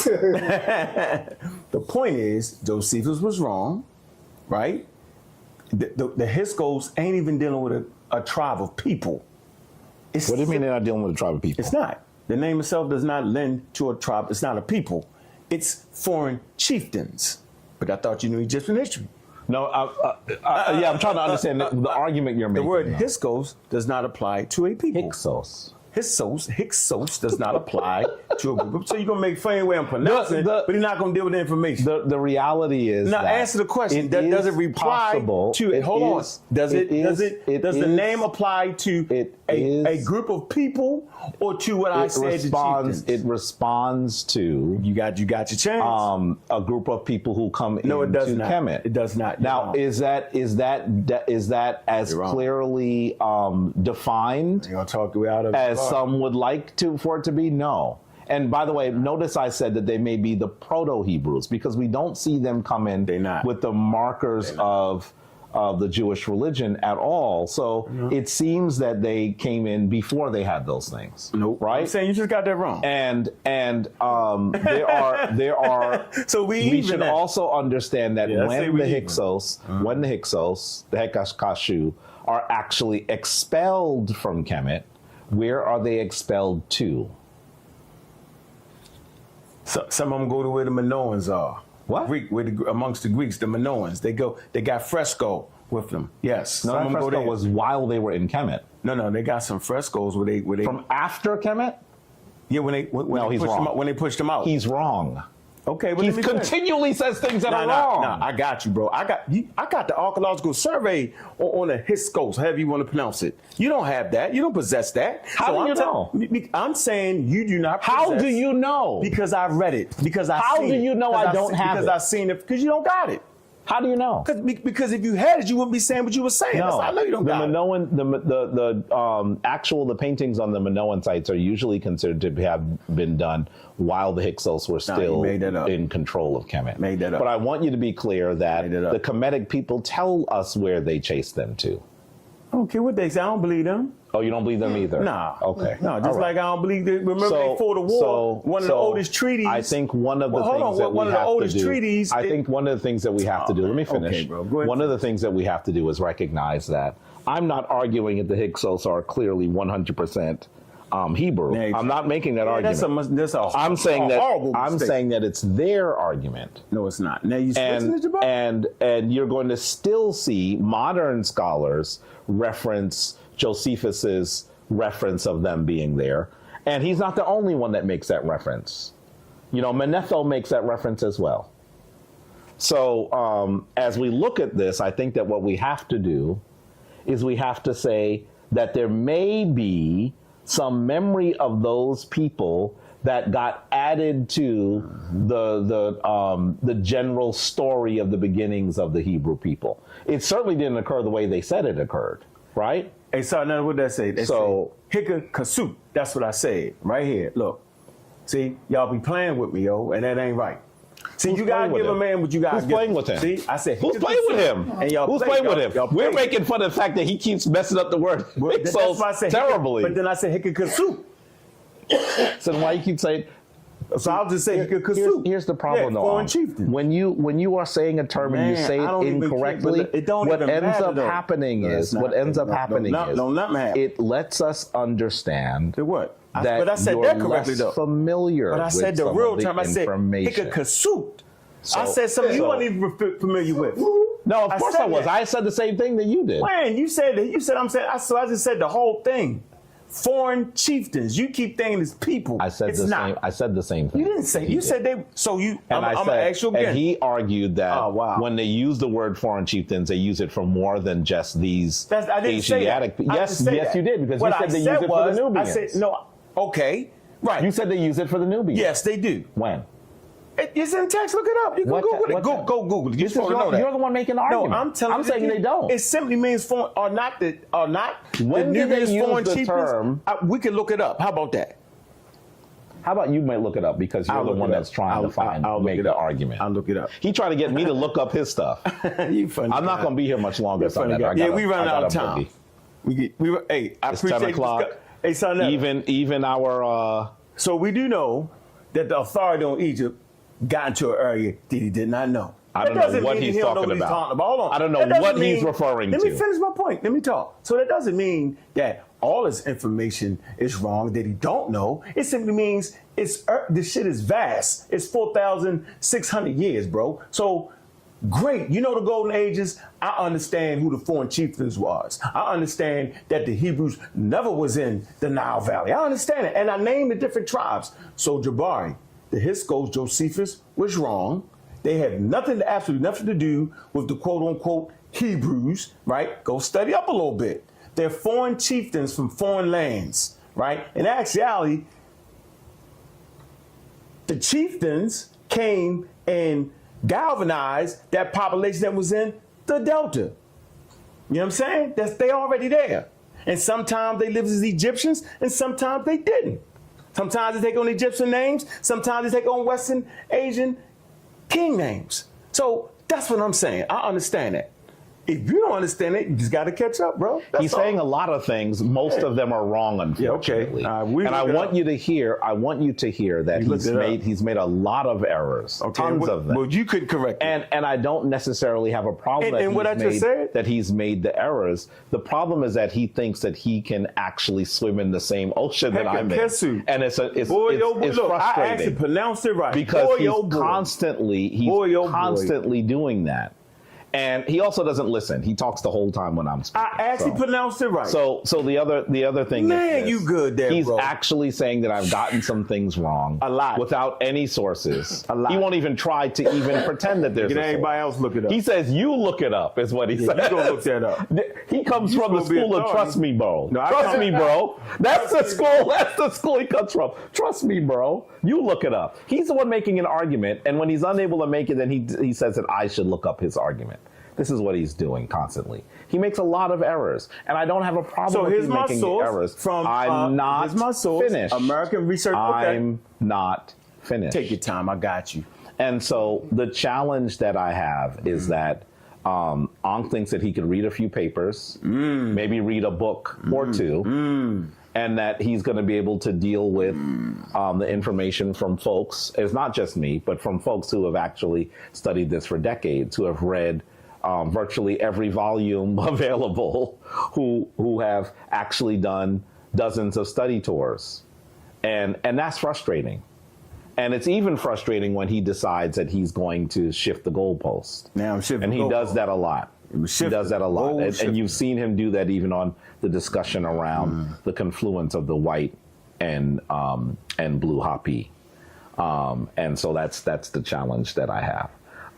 The point is, Josephus was wrong, right? The Hyksos ain't even dealing with a tribe of people. What do you mean they're not dealing with a tribe of people? It's not. The name itself does not lend to a tribe. It's not a people. It's foreign chieftains. But I thought you knew Egyptian history. No, yeah, I'm trying to understand the argument you're making. The word Hyksos does not apply to a people. Hyksos. Hyksos does not apply to a group. So you're going to make funny way I'm pronouncing it, but you're not going to deal with the information. The reality is now that answer the question. Does it reply to it? Hold on. Does the name apply to a group of people or to what I said? It responds to you got your chance. A group of people who come no, it does into not. Kemet. It does not. Now is that as clearly defined? You're gonna talk your way out of as some would like for it to be? No. And by the way, notice I said that they may be the proto-Hebrews because we don't see them come in with the markers of the Jewish religion at all. So it seems that they came in before they had those things. Nope. Right? I'm saying you just got that wrong. And there are so we should also understand that when the Hyksos, the Hekashkashu, are actually expelled from Kemet, where are they expelled to? So, some of them go to where the Minoans are. What? Amongst the Greeks, the Minoans. They got fresco with them. Yes. No, that fresco was while they were in Kemet. No, they got some frescoes where they from after Kemet? Yeah, when they pushed them out. He's wrong. Okay, but he continually says things that are wrong. No, I got you, bro. I got the archaeological survey on the Hyksos, however you want to pronounce it. You don't have that. You don't possess that. How do you know? I'm saying you do not possess. How do you know? Because I read it. Because I How seen do it. you know I don't have it? Because I seen it. Because you don't got it. How do you know? Because if you had it, you wouldn't be saying what you were saying. No, I know you don't got it. The paintings on the Minoan sites are usually considered to have been done while the Hyksos were still in control of Kemet. Made that up. But I want you to be clear that the Kemetic people tell us where they chased them to. I don't care what they say. I don't believe them. Oh, you don't believe them either? Nah. Okay. No, just like I don't believe they remember they fought the war. One of the oldest treaties. I think one of the things that we have to do. I think one of the things that we have to do. Let me finish. Okay, bro. Go ahead. One of the things that we have to do is recognize that I'm not arguing that the Hyksos are clearly 100% Hebrew. Yeah, I'm not making that argument. I'm saying that it's their argument. No, it's not. Now you switching it, Jabari? And you're going to still see modern scholars reference Josephus's reference of them being there. And he's not the only one that makes that reference. You know, Manetho makes that reference as well. So as we look at this, I think that what we have to do is we have to say that there may be some memory of those people that got added to the general story of the beginnings of the Hebrew people. It certainly didn't occur the way they said it occurred, right? Hey, so now what that say? They say Hika Kasut. That's what I said right here. Look, see, y'all be playing with me, yo, and that ain't right. See, you gotta give a man what you gotta give. Who's playing with him? See, I said, who's playing with him? And y'all who's playing with him? We're making fun of the fact that he keeps messing up the word Hyksos terribly. But then I said Hika Kasut. So then why you keep saying? So I'll just say Hika Kasut. Here's the problem, though. Foreign chieftain. When you are saying a term and you say it incorrectly, what ends up happening is it lets us understand what. That but I said you're that correctly, less though. familiar. But I said the real term. I said Hika Kasut. I said something you weren't even familiar with. No, of course I was. I said the same thing that you did. When you said that, I'm saying. So I just said the whole thing. Foreign chieftains. You keep thinking it's people. I said the same. I said the same thing. You didn't say. You said they. So you. And I'm gonna ask you again. And he argued that when they use the word foreign chieftains, they use it for more than just these Asiatic. Yes, you did, because you said they use it for the Nubians. I said no. Okay, right. You said they use it for the Nubians. Yes, they do. When? It's in text. Look it up. You can Google it. Go Google it. You're the one making the argument. No, I'm saying they don't. It simply means foreign or not. When do they use the term? We can look it up. How about that? How about you might look it up, because you're the one that's trying to make the argument. I'll look it up. He tried to get me to look up his stuff. Yeah, we run out of time. Hey, I appreciate 10 o'clock. Hey, sa.neter. Even our. So we do know that the authority on Egypt got into an area that he did not know. I don't know what he's talking about. Hold on. I don't know what he's referring to. Let me finish my point. Let me talk. So that doesn't mean that all his information is wrong, that he don't know. It simply means this shit is vast. It's 4,600 years, bro. So great. You know the golden ages? I understand who the foreign chieftains was. I understand that the Hebrews never was in the Nile Valley. I understand it. And I named the different tribes. So Jabari, the Hyksos, Josephus was wrong. They had absolutely nothing to do with the quote unquote Hebrews, right? Go study up a little bit. They're foreign chieftains from foreign lands, right? In actuality, the chieftains came and galvanized that population that was in the Delta. You know what I'm saying? They already there. And sometimes they lived as Egyptians and sometimes they didn't. Sometimes they take on Egyptian names, sometimes they take on Western Asian king names. So that's what I'm saying. I understand that. If you don't understand it, you just got to catch up, bro. He's saying a lot of things. Most of them are wrong, unfortunately. Yeah, okay. And I want you to hear that he's made a lot of errors, tons of them. Well, you could correct it. And I don't necessarily have a problem that he's made the errors. The problem is that he thinks that he can actually swim in the same ocean that I'm in. And it's frustrating. I actually pronounced it right. Because he's constantly doing that. And he also doesn't listen. He talks the whole time when I'm speaking. I actually pronounced it right. So the other thing is this. You good there, He's bro. actually saying that I've gotten some things wrong. A lot. Without any sources. A lot. He won't even try to even pretend that there's a source. Anybody else look it up. He says, you look it up, is what he says. You go look that up. He comes from the school of trust me, bro. No, trust me, bro. That's the school he comes from. Trust me, bro. You look it up. He's the one making an argument, and when he's unable to make it, then he says that I should look up his argument. This is what he's doing constantly. He makes a lot of errors, and I don't have a problem with him making the errors. I'm not finished. American Research. I'm not finished. Take your time. I got you. And so the challenge that I have is that Ankh thinks that he could read a few papers, maybe read a book or two, and that he's going to be able to deal with the information from folks. It's not just me, but from folks who have actually studied this for decades, who have read virtually every volume available, who have actually done dozens of study tours. And that's frustrating. And it's even frustrating when he decides that he's going to shift the goalpost. Now I'm shifting. And he does that a lot. He does that a lot. And you've seen him do that even on the discussion around the confluence of the white and blue Hapi. And so that's the challenge that I have.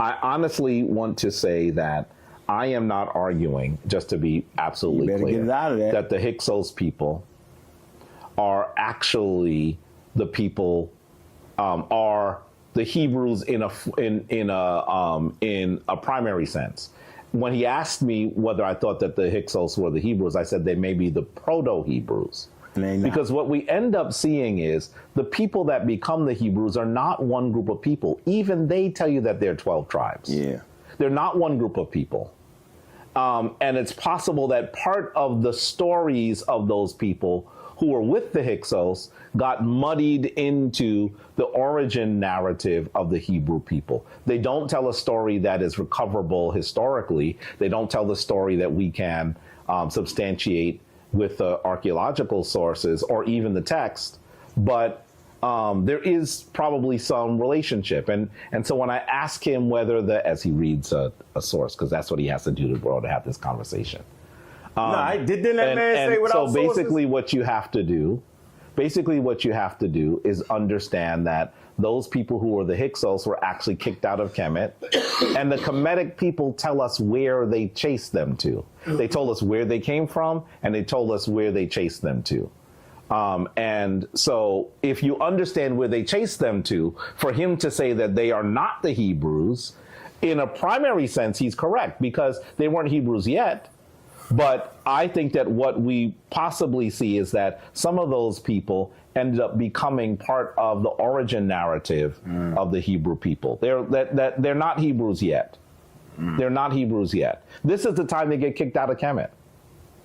I honestly want to say that I am not arguing, just to be absolutely clear, that the Hyksos people are actually the people, are the Hebrews in a primary sense. When he asked me whether I thought that the Hyksos were the Hebrews, I said they may be the proto-Hebrews. Because what we end up seeing is the people that become the Hebrews are not one group of people. Even they tell you that they're 12 tribes. Yeah. They're not one group of people. And it's possible that part of the stories of those people who were with the Hyksos got muddied into the origin narrative of the Hebrew people. They don't tell a story that is recoverable historically. They don't tell the story that we can substantiate with the archaeological sources or even the text, but there is probably some relationship. And so when I ask him whether as he reads a source, because that's what he has to do to have this conversation. Didn't that man say without sources? So basically what you have to do is understand that those people who were the Hyksos were actually kicked out of Kemet, and the Kemetic people tell us where they chased them to. They told us where they came from, and they told us where they chased them to. And so if you understand where they chased them to, for him to say that they are not the Hebrews, in a primary sense, he's correct, because they weren't Hebrews yet. But I think that what we possibly see is that some of those people ended up becoming part of the origin narrative of the Hebrew people. They're not Hebrews yet. They're not Hebrews yet. This is the time they get kicked out of Kemet.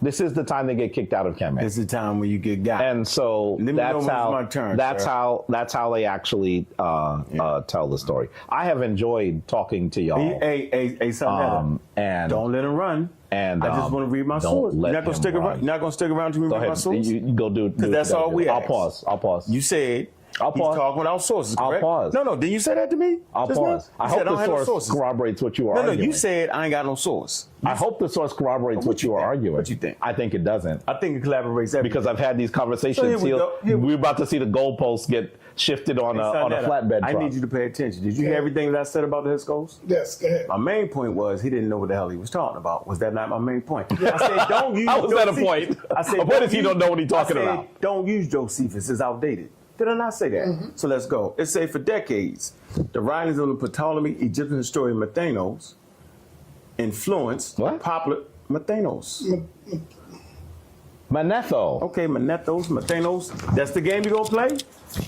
This is the time they get kicked out of Kemet. It's the time when you get got. And so Let me know that's when it's how my turn, that's sir. how they actually tell the story. I have enjoyed talking to y'all. Hey, sa.neter. And Don't let him run. And I just want to read my don't source. You're let not gonna him stick around. run. You're not gonna stick around to me Go read my ahead. source. You go do it. That's all we I'll ask. pause. I'll pause. You said I'll he's pause. talking without sources. I'll Correct? pause. No. Didn't you say that to me? I'll just now? pause. I You hope said, don't the have no source sources. corroborates what you are No, arguing. you said I ain't got no source. I hope the source corroborates what you you are think? arguing. What you think? I think it doesn't. I think it collaborates everything. Because I've had these conversations. So here we go. Here we- We're about to see the goalposts get shifted on a Sa.neter, flatbed I truck. need you to pay attention. Did you hear everything that I said about the Hyksos? Yes, go ahead. My main point was he didn't know what the hell he was talking about. Was that not my main point? I said don't use How was that a Josephus. point? I said A point is he use- don't know what he's talking I said, about. Don't use Josephus. It's outdated. Did I not say that? So let's go. It say for decades, the writings of the Ptolemaic Egyptian historian Mathanos influenced What? popular Mathanos. Manetho. Okay, Mathanos. That's the game you gonna play?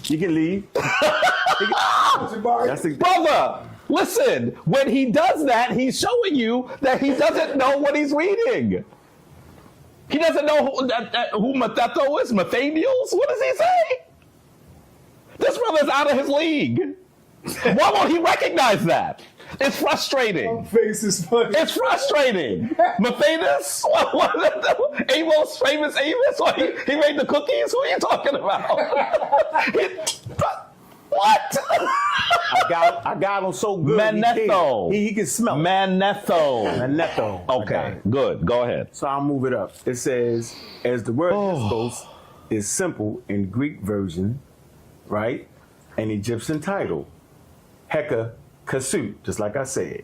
You can leave. Jabari, That's the Brother, listen, when he does that, he's showing you that he doesn't know what he's reading. He doesn't know who Mathetho is, Mathaniels? What does he say? This brother's out of his league. Why won't he recognize that? It's frustrating. face is funny. It's frustrating. Mathanus? Amos, famous Amos? What, he made the cookies? Who are you talking about? What? I got him so good. Manetho. He can smell it. Manetho. Manetho. I got Okay, it. good. Go ahead. So I'll move it up. It says, as the word Hyksos is simple in Greek version, right? An Egyptian title, Heka Kasut, just like I said.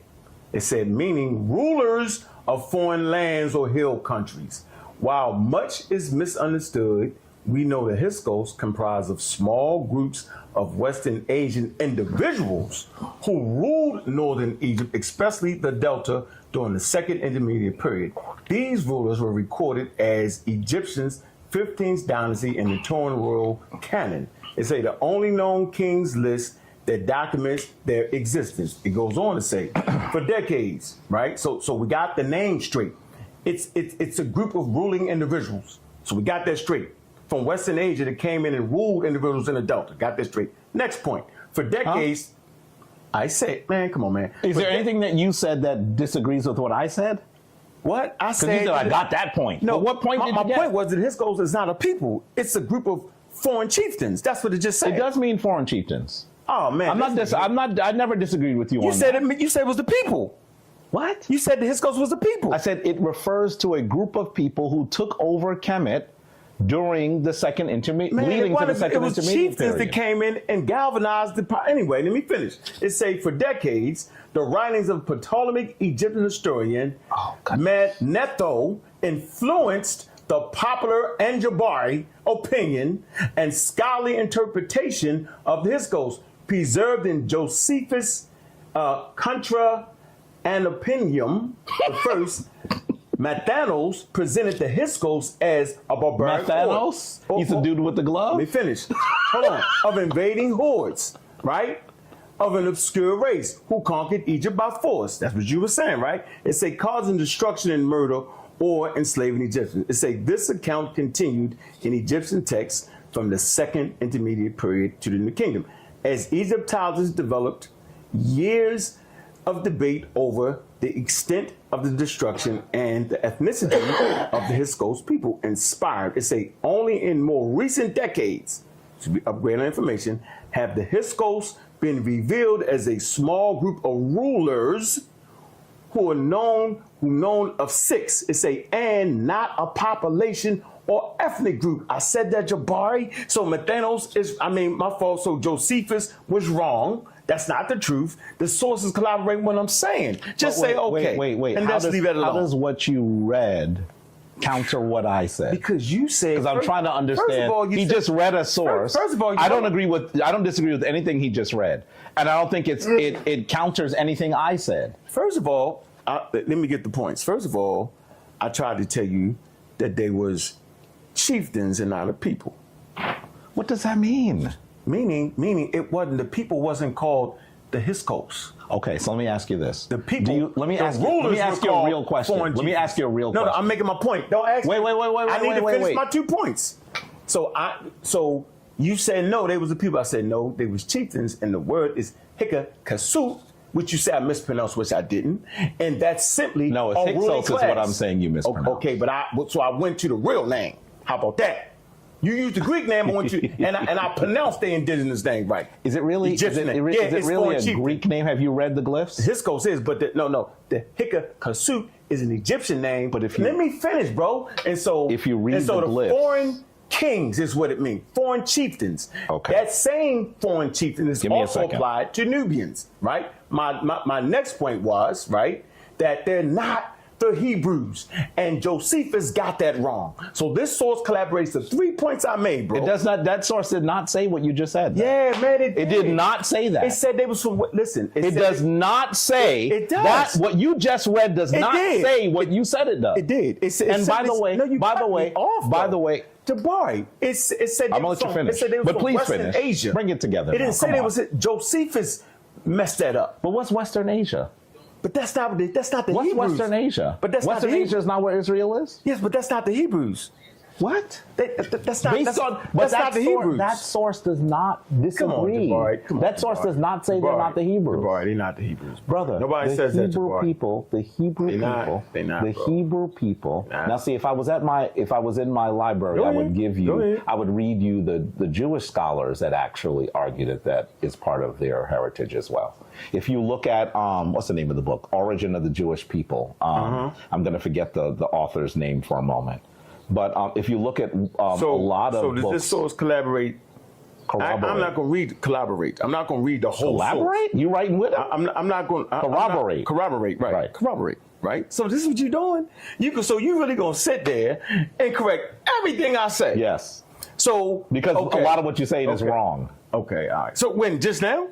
It said meaning rulers of foreign lands or hill countries. While much is misunderstood, we know the Hyksos comprise of small groups of Western Asian individuals who ruled northern Egypt, especially the Delta, during the Second Intermediate Period. These rulers were recorded as Egyptians' 15th dynasty in the Torn Royal Canon. It's the only known kings list that documents their existence. It goes on to say, for decades, right? So we got the name straight. It's a group of ruling individuals. So we got that straight. From Western Asia that came in and ruled individuals in the Delta. Got that straight. Next point. For decades, I said, man, come on, man. Is there anything that you said that disagrees with what I said? What? I Because you said said I got that point. No, But what point did you my get? point was that Hyksos is not a people. It's a group of foreign chieftains. That's what it just said. It does mean foreign chieftains. Oh man, I never disagreed with you You on said that. you said it was the people. What? You said the Hyksos was the people. I said it refers to a group of people who took over Kemet during the second intermediate, leading to the second it was intermediate chieftains period. that came in and galvanized the power. Anyway, let me finish. It say for decades, the writings of Ptolemaic Egyptian historian Manetho influenced the popular and Jabari opinion and scholarly interpretation of the Hyksos, preserved in Josephus' Contra Anopinium, the first. Mathanos presented the Hyksos as a barbaric Mathanos? He's the dude with the glove? Let me finish. Hold on. Of invading hordes, right? Of an obscure race who conquered Egypt by force. That's what you were saying, right? It say causing destruction and murder or enslaving Egyptians. It say this account continued in Egyptian texts from the Second Intermediate Period to the New Kingdom. As Egyptologists developed, years of debate over the extent of the destruction and the ethnicity of the Hyksos people inspired. It say only in more recent decades, to be upgraded on information, have the Hyksos been revealed as a small group of rulers who are known of six. It say and not a population or ethnic group. I said that, Jabari. So Mathanos is, my fault. So Josephus was wrong. That's not the truth. The sources collaborate with what I'm saying. Just say, okay. Wait. And How leave it alone. How does what you read counter what I said? Because you said. Because I'm trying to understand. First of all, he just read a source. First of all, I don't disagree with anything he just read. And I don't think it counters anything I said. First of all, let me get the points. First of all, I tried to tell you that they was chieftains and not a people. What does that mean? Meaning it wasn't, the people wasn't called the Hyksos. Okay, so let me ask you this. The people. Let me the ask you rulers a real question. foreign Let me chiefs. ask you a real No, question. I'm making my point. Don't ask Wait, me. wait, wait, wait, I need wait, to wait, finish wait. my 2 points. So you said no, they was the people. I said no, they was chieftains, and the word is Hyksos, which you said I mispronounced, which I didn't. And that's simply No, it's a Hyksos ruling is class. what I'm saying you mispronounced. Okay, but so I went to the real name. How about that? You used the Greek name, I went to, and I pronounced the indigenous name right. Is it really? Egyptian name. Is it it's really foreign a chieftain. Greek name? Have you read the glyphs? Hyksos is, but the Hyksos is an Egyptian name. But if you- let me finish, bro. And so If you read and so the the glyphs- foreign kings is what it means. Foreign chieftains. Okay. That same foreign chieftain is Give me a also second. applied to Nubians, right? My next point was, right, that they're not the Hebrews. And Josephus got that wrong. So this source collaborates the 3 points I made, bro. It does not. That source did not say what you just said. though. Yeah, man, It did not say that. It said they was from, listen. It said does not say It does. that. What you just read does It not did. say what you said it does. It did. It said, And by the way, no, you by cut the way, me off, by though. the way, Jabari, it said they I'm gonna was let you from, finish. It said they was But from please Western finish. Asia. Bring it together It now. didn't say Come they on. was Josephus messed that up. But what's Western Asia? But that's not the What's Hebrews. Western Asia? But that's Western not the Asia is not where Israel is. Yes, but that's not the Hebrews. What? That's not. Based that's, on, but that's that not the source, Hebrews. that source does not disagree. Jabari. Come on, that source Jabari. does not say they're not the Hebrews. Jabari, they're not the Hebrews, Brother, Nobody the says that, Hebrew Jabari. people, the Hebrew They're not. people, They're not, the bro. Hebrew people. Nah. Now, see, if I was in my library, Go I ahead. would give Go you, ahead. I would read you the Jewish scholars that actually argued that is part of their heritage as well. If you look at what's the name of the book, Origin of the Jewish People, I'm going to forget the author's name for a moment. But if you look at a lot of so does books, this source collaborate? I'm not going to read collaborate. I'm not going to read the whole collaborate. source. You writing with it? I'm not going to Corroborate. Corroborate, right? Right. Corroborate, right? So this is what you're doing. So you really going to sit there and correct everything I say? Yes. So Because okay. a lot of what you're saying is Okay. wrong. Okay, all right. So when just now?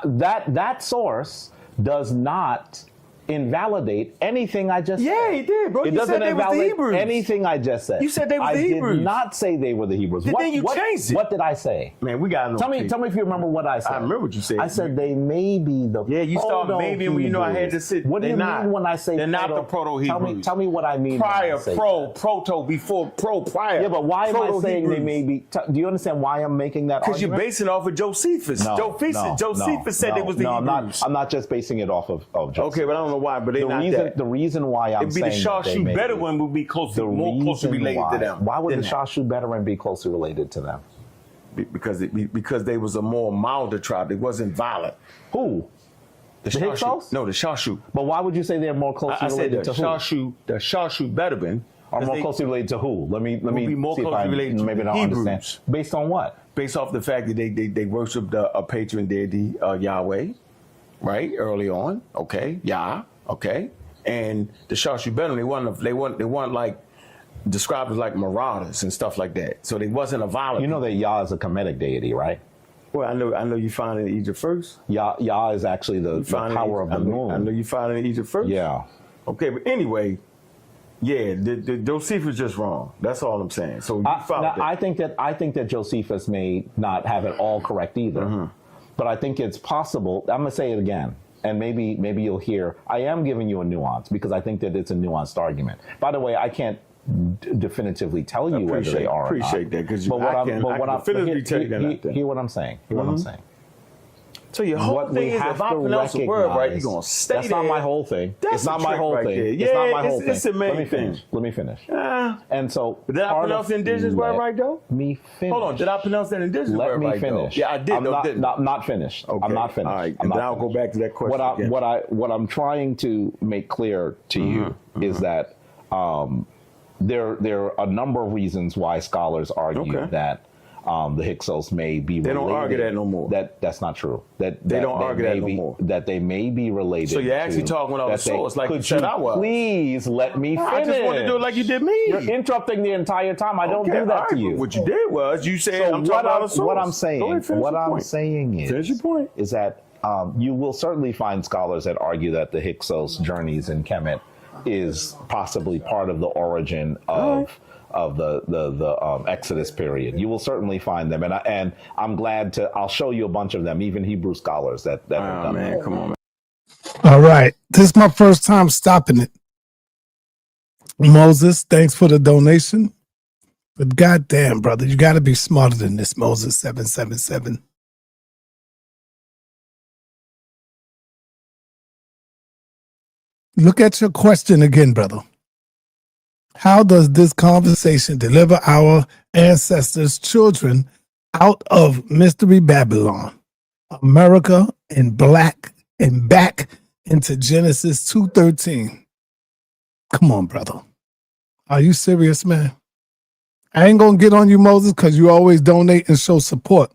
That source does not invalidate anything I just said. Yeah, he did, bro. It You doesn't said they was the invalidate Hebrews. anything I just said. You said they was I the Hebrews. did not say they were the Hebrews. Then you changed it. What did I say? Man, we got no. Tell me if you remember what I said. I remember what you said. I said they may be the Yeah, you started maybe when you know I had to sit. What do They're you not. mean when I say they're not proto- the proto-Hebrews? Tell me what I mean. Prior, when I say pro, that. proto, before, prior. Yeah, but why am I saying they Proto-Hebrews. may be? Do you understand why I'm making that Because you're argument? basing it off of Josephus. Josephus said they was the Hebrews. I'm not just basing it off of Josephus. Okay, but I don't know why. But they not that. The reason why I'm It'd be saying the that they Shawshu may better be- one would be more closely related to them. Why would than the that. Shawshu veteran be closely related to them? Because they was a more milder tribe. They wasn't violent. Who? The Shawshu. Hyksos? No, the Shawshu. But why would you say they're more closely I said related the to who? Shawshu veteran Are more closely related to who? Let me be more see if closely I related to maybe the don't Hebrews. understand. Based on what? based off the fact that they worshiped a patron deity, Yahweh, right? Early on, okay, Yah, okay, and the Shawshu Bedouin, they weren't like described as like marauders and stuff like that. So they wasn't a violent. You know that Yah is a Kemetic deity, right? Well, I know you find it in Egypt first. Yah is actually the power of the moon. I know you find it in Egypt first. Yeah. Okay, but anyway, yeah, Josephus just wrong. That's all I'm saying. So you found now, that. I think that Josephus may not have it all correct either, but I think it's possible. I'm gonna say it again, and maybe you'll hear. I am giving you a nuance because I think that it's a nuanced argument. By the way, I can't definitively tell you whether they are. Appreciate that because I can definitively tell you they're not there. Hear what I'm saying. Hear what I'm saying. So your whole What thing we is have if I to pronounce a word right, you're gonna stay That's there. not my whole thing. That's It's not a my trick whole right thing. there. It's Yeah, not my whole thing. it's a main Let me thing. finish. Let me finish. Ah. And so, Did I pronounce the indigenous word right though? Me finish. Hold on, did I pronounce that indigenous Let word me right finish. though? Yeah, I did. I'm though, didn't I? not finished. Okay. I'm not finished. All right, I'm and not then I'll go finished. back to that question again. What I'm trying to make clear to you is that there are a number of reasons why scholars argue that the Hyksos may be related. They don't argue that no more. That's not true. They don't argue that no more. That they may be related. So you're actually talking about the source like you said I was. Please let me finish. I just want to do it like you did me. You're interrupting the entire time. I don't do that to you. What you did was you said So I'm talking about the source. what I'm saying, Go ahead, finish your point. Finish your point. is that you will certainly find scholars that argue that the Hyksos journeys in Kemet is possibly part of the origin of the Exodus period. You will certainly find them, and I'm glad to. I'll show you a bunch of them, even Hebrew scholars that have done man, that. come on, man. All right. This is my first time stopping it. Moses, thanks for the donation. But goddamn, brother, you got to be smarter than this, Moses 777. Look at your question again, brother. How does this conversation deliver our ancestors' children out of Mystery Babylon, America, and black and back into Genesis 2:13? Come on, brother. Are you serious, man? I ain't gonna get on you, Moses, because you always donate and show support.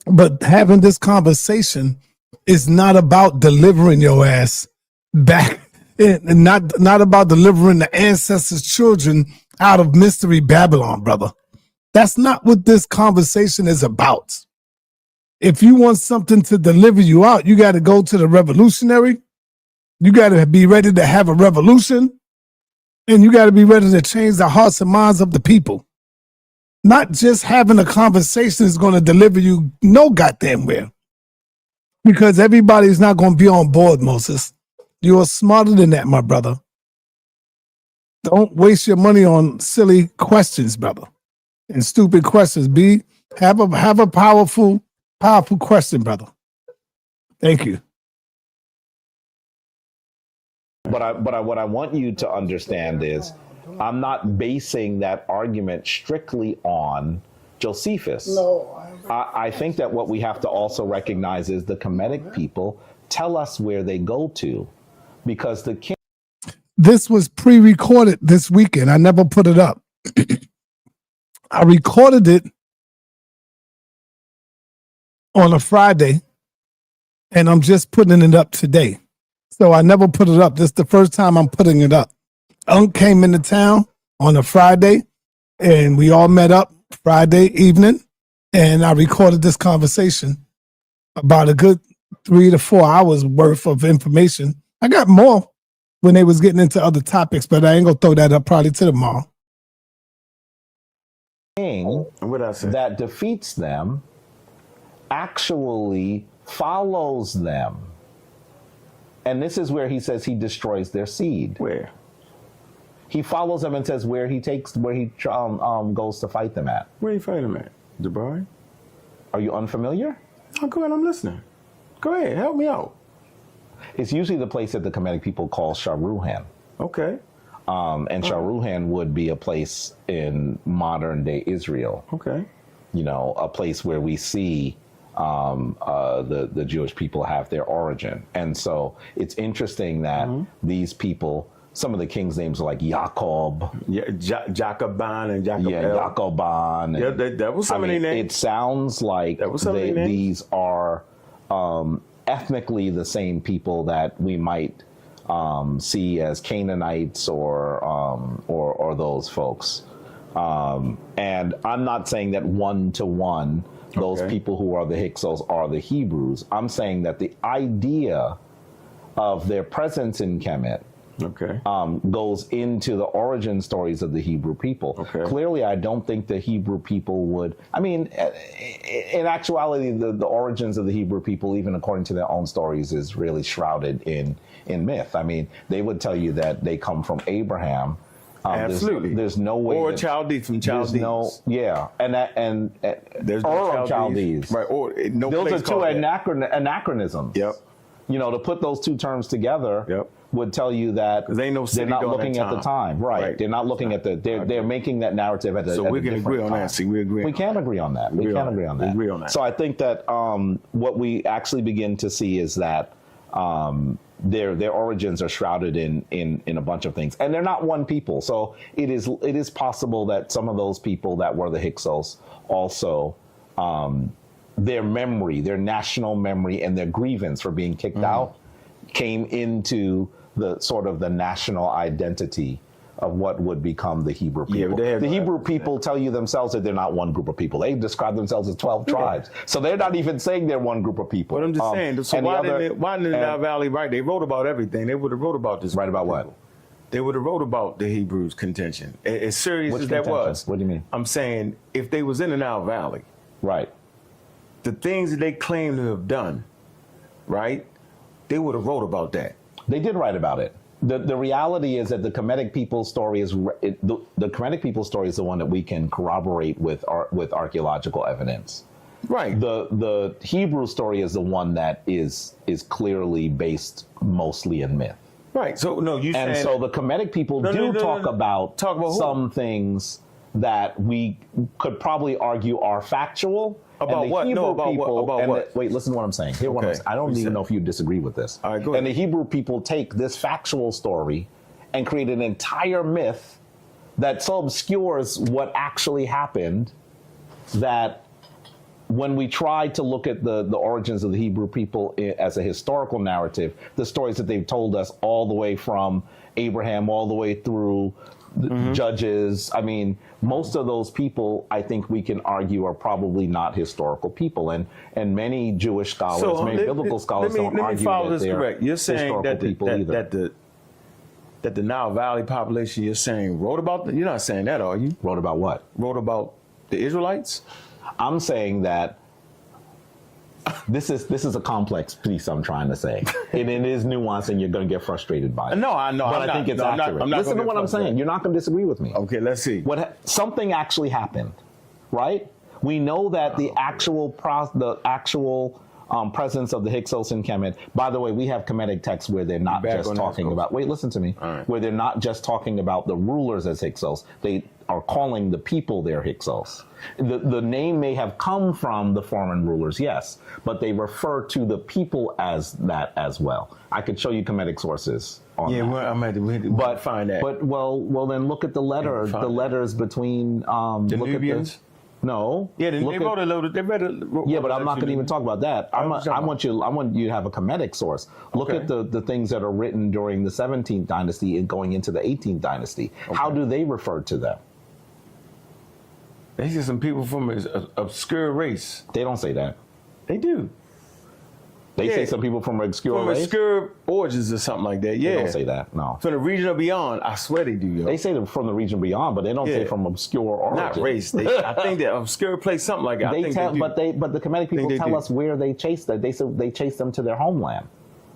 But having this conversation is not about delivering your ass back, and not about delivering the ancestors' children out of Mystery Babylon, brother. That's not what this conversation is about. If you want something to deliver you out, you got to go to the revolutionary. You got to be ready to have a revolution. And you got to be ready to change the hearts and minds of the people. Not just having a conversation is going to deliver you no goddamn where. Because everybody's not going to be on board, Moses. You are smarter than that, my brother. Don't waste your money on silly questions, brother. And stupid questions. Have a powerful question, brother. Thank you. But what I want you to understand is I'm not basing that argument strictly on Josephus. No, I think that what we have to also recognize is the Kemetic people tell us where they go to, because the king. This was pre-recorded this weekend. I never put it up. I recorded it on a Friday, and I'm just putting it up today. So I never put it up. This is the first time I'm putting it up. Ankh came into town on a Friday, and we all met up Friday evening, and I recorded this conversation, about a good 3 to 4 hours worth of information. I got more when they was getting into other topics, but I ain't gonna throw that up probably to tomorrow. King that defeats them actually follows them. And this is where he says he destroys their seed. Where? He follows them and says where he goes to fight them at. Where you fighting them at, Jabari? Are you unfamiliar? Oh, go ahead, I'm listening. Go ahead, help me out. It's usually the place that the Kemetic people call Sharuhan. Okay. And Sharuhan would be a place in modern day Israel. Okay. You know, a place where we see the Jewish people have their origin. And so it's interesting that these people, some of the kings' names are like Jacob. Yeah, Jacoban and Jacob. Yeah, Jacoban. Yeah, that was some of their names. It sounds like these are ethnically the same people that we might see as Canaanites or those folks. And I'm not saying that one to one those people who are the Hyksos are the Hebrews. I'm saying that the idea of their presence in Kemet goes into the origin stories of the Hebrew people. Clearly, I don't think the Hebrew people would, I mean, in actuality, the origins of the Hebrew people, even according to their own stories, is really shrouded in myth. I mean, they would tell you that they come from Abraham. Absolutely. There's no way. Or Chaldees from Chaldees. And there's no Chaldees. Right. Or no. Those are two anachronisms. Yep. You know, to put those two terms together would tell you that they're not looking at the time. Right. They're not looking at they're making that narrative at so we can agree on that. See, we agree. We can agree on that. We can agree on that. We agree on that. So I think that what we actually begin to see is that their origins are shrouded in a bunch of things, and they're not one people. So it is possible that some of those people that were the Hyksos also their memory, their national memory, and their grievance for being kicked out came into the sort of the national identity of what would become the Hebrew people. The Hebrew people tell you themselves that they're not one group of people. They describe themselves as 12 tribes. So they're not even saying they're one group of people. But I'm just saying, so why didn't the Nile Valley write? They wrote about everything. They would have wrote about this. Right about what? they would have wrote about the Hebrews' contention. As serious Which as that contention? was. What do you mean? I'm saying if they was in the Nile Valley, Right. the things that they claim to have done, right, they would have wrote about that. They did write about it. The reality is that the Kemetic people's story is the Kemetic people's story is the one that we can corroborate with archaeological evidence. Right. The Hebrew story is the one that is clearly based mostly in myth. Right. So no, you And saying, so the Kemetic people talk about who? some things that we could probably argue are factual. About and the what? Hebrew No, about what? people, About and what? wait, listen to what I'm saying. Hear what I'm Okay. saying. I don't You even said- know if you disagree with this. All right, go and ahead. the Hebrew people take this factual story and create an entire myth that so obscures what actually happened that when we try to look at the origins of the Hebrew people as a historical narrative, the stories that they've told us all the way from Abraham, all the way through the Judges, I mean, most of those people, I think we can argue, are probably not historical people. And many Jewish scholars, many biblical scholars don't let argue me follow that this they're correct. You're saying historical that people either. that the Nile Valley population, you're saying wrote about you're not saying that, are you? Wrote about what? Wrote about the Israelites? I'm saying that this is a complex piece I'm trying to say. And it is nuanced and you're going to get frustrated by it. No, I know. But I think it's accurate. Listen to what I'm saying. You're not going to disagree with me. Okay, let's see. Something actually happened, right? We know that the actual presence of the Hyksos in Kemet. By the way, we have Kemetic texts where they're not just talking about. Wait, listen to me. Right. Where they're not just talking about the rulers as Hyksos. They are calling the people their Hyksos. The name may have come from the foreign rulers, yes, but they refer to the people as that as well. I could show you Kemetic sources on that. Well, I'm at to find that. But well, then look at the letters between the Nubians. No. Yeah, they wrote a little. They read a. Yeah, but I'm not going to even talk about that. I want you to have a Kemetic source. Look at the things that are written during the 17th dynasty and going into the 18th dynasty. Okay. How do they refer to them? They say some people from an obscure race. They don't say that. They do. They say some people from obscure race? Obscure origins or something like that. Yeah. They don't say that, no. From the region or beyond. I swear they do, yo. They say from the region beyond, but they don't say from obscure origin. Not race. I think that obscure place, something like that. But the Kemetic people tell us where they chased them. They said they chased them to their homeland.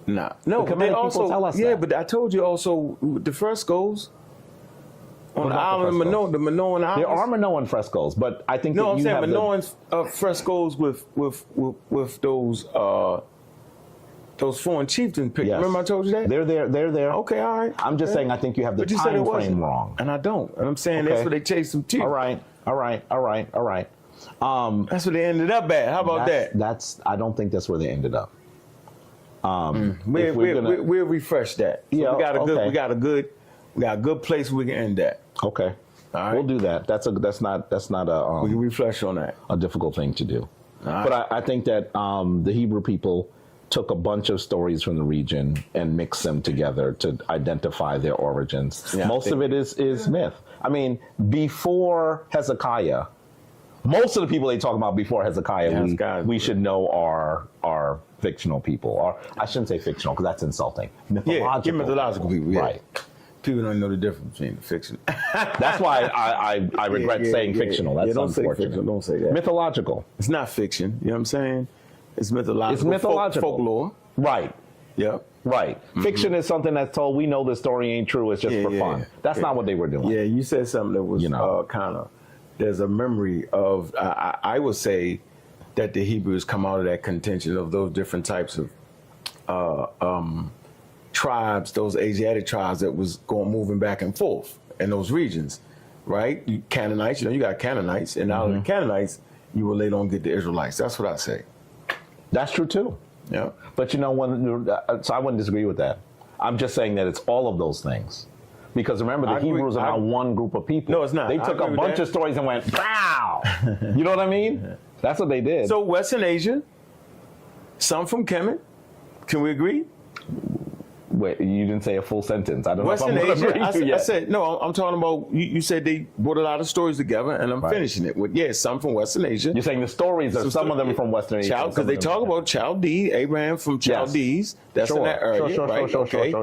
Nah. No, the Kemetic people tell us that. but I told you also the frescoes on the island of Minoan, the Minoan Islands. There are Minoan frescoes, but I think I'm saying Minoan frescoes with those foreign chieftain pictures. Yes. Remember I told you that? They're there. Okay, all right. I'm just saying I think you have the time frame wrong. And I don't. And I'm saying that's where they chased them too. All right. That's where they ended up at. How about that? I don't think that's where they ended up. We'll refresh that. So Yeah, we got a good place we can end that. Okay. All right. We'll do that. That's not We can refresh on that. a difficult thing to do. Right. But I think that the Hebrew people took a bunch of stories from the region and mixed them together to identify their origins. Yeah, most of it is myth. I mean, before Hezekiah, most of the people they talk about before Hezekiah, we should know are fictional people. Or I shouldn't say fictional because that's insulting. Mythological people. Yeah. Right. People don't know the difference between fiction. That's why I regret saying fictional. That's don't unfortunate. say fictional. Don't say that. Mythological. It's not fiction. You know what I'm saying? It's mythological. It's mythological. Folklore. Right. Yep. Right. Mm-hmm. Fiction is something that's told. We know the story ain't true. It's just for fun. That's not what they were doing. Yeah, you said something that was kind of. There's a memory of. I would say that the Hebrews come out of that contention of those different types of tribes, those Asiatic tribes that was moving back and forth in those regions, right? Canaanites, you got Canaanites, and out of the Canaanites, you will later on get the Israelites. That's what I say. That's true too. Yeah. But so I wouldn't disagree with that. I'm just saying that it's all of those things. Because remember, the Hebrews are not one group of people. No, it's not. They took a bunch of stories and went, pow! You know what I mean? That's what they did. So Western Asia, some from Kemet. Can we agree? Wait, you didn't say a full sentence. I don't Western know if I'm Asia. going to agree I said no. I'm talking about. You said they brought a lot of stories together, and I'm finishing it with some from Western Asia. You're saying the stories are some of them from Western Asia, because they talk about Chaldee, Abraham from Chaldees. That's in that area, right?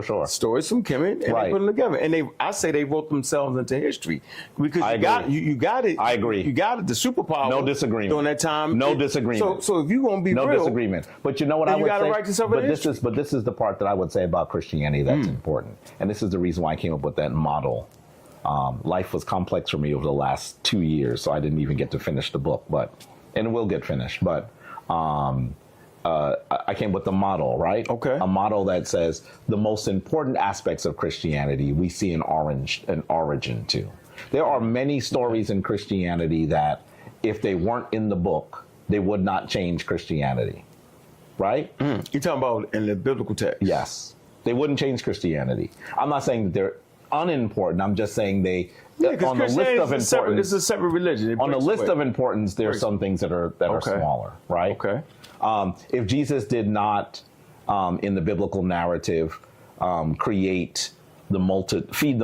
Sure. Stories from Kemet, and they put them together. And I say they wrote themselves into history because you got it. I agree. You got it. The superpower. No disagreement. During that time. No disagreement. So if you're gonna be no real, disagreement. But you know what I would say. Write yourself in history. But this is the part that I would say about Christianity that's important, and this is the reason why I came up with that model. Life was complex for me over the last 2 years, so I didn't even get to finish the book, and it will get finished. But I came with the model, right? Okay. A model that says the most important aspects of Christianity we see an origin to. There are many stories in Christianity that, if they weren't in the book, they would not change Christianity, right? You're talking about in the biblical text? Yes. They wouldn't change Christianity. I'm not saying that they're unimportant. I'm just saying they, on the list of importance, it's a separate religion. On the list of importance, there are some things that are smaller, right? Okay. If Jesus did not, in the biblical narrative, feed the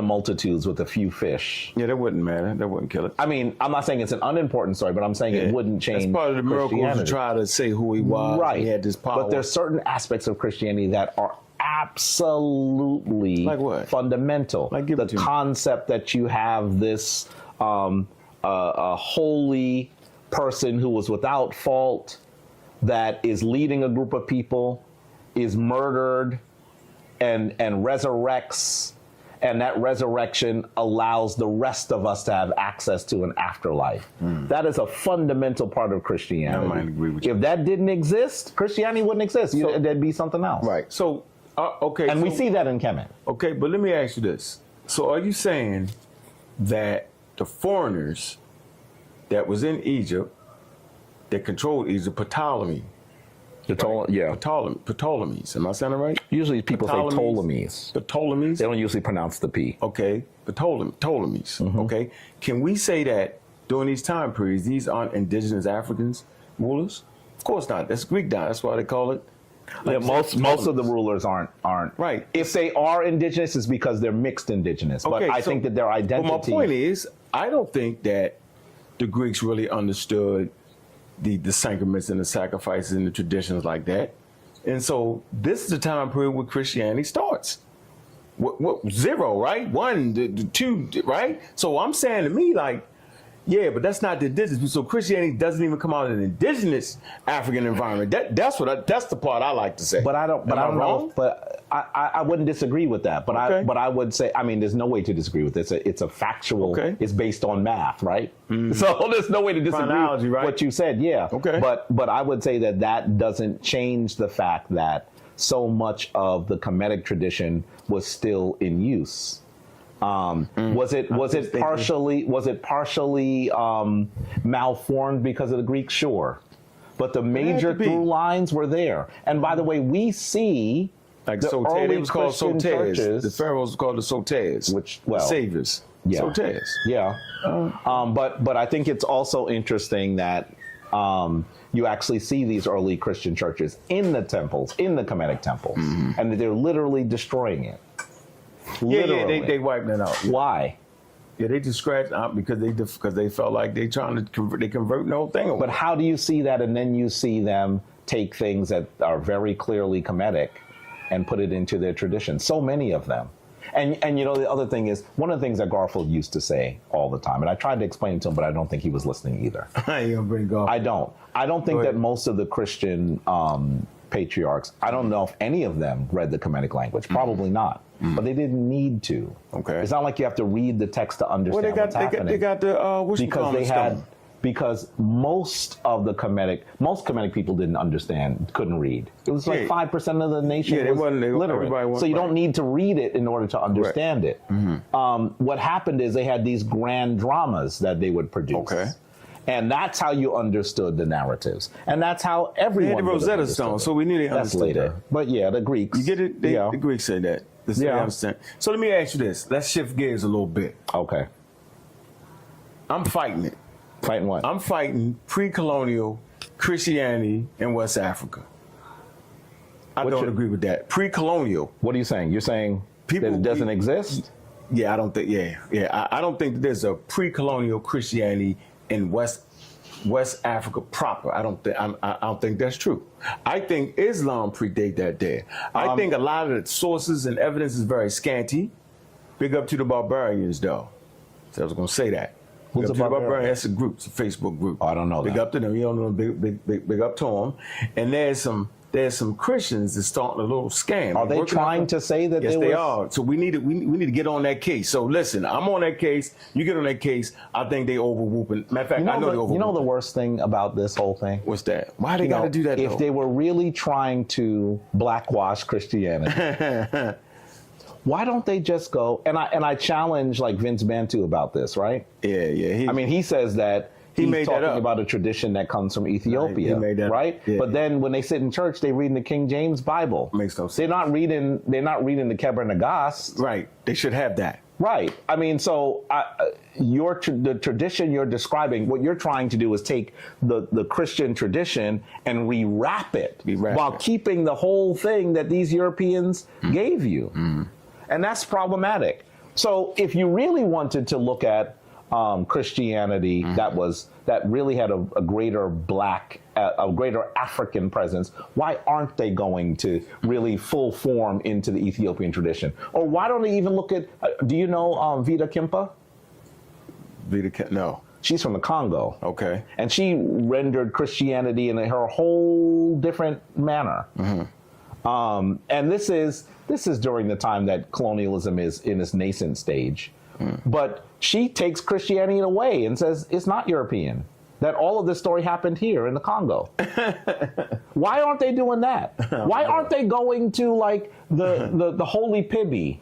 multitudes with a few fish. Yeah, that wouldn't matter. That wouldn't kill it. I mean, I'm not saying it's an unimportant story, but I'm saying it wouldn't change. That's part of the miracle to try to say who he was. Right. And he had this power. But there's certain aspects of Christianity that are absolutely fundamental. Like the concept that you have this a holy person who was without fault, that is leading a group of people, is murdered, and resurrects, and that resurrection allows the rest of us to have access to an afterlife. That is a fundamental part of Christianity. I might agree with you. If that didn't exist, Christianity wouldn't exist. There'd be something else. Right. So, okay. And we see that in Kemet. Okay, but let me ask you this. So are you saying that the foreigners that was in Egypt, that controlled Egypt, Ptolemy, Ptolemies. Am I saying it right? Usually people say Ptolemies. The Ptolemies. They don't usually pronounce the P. Okay, the Ptolemies. Okay, can we say that during these time periods, these aren't indigenous Africans rulers? Of course not. That's Greek dynasty. That's why they call it. Like most of the rulers aren't right. If they are indigenous, it's because they're mixed indigenous. But I think that their identity. But my point is, I don't think that the Greeks really understood the sacraments and the sacrifices and the traditions like that. And so this is the time period where Christianity starts. What 0, right? 1, the 2, right? So I'm saying to me, like, yeah, but that's not the indigenous. So Christianity doesn't even come out in an indigenous African environment. That's the part I like to say. But I don't know. But I wouldn't disagree with that. But I would say, I mean, there's no way to disagree with this. It's a factual. Okay. It's based on math, right? So there's no way to disagree with what you said. Yeah. Okay. But I would say that doesn't change the fact that so much of the Kemetic tradition was still in use. Was it partially malformed because of the Greek? Sure, but the major through lines were there. And by the way, we see like the early Christian churches. The pharaohs were called the Sotes, the saviors. Yeah. Sotes. Yeah. But I think it's also interesting that you actually see these early Christian churches in the temples, in the Kemetic temples, and they're literally destroying it. Yeah, they wiped that out. Why? Yeah, they just scratched out because they felt like they trying to convert the whole thing away. But how do you see that, and then you see them take things that are very clearly Kemetic and put it into their tradition? So many of them. And you know, the other thing is, one of the things that Garfield used to say all the time, and I tried to explain it to him, but I don't think he was listening either. You gonna bring Garfield? I don't think that most of the Christian patriarchs, I don't know if any of them read the Kemetic language. Probably not. But they didn't need to. Okay. It's not like you have to read the text to understand what's happening. They got the because most Kemetic people didn't understand, couldn't read. It was like 5% of the nation was literate. So you don't need to read it in order to understand it. What happened is they had these grand dramas that they would produce. Okay. And that's how you understood the narratives. And that's how everyone had the Rosetta Stone, so we need to understand later. that. But yeah, the Greeks. You get it? The Greeks said that. Understand. So let me ask you this. Let's shift gears a little bit. Okay. I'm fighting it. Fighting what? I'm fighting pre-colonial Christianity in West Africa. I don't agree with that. Pre-colonial. What are you saying? You're saying that it doesn't exist? Yeah, I don't think. I don't think there's a pre-colonial Christianity in West Africa proper. I don't think that's true. I think Islam predate that there. I think a lot of the sources and evidence is very scanty. Big up to the barbarians, though. So I was going to say that. Who's the barbarian? That's a group. It's a Facebook group. Oh, I don't know. Big up to them. You don't know. Big up to them. And there's some Christians that's starting a little scam. Are they trying to say that? Yes, they are. So we need to get on that case. So listen, I'm on that case. You get on that case. I think they overwhooping. Matter of fact, I know they overwhooping. You know the worst thing about this whole thing? What's that? Why they got to do that? If they were really trying to blackwash Christianity, why don't they just go? And I challenge like Vince Bantu about this, right? Yeah. I mean, he says that. He's talking about a tradition that comes from Ethiopia, right? Yeah. But then when they sit in church, they read in the King James Bible. Makes no sense. They're not reading the Keber Nagast. Right. They should have that. Right. I mean, so the tradition you're describing, what you're trying to do is take the Christian tradition and rewrap it while keeping the whole thing that these Europeans gave you. And that's problematic. So if you really wanted to look at Christianity that really had a greater greater African presence, why aren't they going to really full form into the Ethiopian tradition? Or why don't they even look at, do you know Vita Kimpa? No. She's from the Congo. Okay. And she rendered Christianity in her whole different manner. And this is during the time that colonialism is in its nascent stage. But she takes Christianity away and says it's not European, that all of this story happened here in the Congo. Why aren't they doing that? Why aren't they going to like the Holy Pibby?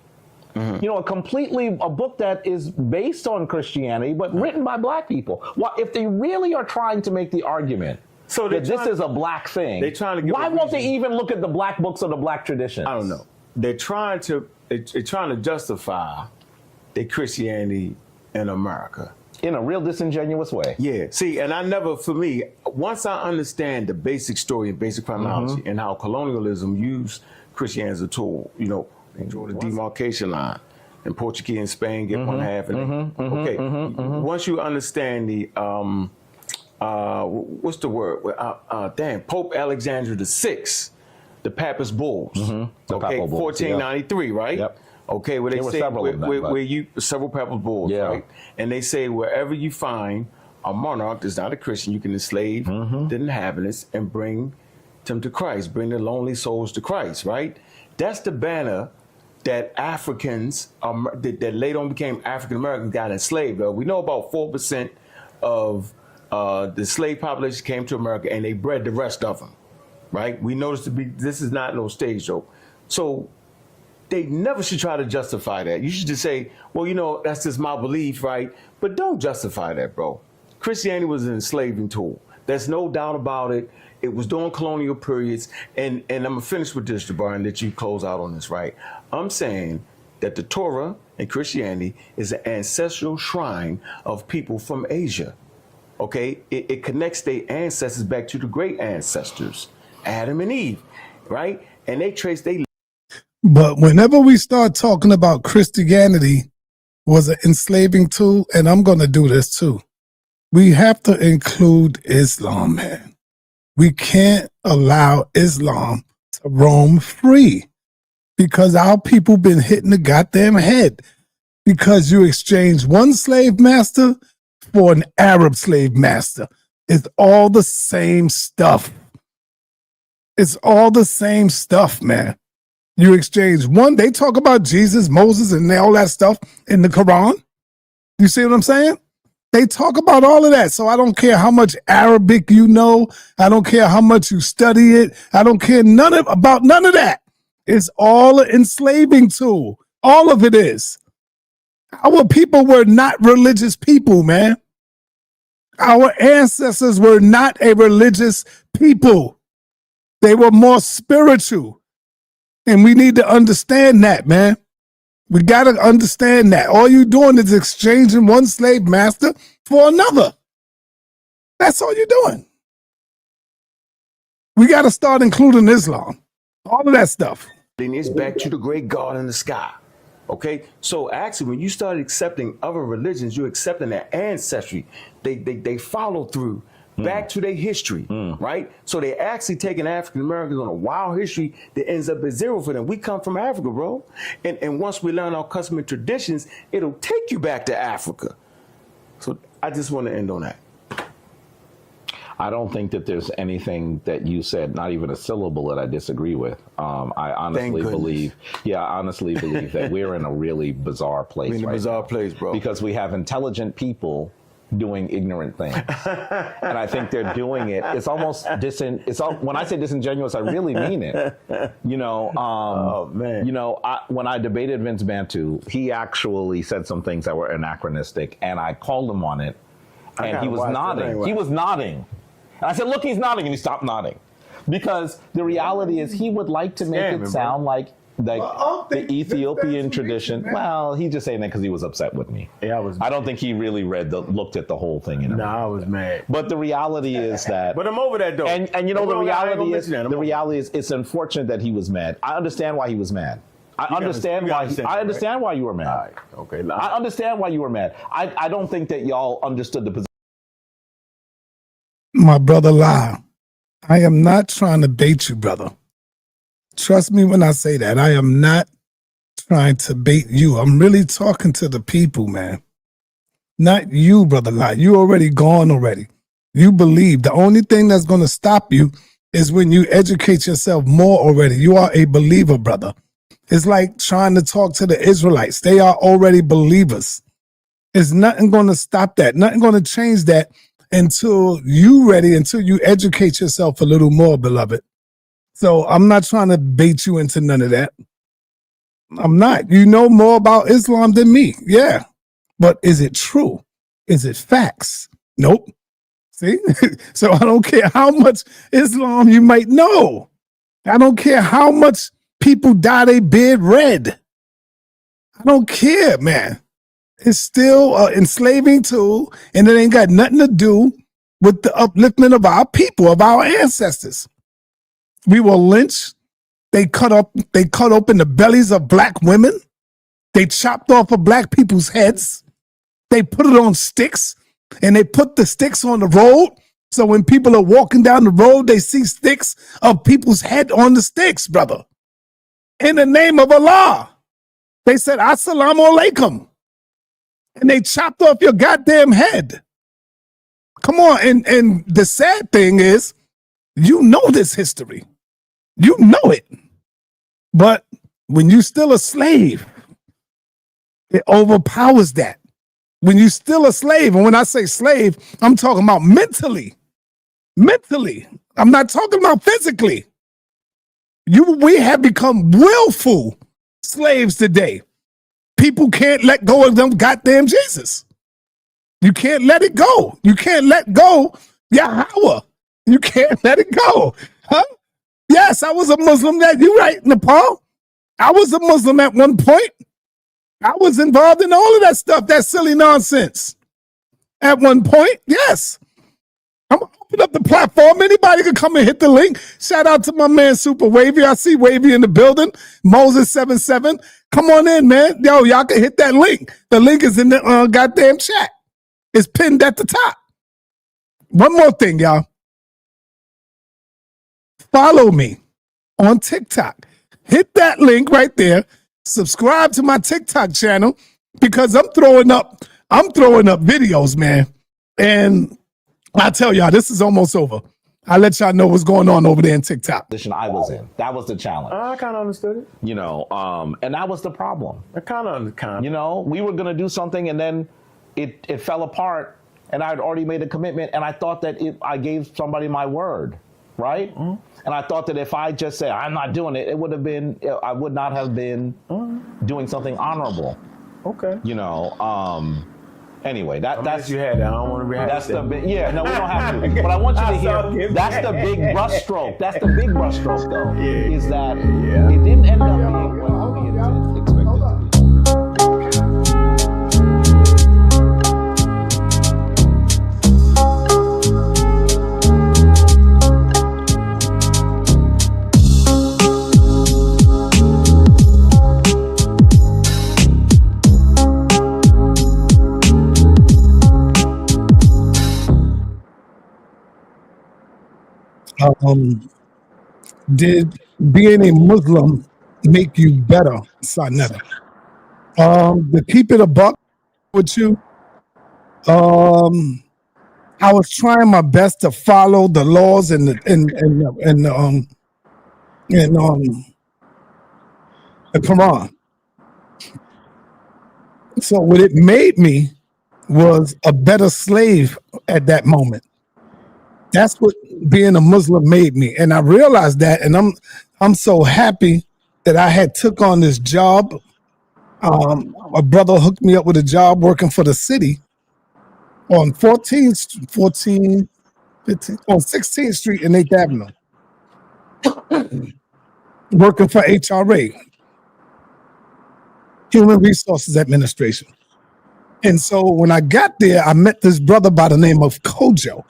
You know, a book that is based on Christianity, but written by black people. Well, if they really are trying to make the argument that this is a black thing, why won't they even look at the black books or the black traditions? I don't know. They're trying to justify their Christianity in America. In a real disingenuous way. Yeah. See, and for me, once I understand the basic story and basic chronology and how colonialism used Christianity as a tool, they draw the demarcation line, and Portuguese and Spain get one half. Once you understand the, what's the word? Pope Alexander VI, the Papist Bulls. Okay, 1493, right? Yep. Okay, where they say several papal bulls, right? And they say wherever you find a monarch that's not a Christian, you can enslave the inhabitants and bring them to Christ, bring the lonely souls to Christ, right? That's the banner that Africans that later on became African Americans got enslaved. We know about 4% of the slave population came to America, and they bred the rest of them, right? We noticed this is not no stage joke. So they never should try to justify that. You should just say, well, that's just my belief, right? But don't justify that, bro. Christianity was an enslaving tool. There's no doubt about it. It was during colonial periods. And I'm going to finish with this, Jabari, and let you close out on this, right? I'm saying that the Torah and Christianity is an ancestral shrine of people from Asia, okay? It connects their ancestors back to the great ancestors, Adam and Eve, right? And they trace their. But whenever we start talking about Christianity was an enslaving tool, and I'm going to do this too, we have to include Islam, man. We can't allow Islam to roam free because our people been hitting the goddamn head because you exchange one slave master for an Arab slave master. It's all the same stuff. It's all the same stuff, man. You exchange one, they talk about Jesus, Moses, and all that stuff in the Quran. You see what I'm saying? They talk about all of that. So I don't care how much Arabic you know. I don't care how much you study it. I don't care about none of that. It's all an enslaving tool. All of it is. Our people were not religious people, man. Our ancestors were not a religious people. They were more spiritual. And we need to understand that, man. We got to understand that. All you're doing is exchanging one slave master for another. That's all you're doing. We got to start including Islam. All of that stuff. Then it's back to the great God in the sky. Okay, so actually, when you start accepting other religions, you're accepting their ancestry. They follow through back to their history, right? So they're actually taking African Americans on a wild history that ends up at zero for them. We come from Africa, bro, and once we learn our custom and traditions, it'll take you back to Africa. So I just want to end on that. I don't think that there's anything that you said, not even a syllable, that I disagree with. I honestly believe that we're in a really bizarre place. We're in a bizarre place, bro. Because we have intelligent people doing ignorant things, and I think they're doing it. It's almost when I say disingenuous, I really mean it. You know, oh man. You know, when I debated Vince Bantu, he actually said some things that were anachronistic, and I called him on it, and he was nodding. Anyway. He was nodding. And I said, look, he's nodding, and he stopped nodding. Because the reality is he would like to make it sound like the Ethiopian tradition. Well, he's just saying that because he was upset with me. Yeah, I don't think he really looked at the whole thing. I was mad. But the reality is that. But I'm over that though. And you know, the reality is it's unfortunate that he was mad. I understand why he was mad. I understand why you were mad. Right. Okay. I understand why you were mad. I don't think that y'all understood the position. My brother lie. I am not trying to bait you, brother. Trust me when I say that. I am not trying to bait you. I'm really talking to the people, man. Not you, brother lie. You already gone already. You believe. The only thing that's going to stop you is when you educate yourself more already. You are a believer, brother. It's like trying to talk to the Israelites. They are already believers. There's nothing going to stop that. Nothing going to change that until you ready, until you educate yourself a little more, beloved. So I'm not trying to bait you into none of that. I'm not. You know more about Islam than me. Yeah. But is it true? Is it facts? Nope. See? So I don't care how much Islam you might know. I don't care how much people dye their beard red. I don't care, man. It's still an enslaving tool, and it ain't got nothing to do with the upliftment of our people, of our ancestors. We were lynched. They cut open the bellies of black women. They chopped off of black people's heads. They put it on sticks, and they put the sticks on the road. So when people are walking down the road, they see sticks of people's head on the sticks, brother. In the name of Allah. They said, Assalamu alaikum. And they chopped off your goddamn head. Come on. And the sad thing is, you know this history. You know it. But when you're still a slave, it overpowers that. When you're still a slave, and when I say slave, I'm talking about mentally. Mentally. I'm not talking about physically. We have become willful slaves today. People can't let go of them goddamn Jesus. You can't let it go. You can't let go Yahweh. You can't let it go. Huh? Yes, I was a Muslim. You're right, Nepal. I was a Muslim at one point. I was involved in all of that stuff, that silly nonsense. At one point, yes. I'm going to open up the platform. Anybody can come and hit the link. Shout out to my man, Super Wavy. I see Wavy in the building. Moses77. Come on in, man. Yo, y'all can hit that link. The link is in the goddamn chat. It's pinned at the top. One more thing, y'all. Follow me on TikTok. Hit that link right there. Subscribe to my TikTok channel because I'm throwing up videos, man. And I tell y'all, this is almost over. I'll let y'all know what's going on over there in TikTok. Position I was in. That was the challenge. I kind of understood it. You know, and that was the problem. I kind of. You know, we were going to do something and then it fell apart and I had already made a commitment and I thought that I gave somebody my word, right? Mm-hmm. And I thought that if I just said, I'm not doing it, I would not have been doing something honorable. Okay. You know, anyway, that's you had that. I don't want to react. That's the big, yeah. No, we don't have to. But I want you to hear. That's the big brushstroke. That's the big brushstroke, though. Yeah. Is that it didn't end up being what we expected it to be. Um, did being a Muslim make you better, sa.neter? To keep it a buck with you, I was trying my best to follow the laws and the Quran. So what it made me was a better slave at that moment. That's what being a Muslim made me, and I realized that, and I'm so happy that I had took on this job. A brother hooked me up with a job working for the city on 15th on 16th Street and 8th Avenue, working for HRA, Human Resources Administration. And so when I got there, I met this brother by the name of Kojo.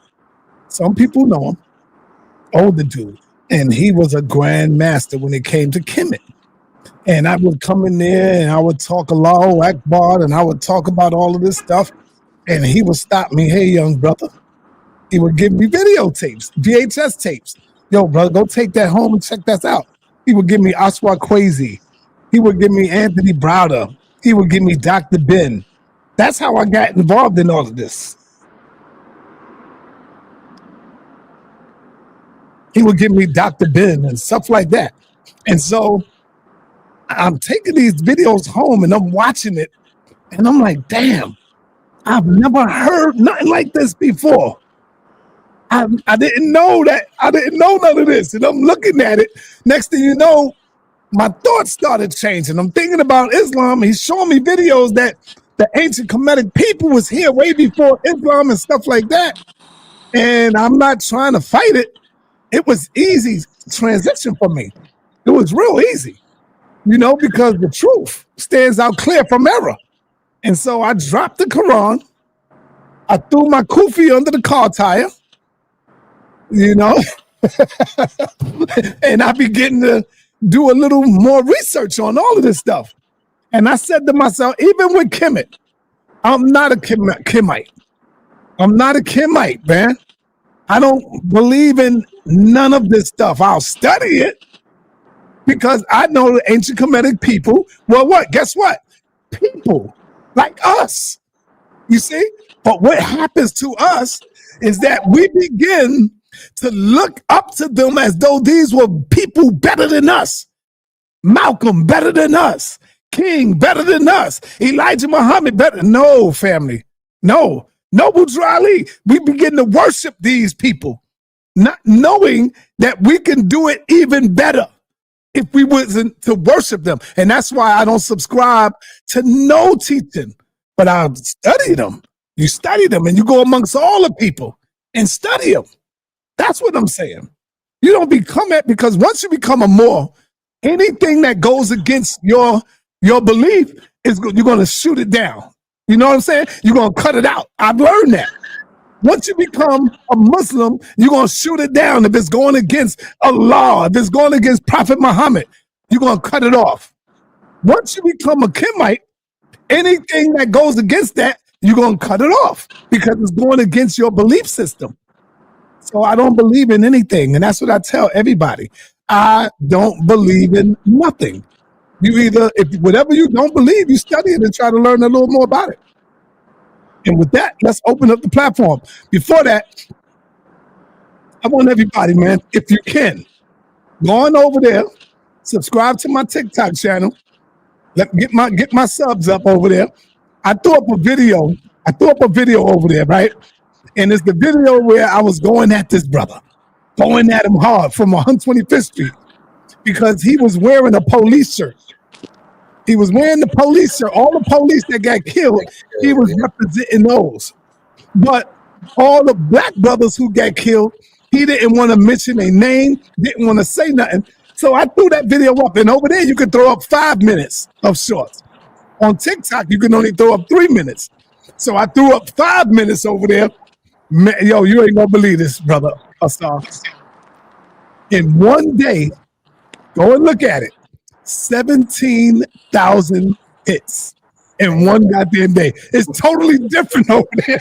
Some people know him, older dude, and he was a grand master when it came to Kemet. And I would come in there and I would talk Allahu Akbar and I would talk about all of this stuff. And he would stop me, hey, young brother. He would give me videotapes, VHS tapes. Yo, brother, go take that home and check that out. He would give me Aswa Kwesi. He would give me Anthony Browder. He would give me Dr. Ben. That's how I got involved in all of this. He would give me Dr. Ben and stuff like that. And so I'm taking these videos home and I'm watching it. And I'm like, damn, I've never heard nothing like this before. I didn't know that. I didn't know none of this. And I'm looking at it. Next thing you know, my thoughts started changing. I'm thinking about Islam. He's showing me videos that the ancient Kemetic people was here way before Islam and stuff like that. And I'm not trying to fight it. It was easy transition for me. It was real easy, you know, because the truth stands out clear from error. And so I dropped the Quran. I threw my kufi under the car tire, you know, and I began to do a little more research on all of this stuff. And I said to myself, even with Kemet, I'm not a Kemite. I'm not a Kemite, man. I don't believe in none of this stuff. I'll study it because I know the ancient Kemetic people. Well, what? Guess what? People like us, you see? But what happens to us is that we begin to look up to them as though these were people better than us. Malcolm better than us. King better than us. Elijah Muhammad better. No, family. No. Noble Drali. We begin to worship these people, not knowing that we can do it even better if we wasn't to worship them. And that's why I don't subscribe to no teaching, but I study them. You study them and you go amongst all the people and study them. That's what I'm saying. You don't become it, because once you become a Moor, anything that goes against your belief is you're going to shoot it down. You know what I'm saying? You're going to cut it out. I've learned that. Once you become a Muslim, you're going to shoot it down. If it's going against Allah, if it's going against Prophet Muhammad, you're going to cut it off. Once you become a Kemite, anything that goes against that, you're going to cut it off because it's going against your belief system. So I don't believe in anything. And that's what I tell everybody. I don't believe in nothing. You either, if whatever you don't believe, you study it and try to learn a little more about it. And with that, let's open up the platform. Before that, I want everybody, man, if you can, go on over there, subscribe to my TikTok channel. Get my subs up over there. I threw up a video over there, right? And it's the video where I was going at this brother, going at him hard from 125th Street because he was wearing a police shirt. He was wearing the police shirt. All the police that got killed, he was representing those. But all the black brothers who got killed, he didn't want to mention their name, didn't want to say nothing. So I threw that video up, and over there you can throw up 5 minutes of shorts. On TikTok, you can only throw up 3 minutes. So I threw up 5 minutes over there. Man, yo, you ain't gonna believe this, brother Osaze. In one day, go and look at it. 17,000 hits in one goddamn day. It's totally different over there.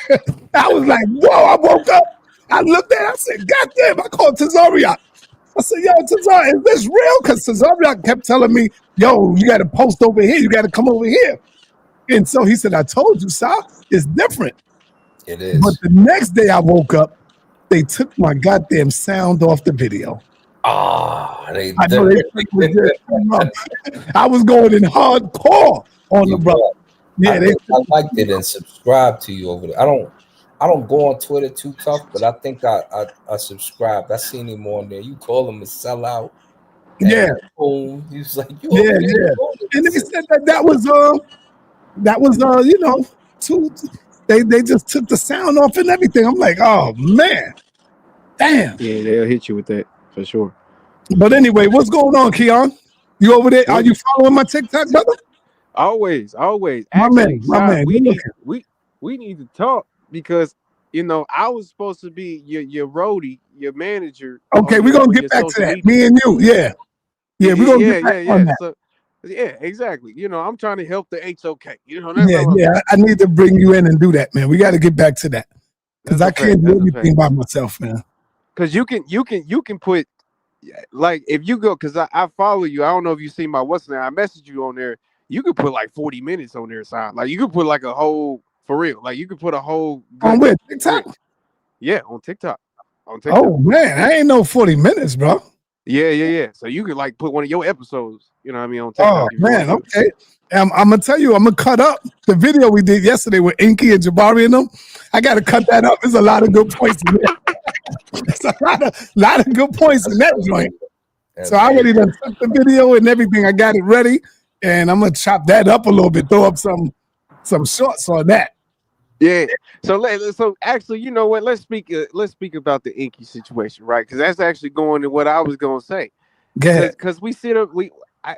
I was like, whoa, I woke up. I looked at it, I said, God damn, I called Tazariak. I said, yo, Tazariak, is this real? Because Tazariak kept telling me, yo, you got to post over here. You got to come over here. And so he said, I told you, Sa, it's different. It is. But the next day I woke up, they took my goddamn sound off the video. Ah, I know I was going in hardcore on the brother. Yeah, I liked it and subscribed to you over there. I don't go on Twitter too tough, but I think I subscribed. I seen him on there. You call him a sellout. Yeah. Boom. He was like, you yeah. And they said that was you know, they just took the sound off and everything. I'm like, oh man. Damn. Yeah, they'll hit you with that for sure. But anyway, what's going on, Keon? You over there? Are you following my TikTok, brother? Always. My man. We need to talk because you know I was supposed to be your roadie, your manager. Okay, we're gonna get back to that. Me and you, yeah, we're gonna get back on that. So, yeah, exactly. You know, I'm trying to help the HOK. You know, I need to bring you in and do that, man. We got to get back to that because I can't do everything by myself, man. Because you can put like if you go because I follow you. I don't know if you see my what's name. I messaged you on there. You could put like 40 minutes on their side. Like you could put like a whole for real. Like you could put a whole on where TikTok. Yeah, on TikTok. Oh man, I ain't no 40 minutes, bro. Yeah. So you could like put one of your episodes. You know what I mean on TikTok. Oh man, okay. I'm gonna tell you, I'm gonna cut up the video we did yesterday with Inky and Jabari and them. I gotta cut that up. There's a lot of good points in there. There's a lot of good points in that joint. So I already done took the video and everything. I got it ready, and I'm gonna chop that up a little bit, throw up some shorts on that. Yeah. So actually, you know what? Let's speak about the Inky situation, right? Because that's actually going to what I was gonna say. Because we sit up, I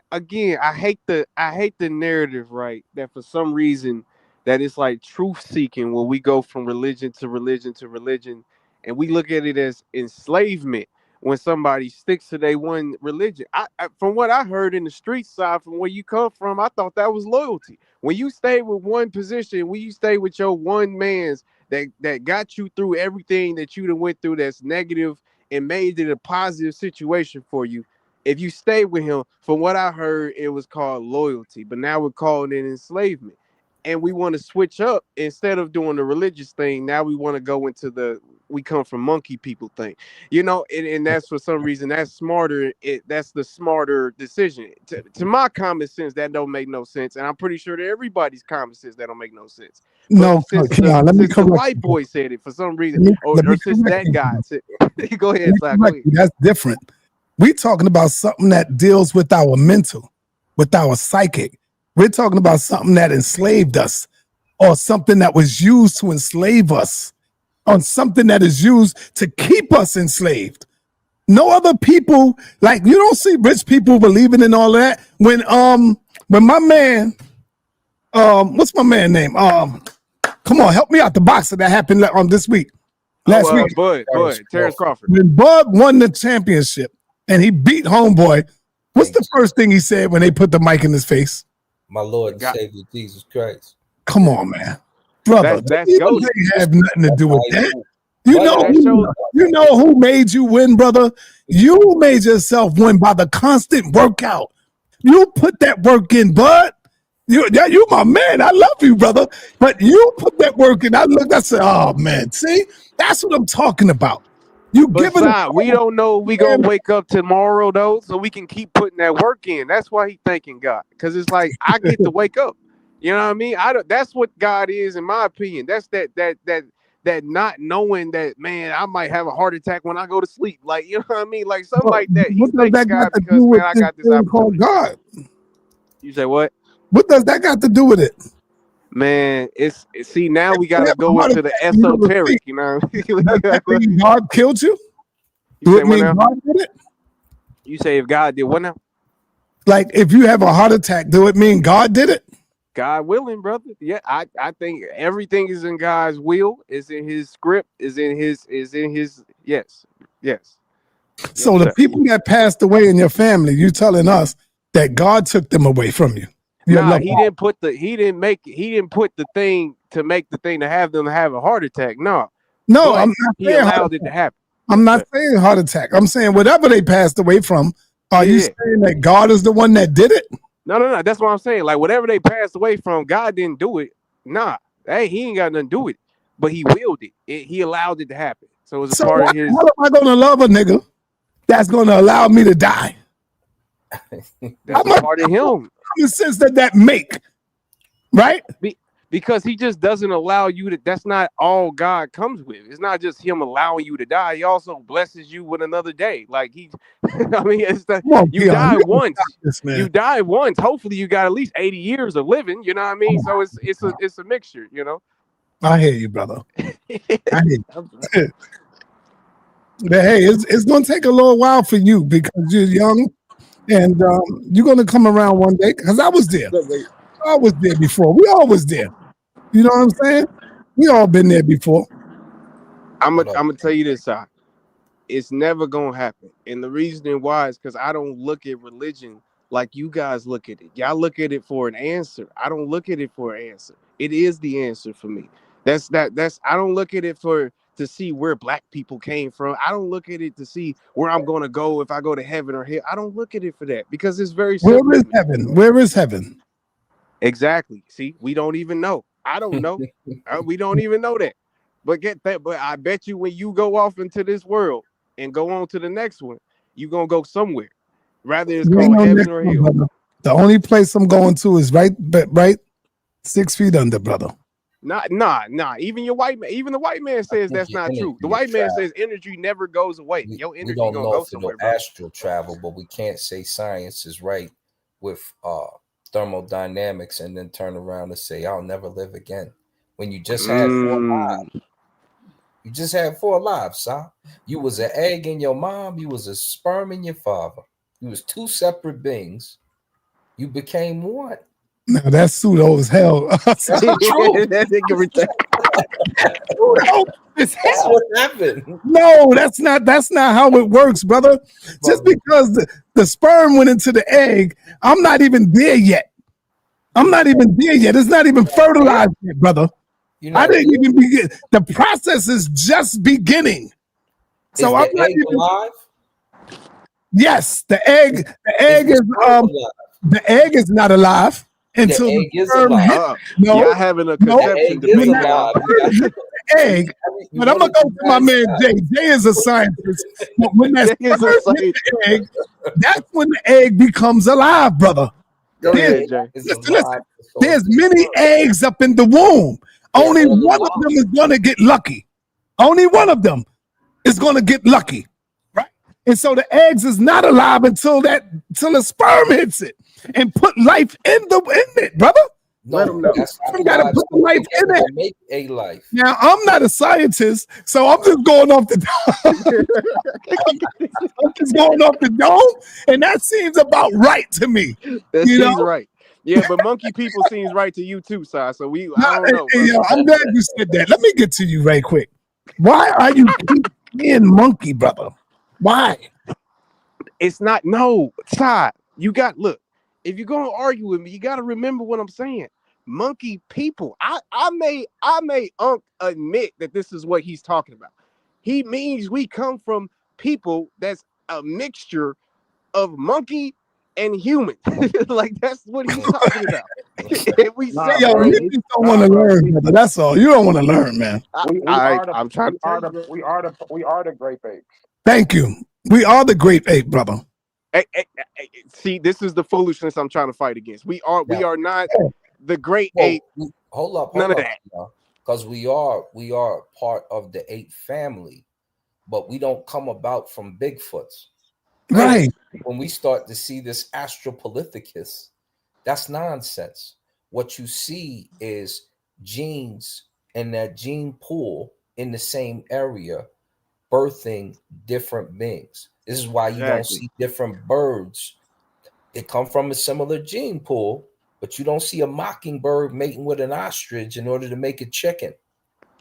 hate the narrative, right? That for some reason that it's like truth seeking when we go from religion to religion to religion, and we look at it as enslavement when somebody sticks to their one religion. I from what I heard in the street side, from where you come from, I thought that was loyalty. When you stay with one position, when you stay with your one man's that got you through everything that you done went through that's negative and made it a positive situation for you. If you stay with him, from what I heard, it was called loyalty, but now we're calling it enslavement. And we want to switch up instead of doing the religious thing. Now we want to go into we come from monkey people thing, you know, and that's for some reason that's smarter. That's the smarter decision. To my common sense, that don't make no sense. And I'm pretty sure to everybody's common sense, that don't make no sense. No, since the white boy said it for some reason, or since that guy said it. Go ahead, Zach. That's different. We're talking about something that deals with our mental, with our psychic. We're talking about something that enslaved us, or something that was used to enslave us, on something that is used to keep us enslaved. No other people, like you don't see rich people believing in all that. When my man, what's my man name? Come on, help me out. The boxer that happened this week, last week. Bud, Terrence Crawford. When Bud won the championship and he beat Homeboy, what's the first thing he said when they put the mic in his face? My Lord and Savior Jesus Christ. Come on, man. Brother, that's they have nothing to do with that. You know who made you win, brother? You made yourself win by the constant workout. You put that work in, Bud. You my man. I love you, brother. But you put that work in. I said, oh man, see, that's what I'm talking about. You giving we don't know we gonna wake up tomorrow though, so we can keep putting that work in. That's why he thanking God, because it's like I get to wake up. You know what I mean? That's what God is, in my opinion. That's that not knowing that, man, I might have a heart attack when I go to sleep. Like, you know what I mean? Like something like that. He's thanking God because, man, I got this opportunity. God. You say what? What does that got to do with it? Man, see, now we gotta go into the esoteric, you know. God killed you? You say what now? God did it? You say if God did what now? Like if you have a heart attack, do it mean God did it? God willing, brother. Yeah, I think everything is in God's will, is in his script, is in his yes. So the people that passed away in your family, you telling us that God took them away from you. Nah, he didn't put the thing to make the thing to have them have a heart attack. No. No, but I'm not he saying heart allowed it to attack. happen. I'm not saying heart attack. I'm saying whatever they passed away from. Are you saying that God is the one that did it? No. That's what I'm saying. Like whatever they passed away from, God didn't do it. Nah, hey, he ain't got nothing to do with it. But he willed it. He allowed it to happen. So it was a part of his. How am I going to love a nigga that's going to allow me to die? That's a part of him. How much sense that make? Right? Because he just doesn't allow you to. That's not all God comes with. It's not just him allowing you to die. He also blesses you with another day. Like he, I mean, it's the, you die once. You die once. Hopefully, you got at least 80 years of living. You know what I mean? So it's a mixture. You know. I hear you, brother. I hear you. But hey, it's going to take a little while for you because you're young, and you're going to come around one day. Because I was there. I was there before. We all was there. You know what I'm saying? We all been there before. I'm gonna tell you this, side. It's never gonna happen, and the reason why is because I don't look at religion like you guys look at it. Y'all look at it for an answer. I don't look at it for an answer. It is the answer for me. That's I don't look at it to see where black people came from. I don't look at it to see where I'm gonna go if I go to heaven or hell. I don't look at it for that because it's very simple. Where is heaven? Where is heaven? Exactly. See, we don't even know. I don't know. We don't even know that. But get that. But I bet you when you go off into this world and go on to the next one, you're gonna go somewhere. Rather it's called heaven or hell. Brother. The only place I'm going to is right 6 feet under, brother. Nah. Even the white man says that's not true. The white man says energy never goes away. Your energy don't gonna know go if somewhere. it'll astral travel, but we can't say science is right with thermodynamics and then turn around and say I'll never live again when you just had 4 lives. You just had 4 lives, son. You was an egg in your mom, you was a sperm in your father. You was 2 separate beings. You became one. Now that's pseudo as hell. That's true. That's what happened. No, that's not how it works, brother. Just because the sperm went into the egg, I'm not even there yet. It's not even fertilized yet, brother. I didn't even begin. The process is just beginning. So I'm not even alive. Yes, the egg is not alive until the sperm hit. No, y'all having a conception. Egg. But I'm gonna go to my man Jay. Jay is a scientist. But when that sperm hit the egg, that's when the egg becomes alive, brother. Go ahead, Jay. Listen, there's many eggs up in the womb. Only one of them is gonna get lucky. Only one of them is gonna get lucky, right? And so the eggs is not alive until the sperm hits it and put life in it, brother. No, you gotta put the life in it. Make a life. Now I'm not a scientist, so I'm just going off the dome, and that seems about right to me. That seems right. Yeah, but monkey people seems right to you too, Si. So I don't know. Yo, I'm glad you said that. Let me get to you right quick. Why are you being monkey, brother? Why? It's not Si. You got if you're gonna argue with me, you gotta remember what I'm saying. Monkey people. I may Ankh admit that this is what he's talking about. He means we come from people that's a mixture of monkey and human. Like that's what he's talking about. We you don't want to learn, brother. That's all. You don't want to learn, man. We are the grape apes. Thank you. We are the grape ape, brother. Hey, see, this is the foolishness I'm trying to fight against. We are not the great ape. Hold up, none of that. Because we are part of the ape family, but we don't come about from Bigfoots. Right. When we start to see this Australopithecus, that's nonsense. What you see is genes in that gene pool in the same area birthing different beings. This is why you don't see different birds. They come from a similar gene pool, but you don't see a mockingbird mating with an ostrich in order to make a chicken.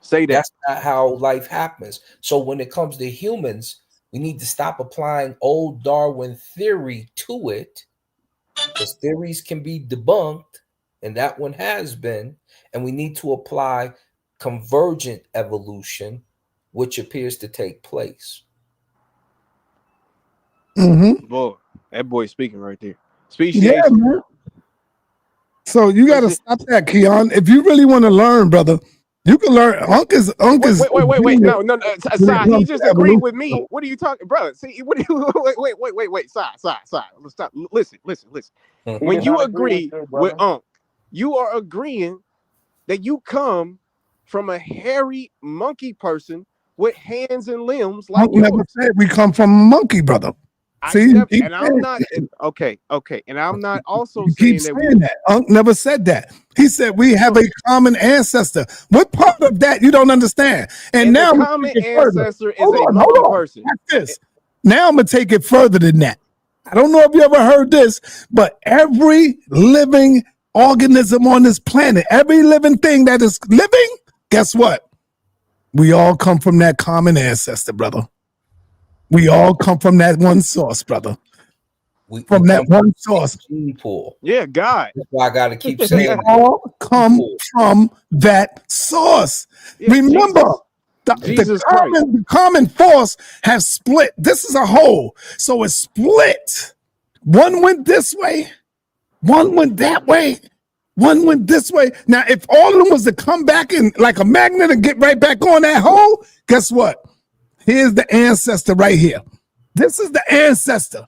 Say that. That's not how life happens. So when it comes to humans, we need to stop applying old Darwin theory to it, because theories can be debunked, and that one has been. And we need to apply convergent evolution which appears to take place. Boy, that boy speaking right there. Speciation. Yeah, man. So you got to stop that, Keon. If you really want to learn, brother, you can learn. Unc is. Wait. No. Sai, he just agreed with me. What are you talking, brother? See, what do you? Wait. Sai. Let's stop. Listen. When you agree with Unc, you are agreeing that you come from a hairy monkey person with hands and limbs like Unc never said we come from a monkey, brother. See, I'm not okay, and I'm not also saying that. Unc never said that. He said we have a common ancestor. What part of that you don't understand? And now the common ancestor is a monkey person. Watch this. Now I'm gonna take it further than that. I don't know if you ever heard this, but every living organism on this planet, every living thing that is living, guess what? We all come from that common ancestor, brother. We all come from that one source, brother. From that one source. Pool. Yeah, God. That's why I got to keep saying we all come from that source. Yeah, remember, the common force has split. This is a whole. So it's split. One went this way. One went that way. One went this way. Now, if all of them was to come back in like a magnet and get right back on that hole, guess what? Here's the ancestor right here. This is the ancestor.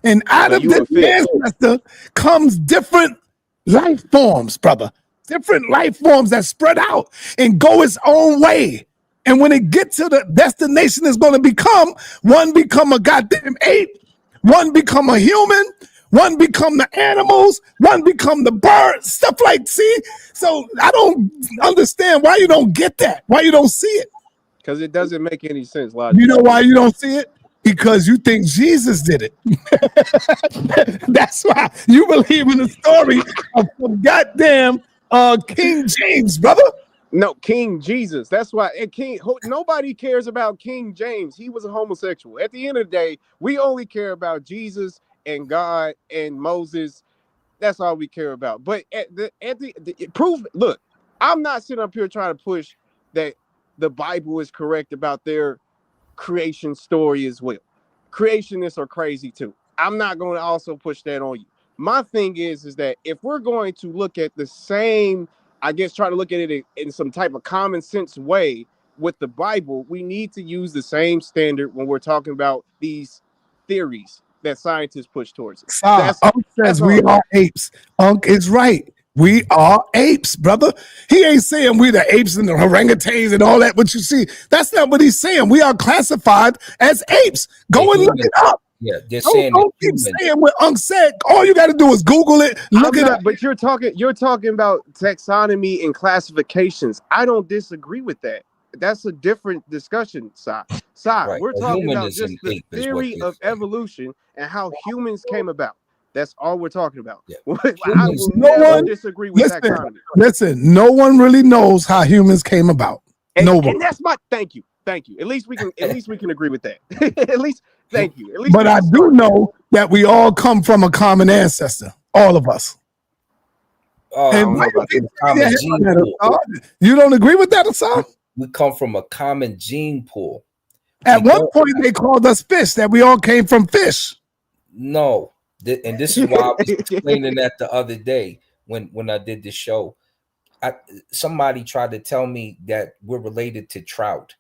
And out of this ancestor comes different life forms, brother. Different life forms that spread out and go its own way. And when it gets to the destination it's going to become, one become a goddamn ape, one become a human, one become the animals, one become the birds, stuff like, see? So I don't understand why you don't get that, why you don't see it. Because it doesn't make any sense logically. You know why you don't see it? Because you think Jesus did it. That's why you believe in the story of goddamn King James, brother. No, King Jesus. That's why nobody cares about King James. He was a homosexual. At the end of the day, we only care about Jesus and God and Moses. That's all we care about. But at the proof, look, I'm not sitting up here trying to push that the Bible is correct about their creation story as well. Creationists are crazy too. I'm not going to also push that on you. My thing is that if we're going to look at the same, I guess, try to look at it in some type of common sense way with the Bible, we need to use the same standard when we're talking about these theories that scientists push towards it. Unc says we are apes. Unc is right. We are apes, brother. He ain't saying we the apes and the orangutans and all that, what you see. That's not what he's saying. We are classified as apes. Go and look it up. Yeah, they're saying don't keep saying what Unc said. All you got to do is Google it, look it up. But you're talking about taxonomy and classifications. I don't disagree with that. That's a different discussion, Sai. Right. We're talking about just the theory of evolution and how humans came about. That's all we're talking about. Yeah. I will never disagree with taxonomy. Listen, no one really knows how humans came about. And that's my thank you. At least we can agree with that. At least thank you. At least but I do know that we all come from a common ancestor. All of us. And you don't agree with that, Osaze? We come from a common gene pool. At one point, they called us fish, that we all came from fish. No. And this is why I was explaining that the other day when I did this show. Somebody tried to tell me that we're related to trout.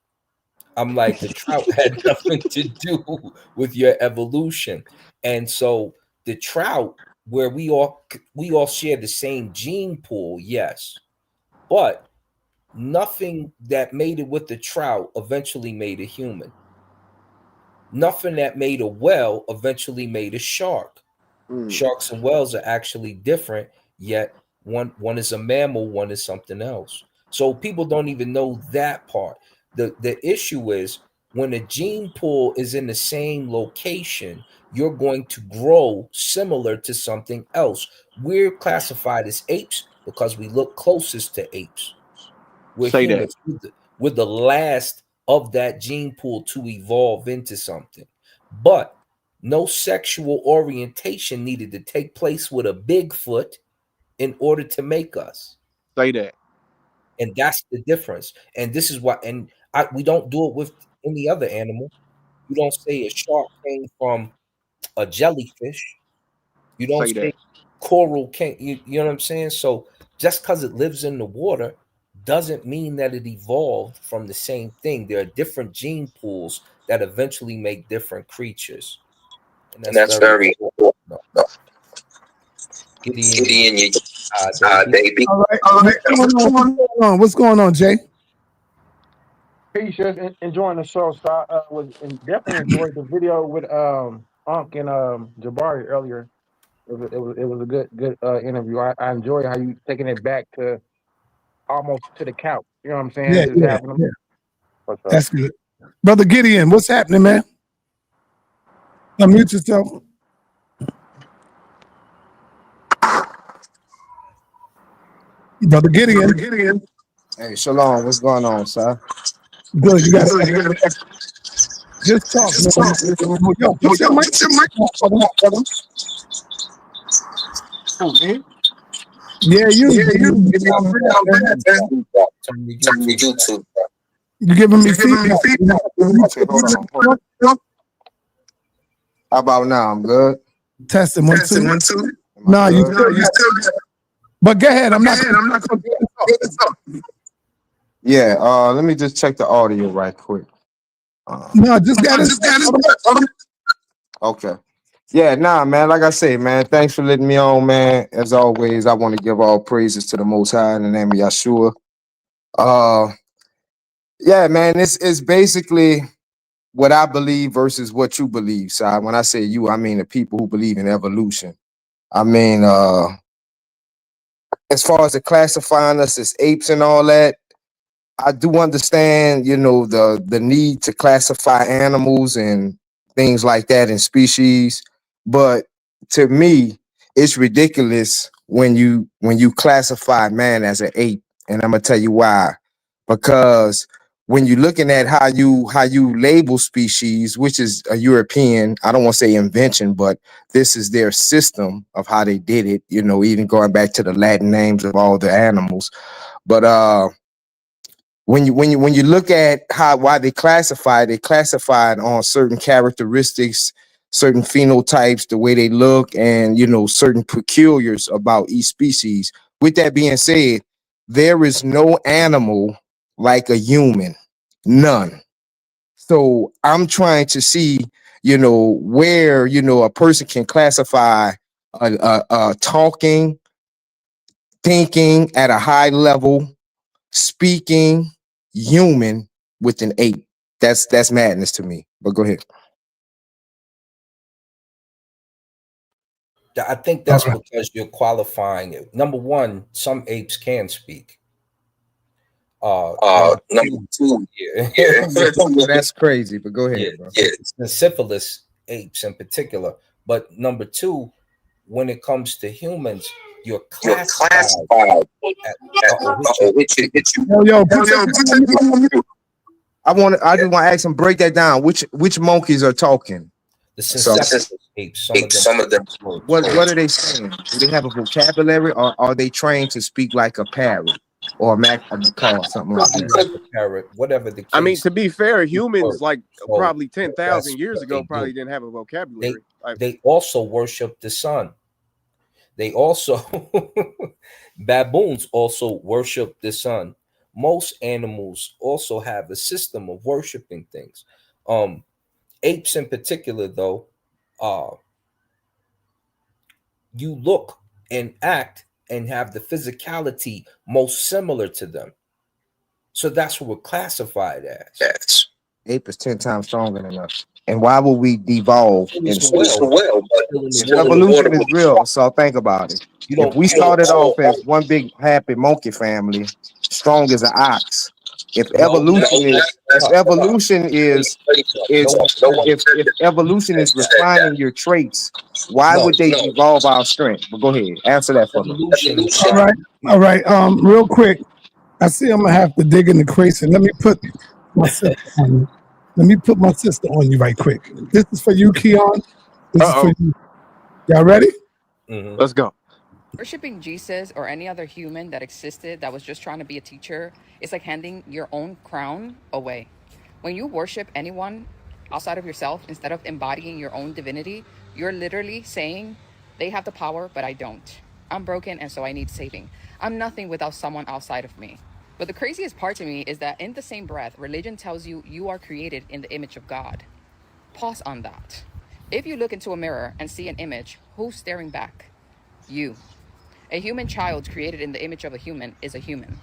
I'm like, the trout had nothing to do with your evolution. And so the trout, where we all share the same gene pool, yes. But nothing that made it with the trout eventually made a human. Nothing that made a whale eventually made a shark. Sharks and whales are actually different, yet one is a mammal, one is something else. So people don't even know that part. The issue is when a gene pool is in the same location, you're going to grow similar to something else. We're classified as apes because we look closest to apes. We're humans. We're the last of that gene pool to evolve into something. But no sexual orientation needed to take place with a Bigfoot in order to make us. Say that. And that's the difference. And this is why, and We don't do it with any other animal. You don't say a shark came from a jellyfish. You don't Say say that. coral came. You know what I'm saying? So just because it lives in the water doesn't mean that it evolved from the same thing. There are different gene pools that eventually make different creatures, and And that's that's very very important. important. Gideon, You, baby. baby. All right. What's going on, Jay? Peace, just enjoying the show. So I definitely enjoyed the video with Ankh and Jabari earlier. It was a good interview. I enjoy how you taking it back to almost to the couch. You know what I'm saying? Yeah, Just yeah, having them. yeah. What's up? That's good. Brother Gideon, what's happening, man? Unmute yourself. Brother Gideon. Hey, Shalom. What's going on, sir? Good. You got just talk. Yo, put your mic. Who, me? Yeah, you. YouTube. You giving me feedback? Okay, hold on. How about now? I'm good. Testing 1 2. 1 2. No, you still good. But go ahead. I'm not gonna talk. Yeah. Let me just check the audio right quick. No, just got it. Okay. Yeah, nah, man. Like I say, man, thanks for letting me on, man. As always, I want to give all praises to the Most High in the name of Yeshua. Yeah, man, it's basically what I believe versus what you believe. So when I say you, I mean the people who believe in evolution. I mean, as far as the classifying us as apes and all that, I do understand, you know, the need to classify animals and things like that in species. But to me, it's ridiculous when you classify man as an ape, and I'm gonna tell you why. Because when you're looking at how you label species, which is a European, I don't want to say invention, but this is their system of how they did it. You know, even going back to the Latin names of all the animals. But when you look at why they classified on certain characteristics, certain phenotypes, the way they look, and you know, certain peculiars about each species. With that being said, there is no animal like a human, none. So I'm trying to see, you know, where, you know, a person can classify a talking, thinking at a high level, speaking human with an ape. That's madness to me. But go ahead. I think that's because you're qualifying it. Number one, some apes can speak. Number two. Yeah. That's crazy, but go ahead, bro. Yeah, it's the syphilis apes in particular. But number two, when it comes to humans, you're classified. I just want to ask him, break that down. Which monkeys are talking? The synthetic apes. Some of them. What are they saying? Do they have a vocabulary, or are they trained to speak like a parrot or a macaw, something like that? A parrot, whatever the case. I mean, to be fair, humans like probably 10,000 years ago probably didn't have a vocabulary. They also worship the sun. They also baboons also worship the sun. Most animals also have a system of worshiping things. Apes in particular, though, you look and act and have the physicality most similar to them. So that's what we're classified as. Yes. Ape is 10 times stronger than us. And why would we devolve? Evolution is real, so think about it. If we started off as one big happy monkey family, strong as an ox, if evolution is refining your traits, why would they evolve our strength? But go ahead, answer that for me. All right. Real quick, I see I'm gonna have to dig in the crates, and let me put my sister on you. Let me put my sister on you right quick. This is for you, Keon. This is for you. Y'all ready? Let's go. Worshipping Jesus or any other human that existed that was just trying to be a teacher is like handing your own crown away. When you worship anyone outside of yourself instead of embodying your own divinity, you're literally saying, they have the power, but I don't. I'm broken, and so I need saving. I'm nothing without someone outside of me. But the craziest part to me is that in the same breath, religion tells you you are created in the image of God. Pause on that. If you look into a mirror and see an image, who's staring back? You. A human child created in the image of a human is a human.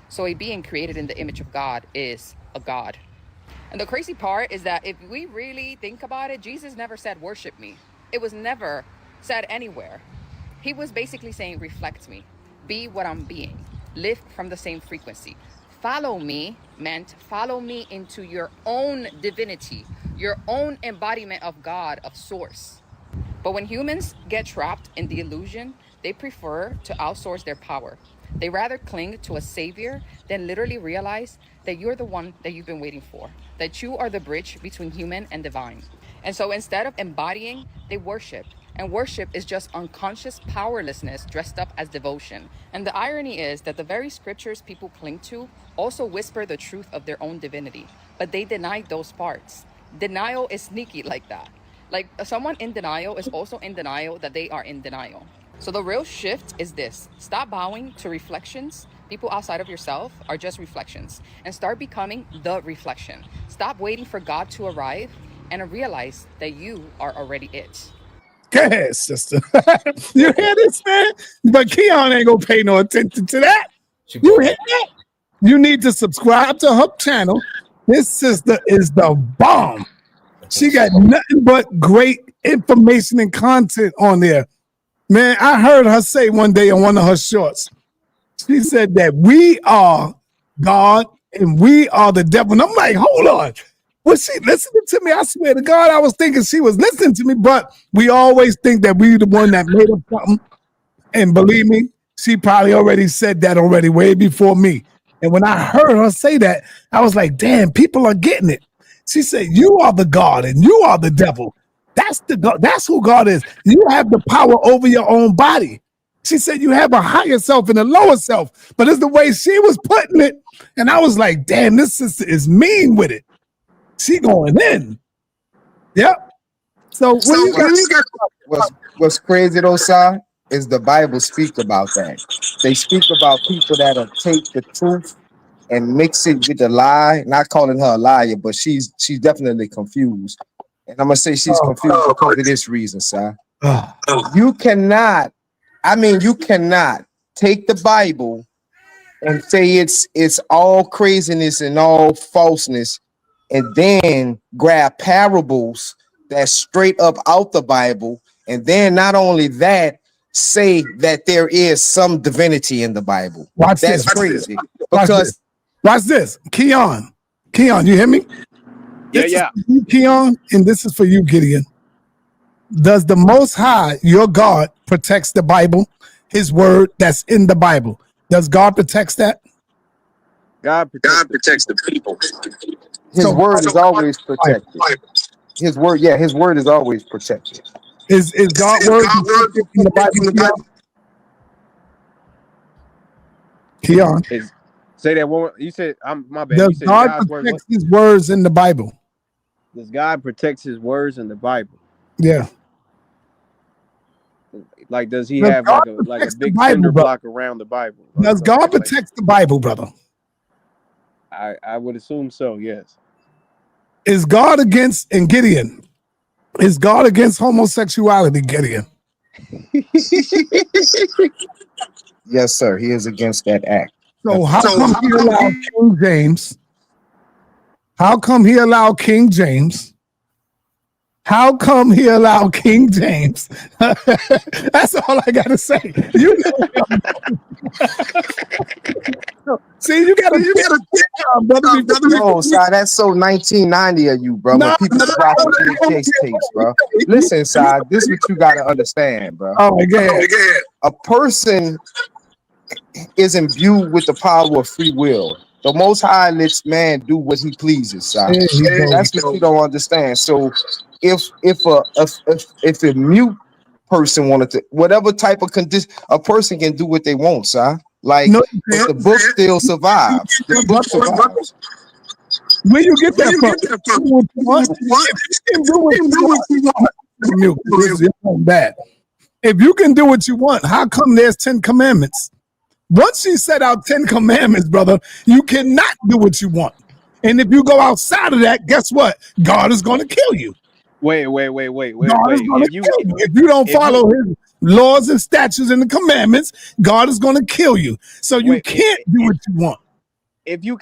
So a being created in the image of God is a God. And the crazy part is that if we really think about it, Jesus never said, worship me. It was never said anywhere. He was basically saying, reflect me. Be what I'm being. Live from the same frequency. Follow me meant follow me into your own divinity, your own embodiment of God, of source. But when humans get trapped in the illusion, they prefer to outsource their power. They rather cling to a savior than literally realize that you're the one that you've been waiting for, that you are the bridge between human and divine. And so instead of embodying, they worship. And worship is just unconscious powerlessness dressed up as devotion. And the irony is that the very scriptures people cling to also whisper the truth of their own divinity, but they deny those parts. Denial is sneaky like that. Like someone in denial is also in denial that they are in denial. So the real shift is this: stop bowing to reflections. People outside of yourself are just reflections, and start becoming the reflection. Stop waiting for God to arrive and realize that you are already it. Go ahead, sister. You hear this, man? But Keon ain't gonna pay no attention to that. You hear that? You need to subscribe to her channel. This sister is the bomb. She got nothing but great information and content on there. Man, I heard her say one day on one of her shorts, she said that we are God and we are the devil. And I'm like, hold on. Was she listening to me? I swear to God, I was thinking she was listening to me, but we always think that we the one that made up something. And believe me, she probably already said that already way before me. And when I heard her say that, I was like, damn, people are getting it. She said, you are the God and you are the devil. That's the God. That's who God is. You have the power over your own body. She said you have a higher self and a lower self, but it's the way she was putting it. And I was like, damn, this sister is mean with it. She going in. Yep. So what's crazy though, Si, is the Bible speaks about that. They speak about people that'll take the truth and mix it with the lie. Not calling her a liar, but she's definitely confused. And I'm gonna say she's confused because of this reason, Si. You cannot take the Bible and say it's all craziness and all falseness, and then grab parables that's straight up out the Bible, and then not only that, say that there is some divinity in the Bible. That's crazy. Because watch this. Keon, you hear me? This is for you, Keon, and this is for you, Gideon. Does the Most High, your God, protects the Bible, his word that's in the Bible? Does God protect that? God protects the people. His word is always protected. His word is always protected. Is God's word protected in the Bible? Keon. Say that one. You said, my bad. Does You said God protect his words in the Bible? Does God protect his words in the Bible? Yeah. Like, does he have like a big cinder block around the Bible? Does God protect the Bible, brother? I would assume so, yes. Is God against, and Gideon, is God against homosexuality, Gideon? Yes, sir. He is against that act. So how come he allowed King James? How come he allowed King James? How come he allowed King James? That's all I gotta say. You see, you gotta brother. No, Si, that's so 1990 of you, bro. When people drop the King tapes, bro. Listen, Si, this is what you gotta understand, bro. Oh my God. A person is imbued with the power of free will. The Most High lets man do what he pleases, Si. That's what you don't understand. So if a mute person wanted to, whatever type of condition, a person can do what they want, sir. Like, No, but the book still survives. The book survives. where you get that from? What you want? If you can do what you want, this is bad. If you can do what you want, how come there's 10 commandments? Once you set out 10 commandments, brother, you cannot do what you want. And if you go outside of that, guess what? God is going to kill you. Wait. God is going to kill you. If you don't follow his laws and statutes and the commandments, God is going to kill you. So you can't do what you want. If you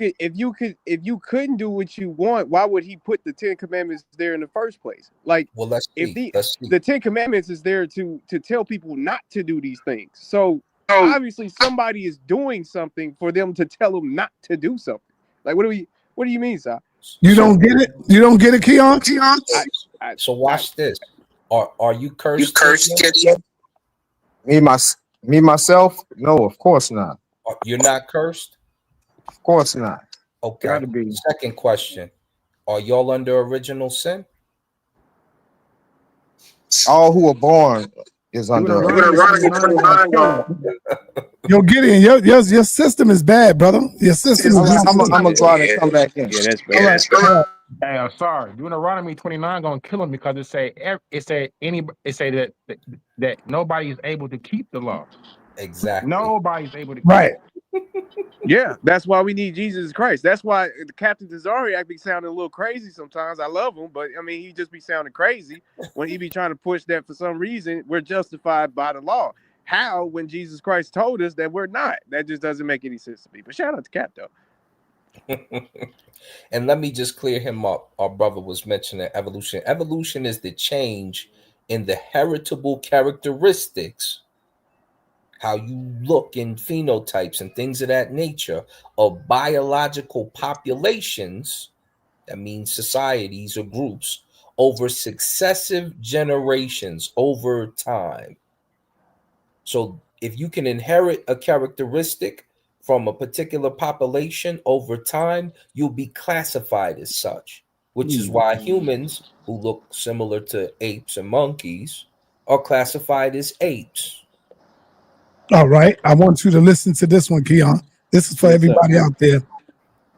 couldn't do what you want, why would he put the 10 commandments there in the first place? Like, well, let's see. The 10 commandments is there to tell people not to do these things. So obviously somebody is doing something for them to tell them not to do something. Like, what do you mean, sir? You don't get it? You don't get it, Keon? So watch this. Are you cursed? You cursed? Me myself? No, of course not. You're not cursed? Of course not. Okay. Second question. Are y'all under original sin? All who are born is under. Yo, Gideon, your system is bad, brother. Your system is bad. I'm gonna go out and come back in. Yeah, that's bad. Hey, I'm sorry. Deuteronomy 29 gonna kill him because it say that nobody is able to keep the law. Exactly. Nobody's able to keep right. Yeah, that's why we need Jesus Christ. That's why the Captain Tazariak be sounding a little crazy sometimes. I love him, but I mean, he just be sounding crazy when he be trying to push that for some reason we're justified by the law. How, when Jesus Christ told us that we're not? That just doesn't make any sense to me. But shout out to Cap, though. And let me just clear him up. Our brother was mentioning evolution. Evolution is the change in the heritable characteristics, how you look in phenotypes and things of that nature of biological populations, that means societies or groups, over successive generations over time. So if you can inherit a characteristic from a particular population over time, you'll be classified as such, which is why humans who look similar to apes and monkeys are classified as apes. All right. I want you to listen to this one, Keon. This is for everybody out there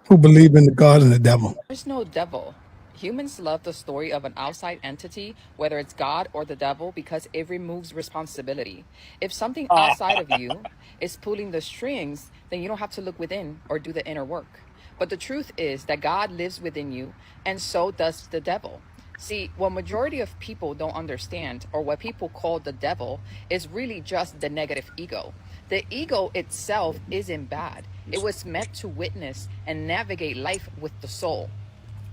who believe in the God and the devil. There's no devil. Humans love the story of an outside entity, whether it's God or the devil, because it removes responsibility. If something outside of you is pulling the strings, then you don't have to look within or do the inner work. But the truth is that God lives within you, and so does the devil. See, what majority of people don't understand, or what people call the devil, is really just the negative ego. The ego itself isn't bad. It was meant to witness and navigate life with the soul.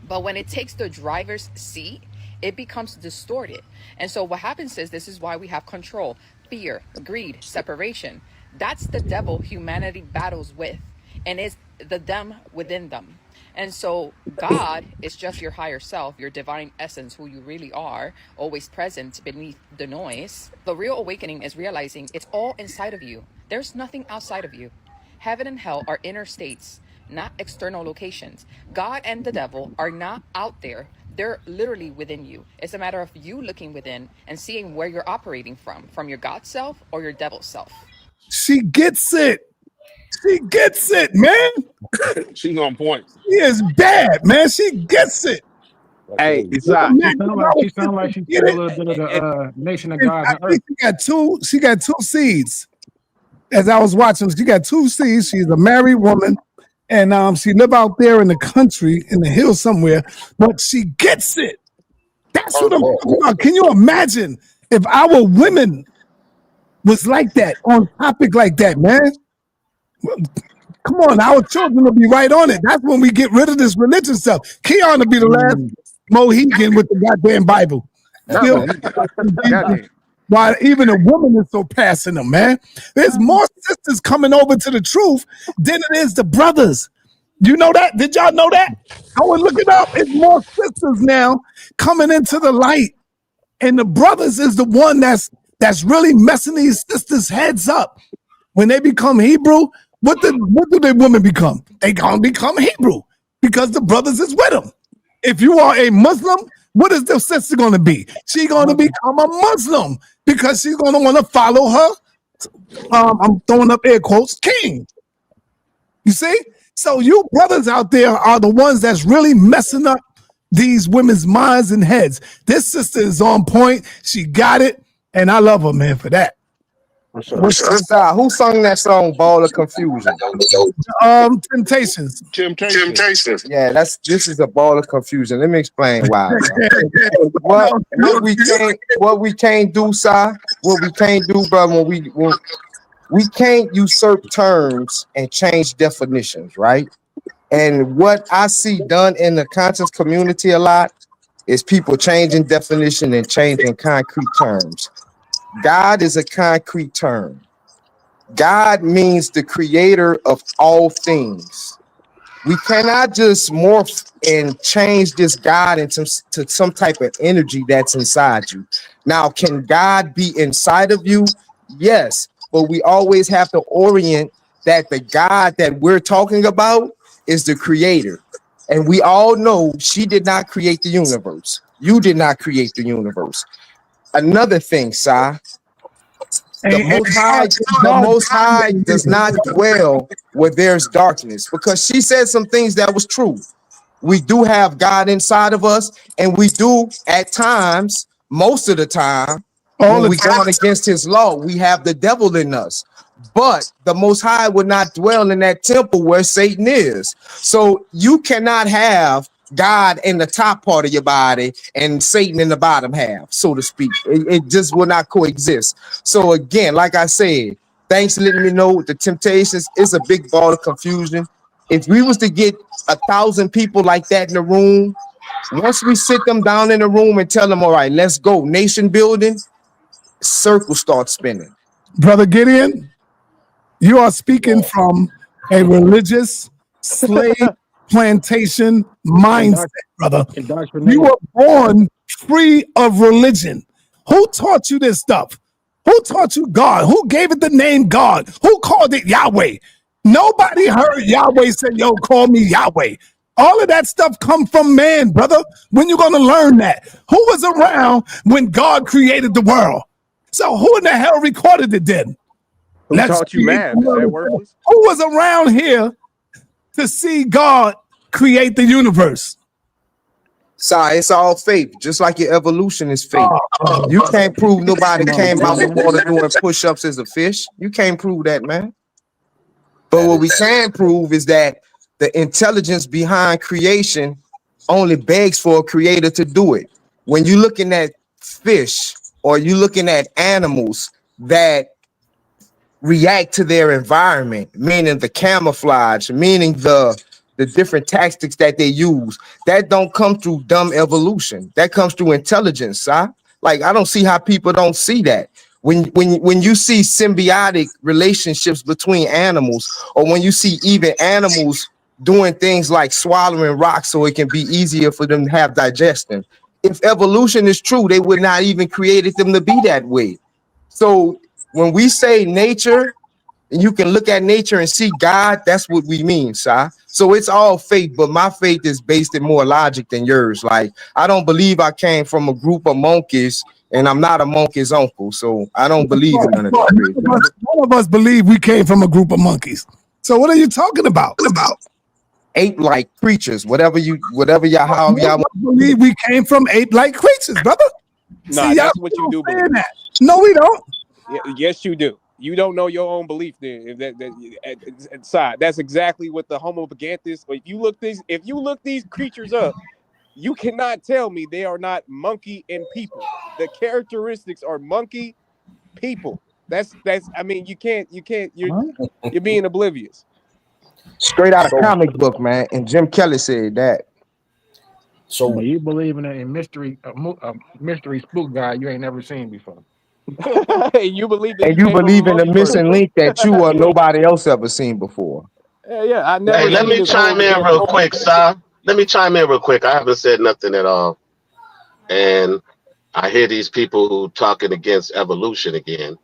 But when it takes the driver's seat, it becomes distorted. And so what happens is, this is why we have control, fear, greed, separation. That's the devil humanity battles with, and it's the them within them. And so God is just your higher self, your divine essence, who you really are, always present beneath the noise. The real awakening is realizing it's all inside of you. There's nothing outside of you. Heaven and hell are inner states, not external locations. God and the devil are not out there. They're literally within you. It's a matter of you looking within and seeing where you're operating from your God self or your devil self. She gets it. She gets it, man. She's on point. She is bad, man. She gets it. Hey, she sound like she's a little bit of the nation of God. I think she got two seeds. As I was watching, she got two seeds. She's a married woman, and she live out there in the country, in the hills somewhere, but she gets it. That's what I'm talking about. Can you imagine if our women was like that, on topic like that, man? Come on, our children will be right on it. That's when we get rid of this religion stuff. Keon will be the last Mohican with the goddamn Bible. Why even a woman is so passing them, man. There's more sisters coming over to the truth than it is the brothers. You know that? Did y'all know that? Go and look it up. It's more sisters now coming into the light. And the brothers is the one that's really messing these sisters' heads up. When they become Hebrew, what do the women become? They gonna become Hebrew because the brothers is with them. If you are a Muslim, What is the sister going to be? She's going to become a Muslim because she's going to want to follow her. I'm throwing up air quotes, king. You see? So you brothers out there are the ones that's really messing up these women's minds and heads. This sister is on point. She got it. And I love her, man, for that. Who sung that song, Ball of Confusion? Temptations. Yeah, this is a ball of confusion. Let me explain why. what we can't do, Si, what we can't do, brother, we can't usurp terms and change definitions, right? And what I see done in the conscious community a lot is people changing definition and changing concrete terms. God is a concrete term. God means the creator of all things. We cannot just morph and change this God into some type of energy that's inside you. Now, can God be inside of you? Yes, but we always have to orient that the God that we're talking about is the creator. And we all know she did not create the universe. You did not create the universe. Another thing, Si, the Most High does not dwell where there's darkness, because she said some things that was true. We do have God inside of us, and we do at times, most of the time, when we go against his law, we have the devil in us. But the Most High would not dwell in that temple where Satan is. So you cannot have God in the top part of your body and Satan in the bottom half, so to speak. It just will not coexist. So again, like I said, thanks for letting me know the temptations is a big ball of confusion. If we was to get 1,000 people like that in the room, once we sit them down in the room and tell them, all right, let's go, nation building, circles start spinning. Brother Gideon, you are speaking from a religious slave plantation mindset, brother. You were born free of religion. Who taught you this stuff? Who taught you God? Who gave it the name God? Who called it Yahweh? Nobody heard Yahweh say, yo, call me Yahweh. All of that stuff come from man, brother. When you going to learn that? Who was around when God created the world? So who in the hell recorded it then? Who taught you math? Is that worthless? Who was around here to see God create the universe? It's all faith, just like your evolution is faith. You can't prove nobody came out of water doing push-ups as a fish. You can't prove that, man. But what we can prove is that the intelligence behind creation only begs for a creator to do it. When you're looking at fish or you're looking at animals that react to their environment, meaning the camouflage, meaning the different tactics that they use, that don't come through dumb evolution. That comes through intelligence, huh? Like, I don't see how people don't see that. When you see symbiotic relationships between animals, or when you see even animals doing things like swallowing rocks so it can be easier for them to have digestion. If evolution is true, they would not even created them to be that way. So when we say nature, and you can look at nature and see God, that's what we mean, Si. So it's all faith, but my faith is based in more logic than yours. Like, I don't believe I came from a group of monkeys, and I'm not a monkey's uncle, so I don't believe in none of that. None of us believe we came from a group of monkeys. So what are you talking about? Ape-like creatures, whatever y'all believe we came from ape-like creatures, brother. Nah, that's what you do believe. That. No, we don't. Yes, you do. You don't know your own belief then. That's exactly what the Homo gigantus. If you look these creatures up, you cannot tell me they are not monkey and people. The characteristics are monkey, people. That's. I mean, you can't. You're being oblivious. Straight out of comic book, man. And Jim Kelly said that. So you believe in a mystery spook guy you ain't never seen before. You believe in the missing link that you or nobody else ever seen before. Yeah. I never. Hey, let me chime in real quick, Si. Let me chime in real quick. I haven't said nothing at all, and I hear these people who talking against evolution again.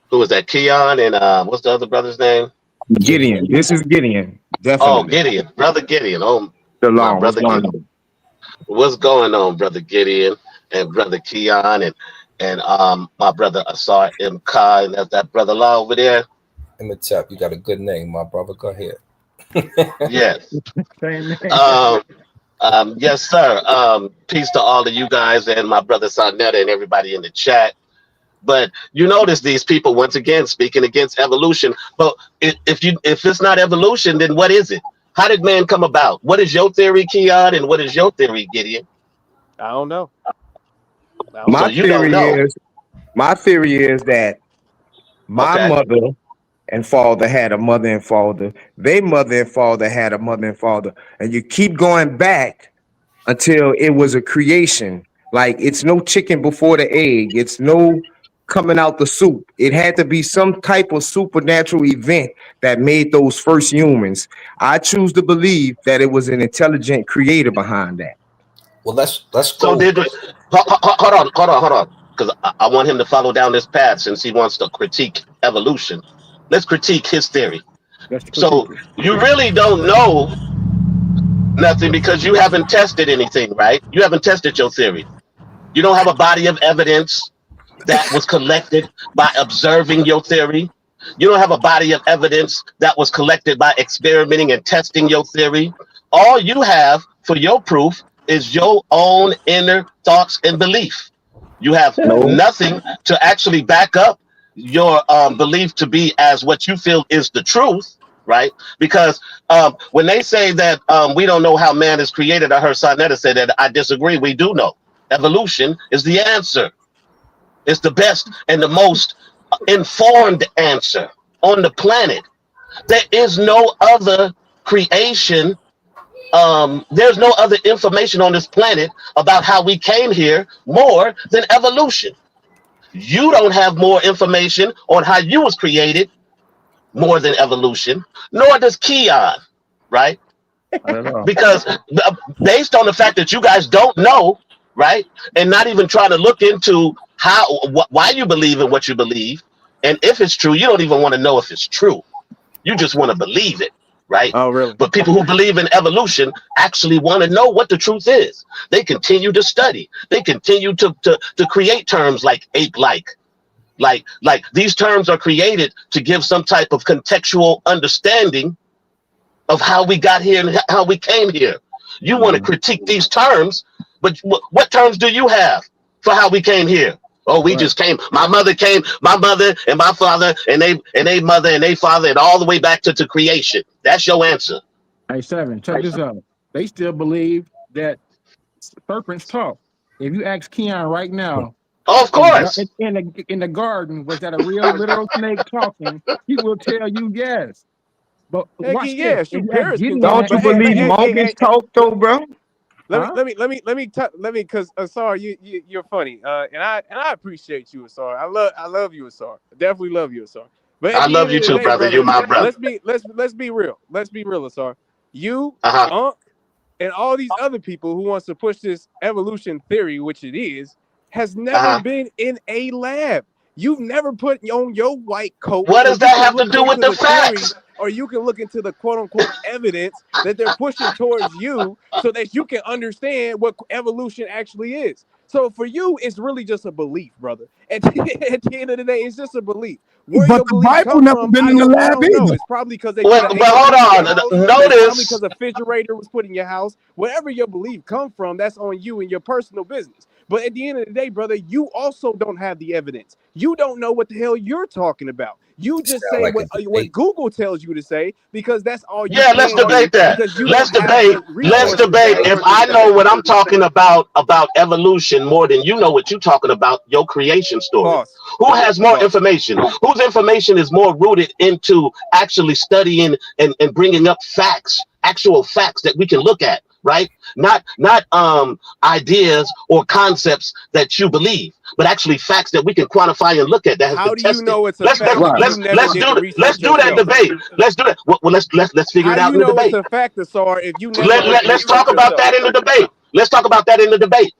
Who is that? Keon and what's the other brother's name? Gideon. This is Gideon. Definitely. Oh, Gideon, brother Gideon. Oh, my brother Gideon. What's going on, brother Gideon and brother Keon and my brother Asar M. Kai, and that's that brother Law over there. Imhotep, you got a good name, my brother. Go ahead. Yes. Same name. Yes, sir. Peace to all of you guys and my brother sa.neter and everybody in the chat. But you notice these people once again speaking against evolution. But if it's not evolution, then what is it? How did man come about? What is your theory, Keon, and what is your theory, Gideon? I don't know. My theory is that my mother and father had a mother and father. Their mother and father had a mother and father. And you keep going back until it was a creation. Like, it's no chicken before the egg. It's no coming out the soup. It had to be some type of supernatural event that made those first humans. I choose to believe that it was an intelligent creator behind that. Well, let's go. So hold on, because I want him to follow down this path since he wants to critique evolution. Let's critique his theory. So you really don't know nothing because you haven't tested anything, right? You haven't tested your theory. You don't have a body of evidence that was collected by observing your theory. You don't have a body of evidence that was collected by experimenting and testing your theory. All you have for your proof is your own inner thoughts and belief. You have nothing to actually back up your belief to be as what you feel is the truth, right? Because when they say that we don't know how man is created, I heard sa.neter say that. I disagree. We do know. Evolution is the answer. It's the best and the most informed answer on the planet. There is no other creation. There's no other information on this planet about how we came here more than evolution. You don't have more information on how you was created more than evolution, nor does Keon, right? Because based on the fact that you guys don't know, right, and not even trying to look into why you believe in what you believe, and if it's true, you don't even want to know if it's true. You just want to believe it, right? Oh, really? But people who believe in evolution actually want to know what the truth is. They continue to study. They continue to create terms like ape-like. Like these terms are created to give some type of contextual understanding of how we got here and how we came here. You want to critique these terms, but what terms do you have for how we came here? Oh, we just came. My mother and my father and they mother and they father and all the way back to creation. That's your answer. Hey, Seven, check this out. They still believe that serpents talk. If you ask Keon right now, of course, in the garden, was that a real literal snake talking? He will tell you yes. But watch this. Don't you believe monkeys talk though, bro? Let me, because Asar, you're funny, and I appreciate you, Asar. I love you, Asar. Definitely love you, Asar. But I love you too, brother. You're my brother. Let's be real. Let's be real, Asar. You, Ankh, and all these other people who wants to push this evolution theory, which it is, has never been in a lab. You've never put on your white coat. What does that have to do with the facts? Or you can look into the quote-unquote evidence that they're pushing towards you so that you can understand what evolution actually is. So for you, it's really just a belief, brother. At the end of the day, it's just a belief. Where but the Bible never been in the lab either. It's probably because they but hold on. Notice. It's probably because a refrigerator was put in your house. Wherever your belief come from, that's on you and your personal business. But at the end of the day, brother, you also don't have the evidence. You don't know what the hell you're talking about. You just say like what Google tells you to say because that's all you let's debate that. Let's debate. If I know what I'm talking about evolution more than you know what you're talking about, your creation story. False. Who has more information? Whose information is more rooted into actually studying and bringing up facts, actual facts that we can look at, right? Not ideas or concepts that you believe, but actually facts that we can quantify and look at. That has been tested. Know it's a let's fact? Let's do that debate. Let's do that. Well, let's figure it out in the debate. It's a fact, Asar, if you let's talk about that in the debate. Let's talk about that in the debate.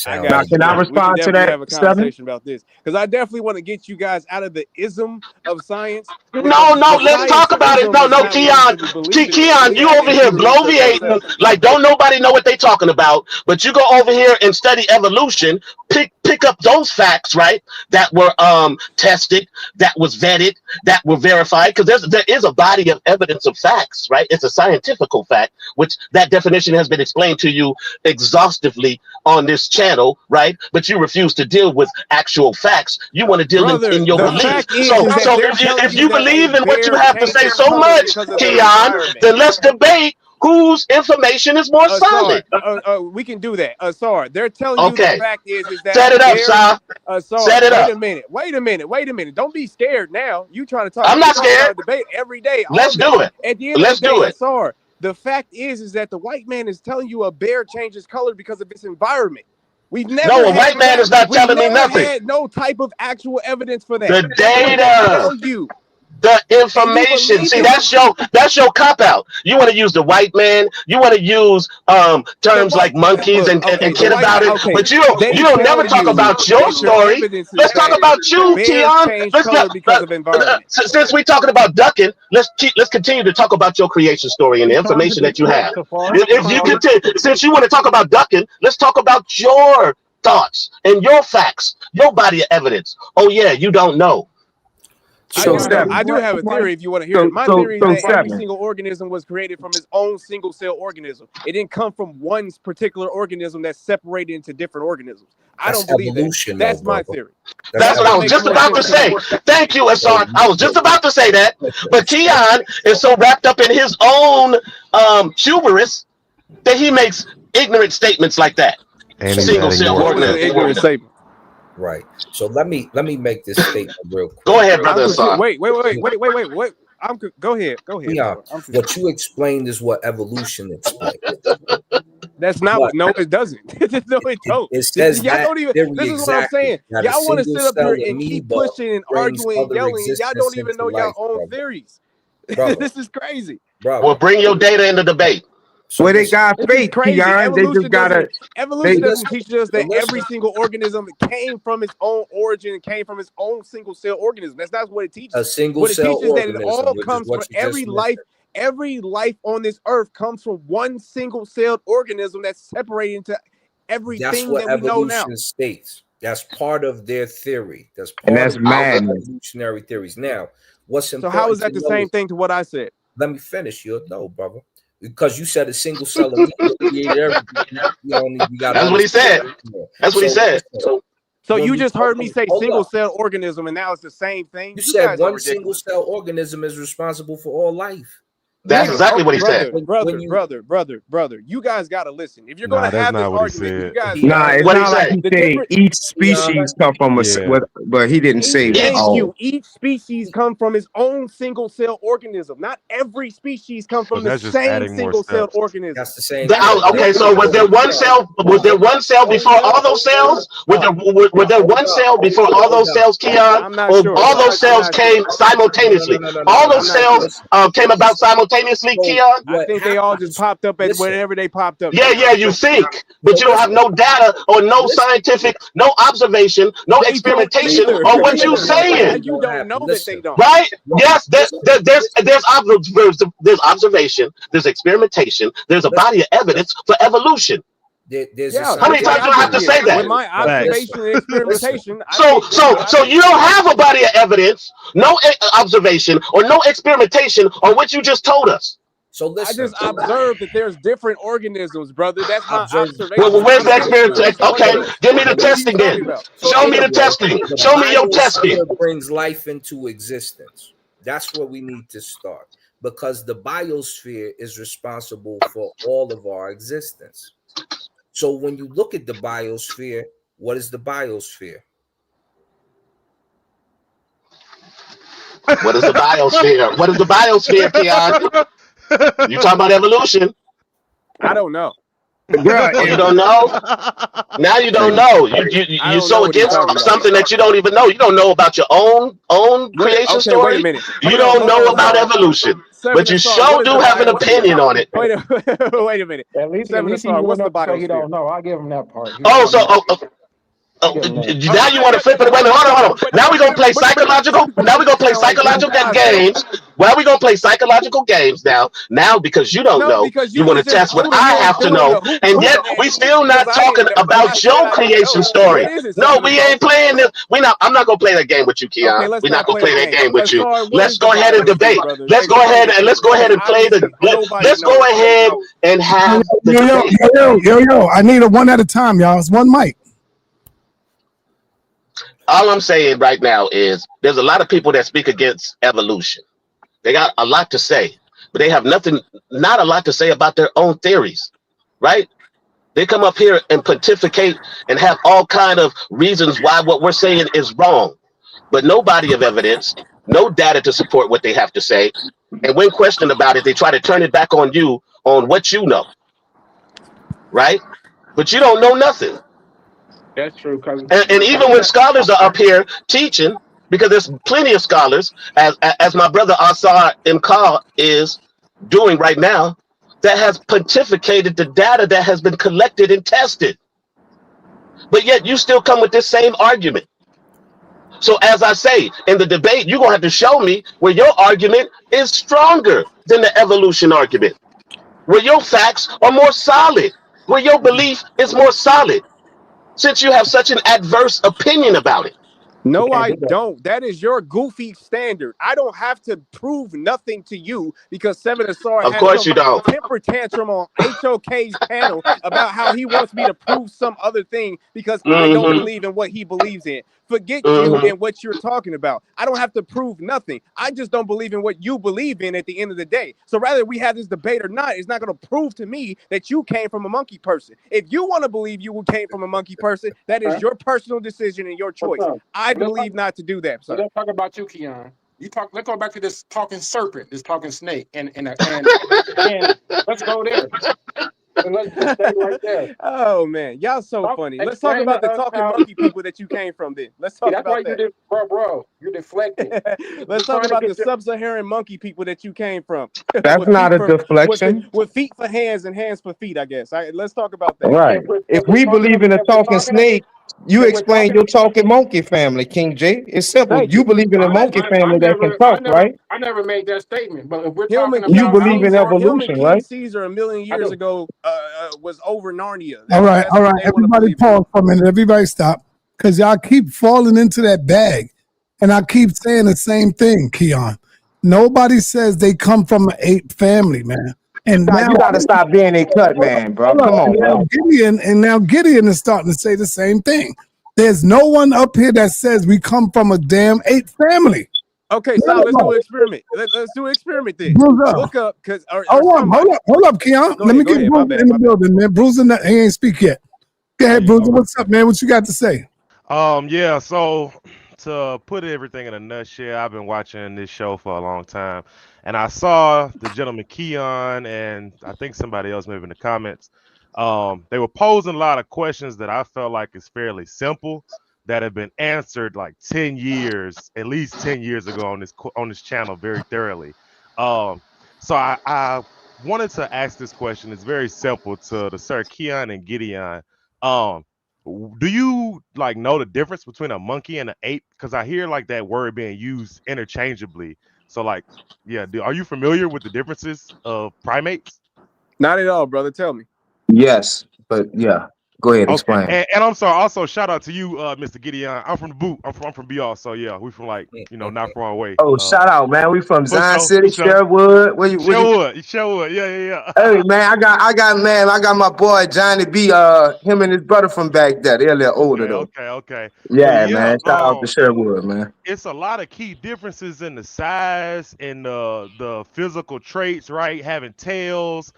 Now, can I We can respond to definitely that, have a Seven? conversation about this because I definitely want to get you guys out of the ism of science. No, Because no, the let's talk about it. science-ism No, is no, not what we Keon, should be believing in. Keon, We you over actually here need to research bloviating ourselves. like don't nobody know what they talking about, but you go over here and study evolution, pick up those facts, right? That were tested, that was vetted, that were verified, because there is a body of evidence of facts, right? It's a scientific fact, which that definition has been explained to you exhaustively on this channel, right? But you refuse to deal with actual facts. You want to deal Brother, in your the belief. fact is So that they're telling if you that a believe in what you bear have to say changes so color much, because of their Keon, environment. then let's debate whose information is more solid. We can do that. Sorry, they're telling you the Okay. fact is that Set a it up, bear. Si. Sorry, Set it wait up. a minute. Wait a minute. Don't be scared now. You trying to talk? I'm We can not talk about scared. a debate every day, all Let's day. do it. At the end Let's of the day, do it. sorry. The fact is that the white man is telling you a bear changes color because of its environment. We've never No, a had white man that. is not We've telling me never nothing. had no type of actual evidence for that. The That's what they data. tell you. The And you information. believe See, it. that's your cop out. You want to use the white man. You want to use terms like monkeys and kid about it. But you don't never talk about your story. Let's talk about you, Keon. Since we're talking about ducking, let's continue to talk about your creation story and the information that you have. If you continue, since you want to talk about ducking, let's talk about your thoughts and your facts, your body of evidence. Oh yeah, you don't know. I do have a theory if you want to hear it. My theory is that every single organism was created from its own single cell organism. It didn't come from one particular organism that's separated into different organisms. I don't believe that. That's my theory. That's what I was just about to say. Thank you, Asar. I was just about to say that. But Keon is so wrapped up in his own hubris that he makes ignorant statements like that. Single cell organism. Right. So let me make this statement real quick. Go ahead, brother Asar. Wait. Go ahead. Yeah, what you explained is what evolution explains. That's not what. No, it doesn't. No, it don't. It says y'all that don't even. This is what I'm saying. Y'all want to sit up here and keep pushing and arguing and yelling, and y'all don't even know your own theories. This is crazy. Well, bring your data into debate. Well, they got faith, Keon. They just gotta. Evolution doesn't teach us that every single organism came from its own origin, came from its own single cell organism. That's not what it teaches. A single what it cell teaches organism, that it all comes from every life. Every life on this earth comes from one single celled organism that's separated into everything that we know now. States. That's part of their theory. That's part of evolutionary theories. Now, what's important? So how is that the same thing to what I said? Let me finish. You'll know, brother. Because you said a single cell of everything. That's what he said. That's what he said. So you just heard me say single cell organism, and now it's the same thing. You said one single cell organism is responsible for all life. That's exactly what he said. Brother, you guys got to listen. If you're going to have this argument, you guys. Nah, it's not like he said each species come from but he didn't say all. Each species come from its own single cell organism. Not every species come from the same single cell organism. That's the same. Okay, so was there one cell? Was there one cell before all those cells? Was there one cell before all those cells, Keon? I'm not sure. All those cells came simultaneously. All those cells came about simultaneously, Keon? I think they all just popped up at whenever they popped up. Yeah, you think, but you don't have no data or no scientific, no observation, no experimentation on what you're saying. You don't know that they don't. Right? Yes, there's observation, there's experimentation, there's a body of evidence for evolution. How many times do I have to say that? With my observation and experimentation. So you don't have a body of evidence, no observation, or no experimentation on what you just told us. So listen, I just observed that there's different organisms, brother. That's my observation. Well, where's the experimentation? Okay, give me the testing then. Show me the testing. Show me your testing. Brings life into existence. That's where we need to start, because the biosphere is responsible for all of our existence. So when you look at the biosphere, what is the biosphere? What is the biosphere? What is the biosphere, Keon? You talking about evolution? I don't know. You don't know? Now you don't know. You're so against something that you don't even know. You don't know about your own creation story. Wait a minute. You don't know about evolution. but you sure do have an opinion on it. Wait a minute. At least Seven he Asar, knew what's the enough to say he biosphere? don't know. I'll give him that part. Oh, so now you want to flip it away. Hold on. Now we're gonna play psychological. Now we're gonna play psychological games. Well, we're gonna play psychological games now. Now because you don't know, you want to test what I have to know, and yet we still not talking about your creation story. No, we ain't playing this. I'm not gonna play that game with you, Keon. We're not gonna play that game with you. Let's go ahead and debate. Let's go ahead and play the. Let's go ahead and have the debate. Yo, I need a one at a time, y'all. It's one mic. All I'm saying right now is there's a lot of people that speak against evolution. They got a lot to say, but they have not a lot to say about their own theories, right? They come up here and pontificate and have all kind of reasons why what we're saying is wrong, but no body of evidence, no data to support what they have to say. And when questioned about it, they try to turn it back on you on what you know, right? But you don't know nothing. That's true. And even when scholars are up here teaching, because there's plenty of scholars, as my brother Asar Imkar is doing right now, that has pontificated the data that has been collected and tested. But yet you still come with this same argument. So as I say, in the debate, you're going to have to show me where your argument is stronger than the evolution argument, where your facts are more solid, where your belief is more solid, since you have such an adverse opinion about it. No, I don't. That is your goofy standard. I don't have to prove nothing to you because Seven Asar has some temper tantrum on HOK's panel about how he wants me to prove some other thing because I don't believe in what he believes in. Forget you and what you're talking about. I don't have to prove nothing. I just don't believe in what you believe in at the end of the day. So rather we have this debate or not, it's not going to prove to me that you came from a monkey person. If you want to believe you came from a monkey person, that is your personal decision and your choice. I believe not to do that. So let's talk about you, Keon. Let's go back to this talking serpent, this talking snake, and let's go there. And let's just stay right there. Oh man, y'all so funny. Let's talk about the talking monkey people that you came from. Then let's talk about that. Bro, you're deflecting. Let's talk about the sub-Saharan monkey people that you came from. That's not a deflection. With feet for hands and hands for feet, I guess. Let's talk about that. Right. If we believe in a talking snake, you explain your talking monkey family, King J. It's simple. You believe in a monkey family that can talk, right? I never made that statement, but if we're talking about you believe in evolution, right? Caesar 1,000,000 years ago was over Narnia. All right. Everybody pause for a minute. Everybody stop, because y'all keep falling into that bag, and I keep saying the same thing, Keon. Nobody says they come from an ape family, man. And now you gotta stop being a cut man, bro. Come on, bro. Gideon is starting to say the same thing. There's no one up here that says we come from a damn ape family. Okay, so let's do an experiment. Let's do an experiment then. Look up, because hold up, Keon. Let me get Bruce in the building, man. Bruce, he ain't speak yet. Go ahead, Bruce. What's up, man? What you got to say? Yeah. So to put everything in a nutshell, I've been watching this show for a long time, and I saw the gentleman Keon and I think somebody else maybe in the comments. They were posing a lot of questions that I felt like is fairly simple that have been answered like 10 years, at least 10 years ago on this channel very thoroughly. So I wanted to ask this question. It's very simple to the Sir Keon and Gideon. Do you like know the difference between a monkey and an ape? Because I hear like that word being used interchangeably. So like, yeah, are you familiar with the differences of primates? Not at all, brother. Tell me. Yes, but yeah. Go ahead, explain. And I'm sorry. Also, shout out to you, Mr. Gideon. I'm from the boot. I'm from BR. So yeah, we from like not far away. Oh, shout out, man. We from Zion City, Sherwood. Sherwood. Yeah. Hey, man, I got my boy Johnny B. Him and his brother from back there. They're a little older though. Okay. Yeah, man. Shout out to Sherwood, man. It's a lot of key differences in the size and the physical traits, right? Having tails.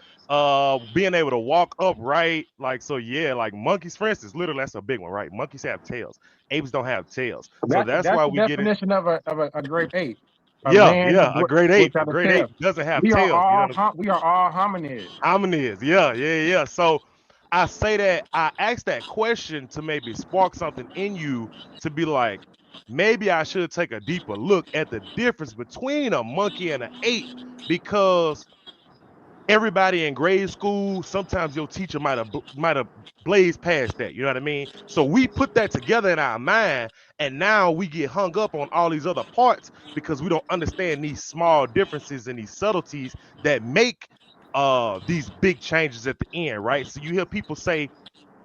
Being able to walk upright, like like monkeys, for instance, literally that's a big one, right? Monkeys have tails, apes don't have tails, so that's why we get it. Definition of a great ape. A great ape. A great ape doesn't have tails. We are all hominids. Hominids, yeah. So I say that I asked that question to maybe spark something in you to be like, maybe I should take a deeper look at the difference between a monkey and an ape, because everybody in grade school, sometimes your teacher might have blazed past that. You know what I mean? So we put that together in our mind, and now we get hung up on all these other parts because we don't understand these small differences and these subtleties that make these big changes at the end, right? So you hear people say,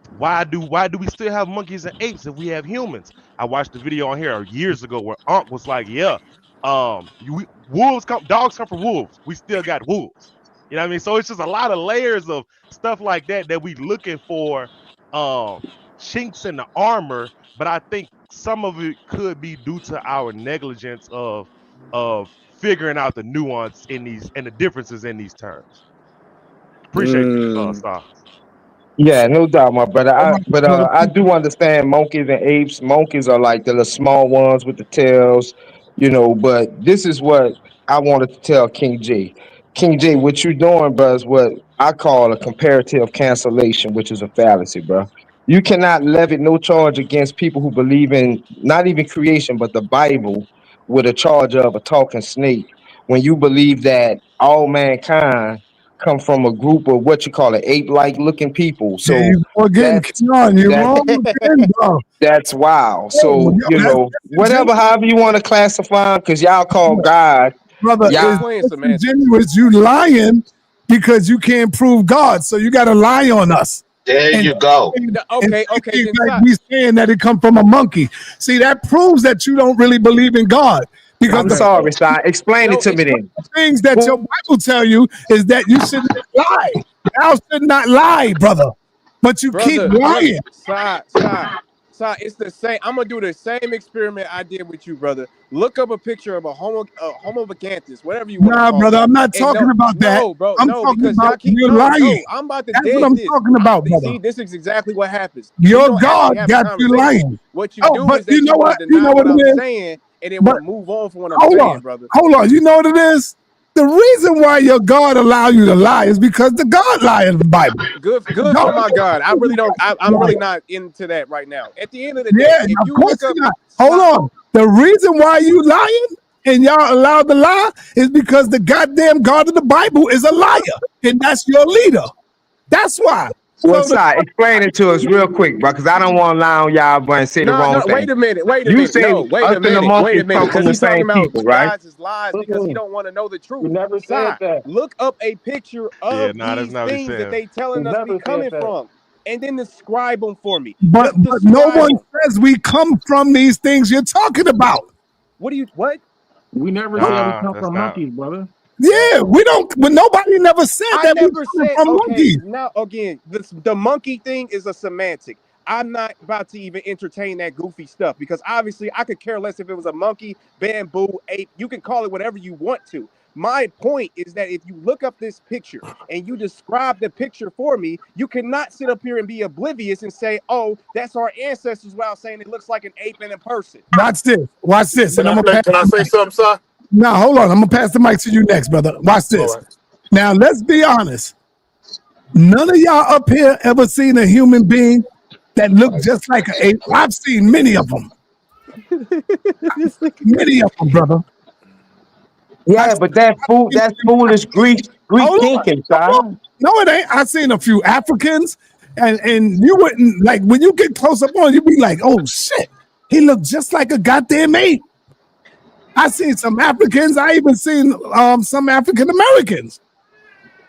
why do we still have monkeys and apes if we have humans? I watched the video on here years ago where Ankh was like, yeah, dogs come from wolves. We still got wolves. You know what I mean? So it's just a lot of layers of stuff like that we looking for chinks in the armor. But I think some of it could be due to our negligence of figuring out the nuance in these and the differences in these terms. Appreciate you, Star. Yeah, no doubt, my brother. I do understand monkeys and apes. Monkeys are like the little small ones with the tails, But this is what I wanted to tell King J. King J, what you're doing, bro, is what I call a comparative cancellation, which is a fallacy, bro. You cannot levy no charge against people who believe in not even creation, but the Bible, with a charge of a talking snake. When you believe that all mankind come from a group of what you call an ape-like looking people. There So you go again, Keon. You're wrong again, bro. that's wild. Oh, So, that's whatever, however you want to classify, because y'all call God, brother, Y'all is playing semantics. disingenuous. You lying because you can't prove God, so you got to lie on us. There And you go. Okay, then like we saying that it come from a monkey. See, that proves that you don't really believe in God, because I'm the sorry, Si. Explain it to me then. things that your Bible tell you is that you should not lie. Thou should not lie, brother. But you keep lying. It's the same. I'm gonna do the same experiment I did with you, brother. Look up a picture of a homo vacanthus, whatever you want to Nah, call brother, it. I'm not talking about that. No, bro, I'm no, talking because y'all about keep you're lying. I'm about to That's dead what I'm this. talking about, brother. See, this is exactly what happens. Your We don't God actually have a got you conversation. lying. What you Oh, do but is that you know you want what? to You deny know what what I'm it is? saying and then But want to move on from what I'm hold saying, on, brother. hold on. You know what it is? The reason why your God allow you to lie is because the God lie in the Bible. Good God for my God. I really don't. I'm really not into that right now. At the end of the day, Yeah, if of you course look up, you're not. Hold on. The reason why you lying and y'all allowed to lie is because the goddamn God of the Bible is a liar, and that's your leader. That's why. Well, So Si, explain it to us real quick, bro, because I don't want to lie on y'all, bro, and say the no, wrong wait thing. a minute. You say us and the monkeys come from Because the he's talking same about people, you right? guys' lies because he don't want to know the We truth. never said Side, that. look up a picture Yeah, of nah, that's these not what he's things that saying. they We telling us we never said coming that. from, and then describe them for me. But Just no describe one them. says we come from these things you're talking about. What? We never said we Nah, come that's from not. monkeys, brother. Yeah, we don't. But nobody never said I that we never coming said, from okay, monkeys. now again, the monkey thing is a semantic. I'm not about to even entertain that goofy stuff because obviously I could care less if it was a monkey, bamboo, ape. You can call it whatever you want to. My point is that if you look up this picture and you describe the picture for me, you cannot sit up here and be oblivious and say, oh, that's our ancestors, without saying it looks like an ape and a person. Watch this. Watch this. And I'm gonna pass. Can I say something, sir? Now hold on. I'm gonna pass the mic to you next, brother. Watch All this. right. Now let's be honest. None of y'all up here ever seen a human being that looked just like an ape. I've seen many of them. Many of them, brother. Yeah, but that's foolish Greek Hold on. thinking, Si. No, it ain't. I seen a few Africans, and you wouldn't like when you get close up on, you be like, oh shit, he looked just like a goddamn ape. I seen some Africans. I even seen some African Americans.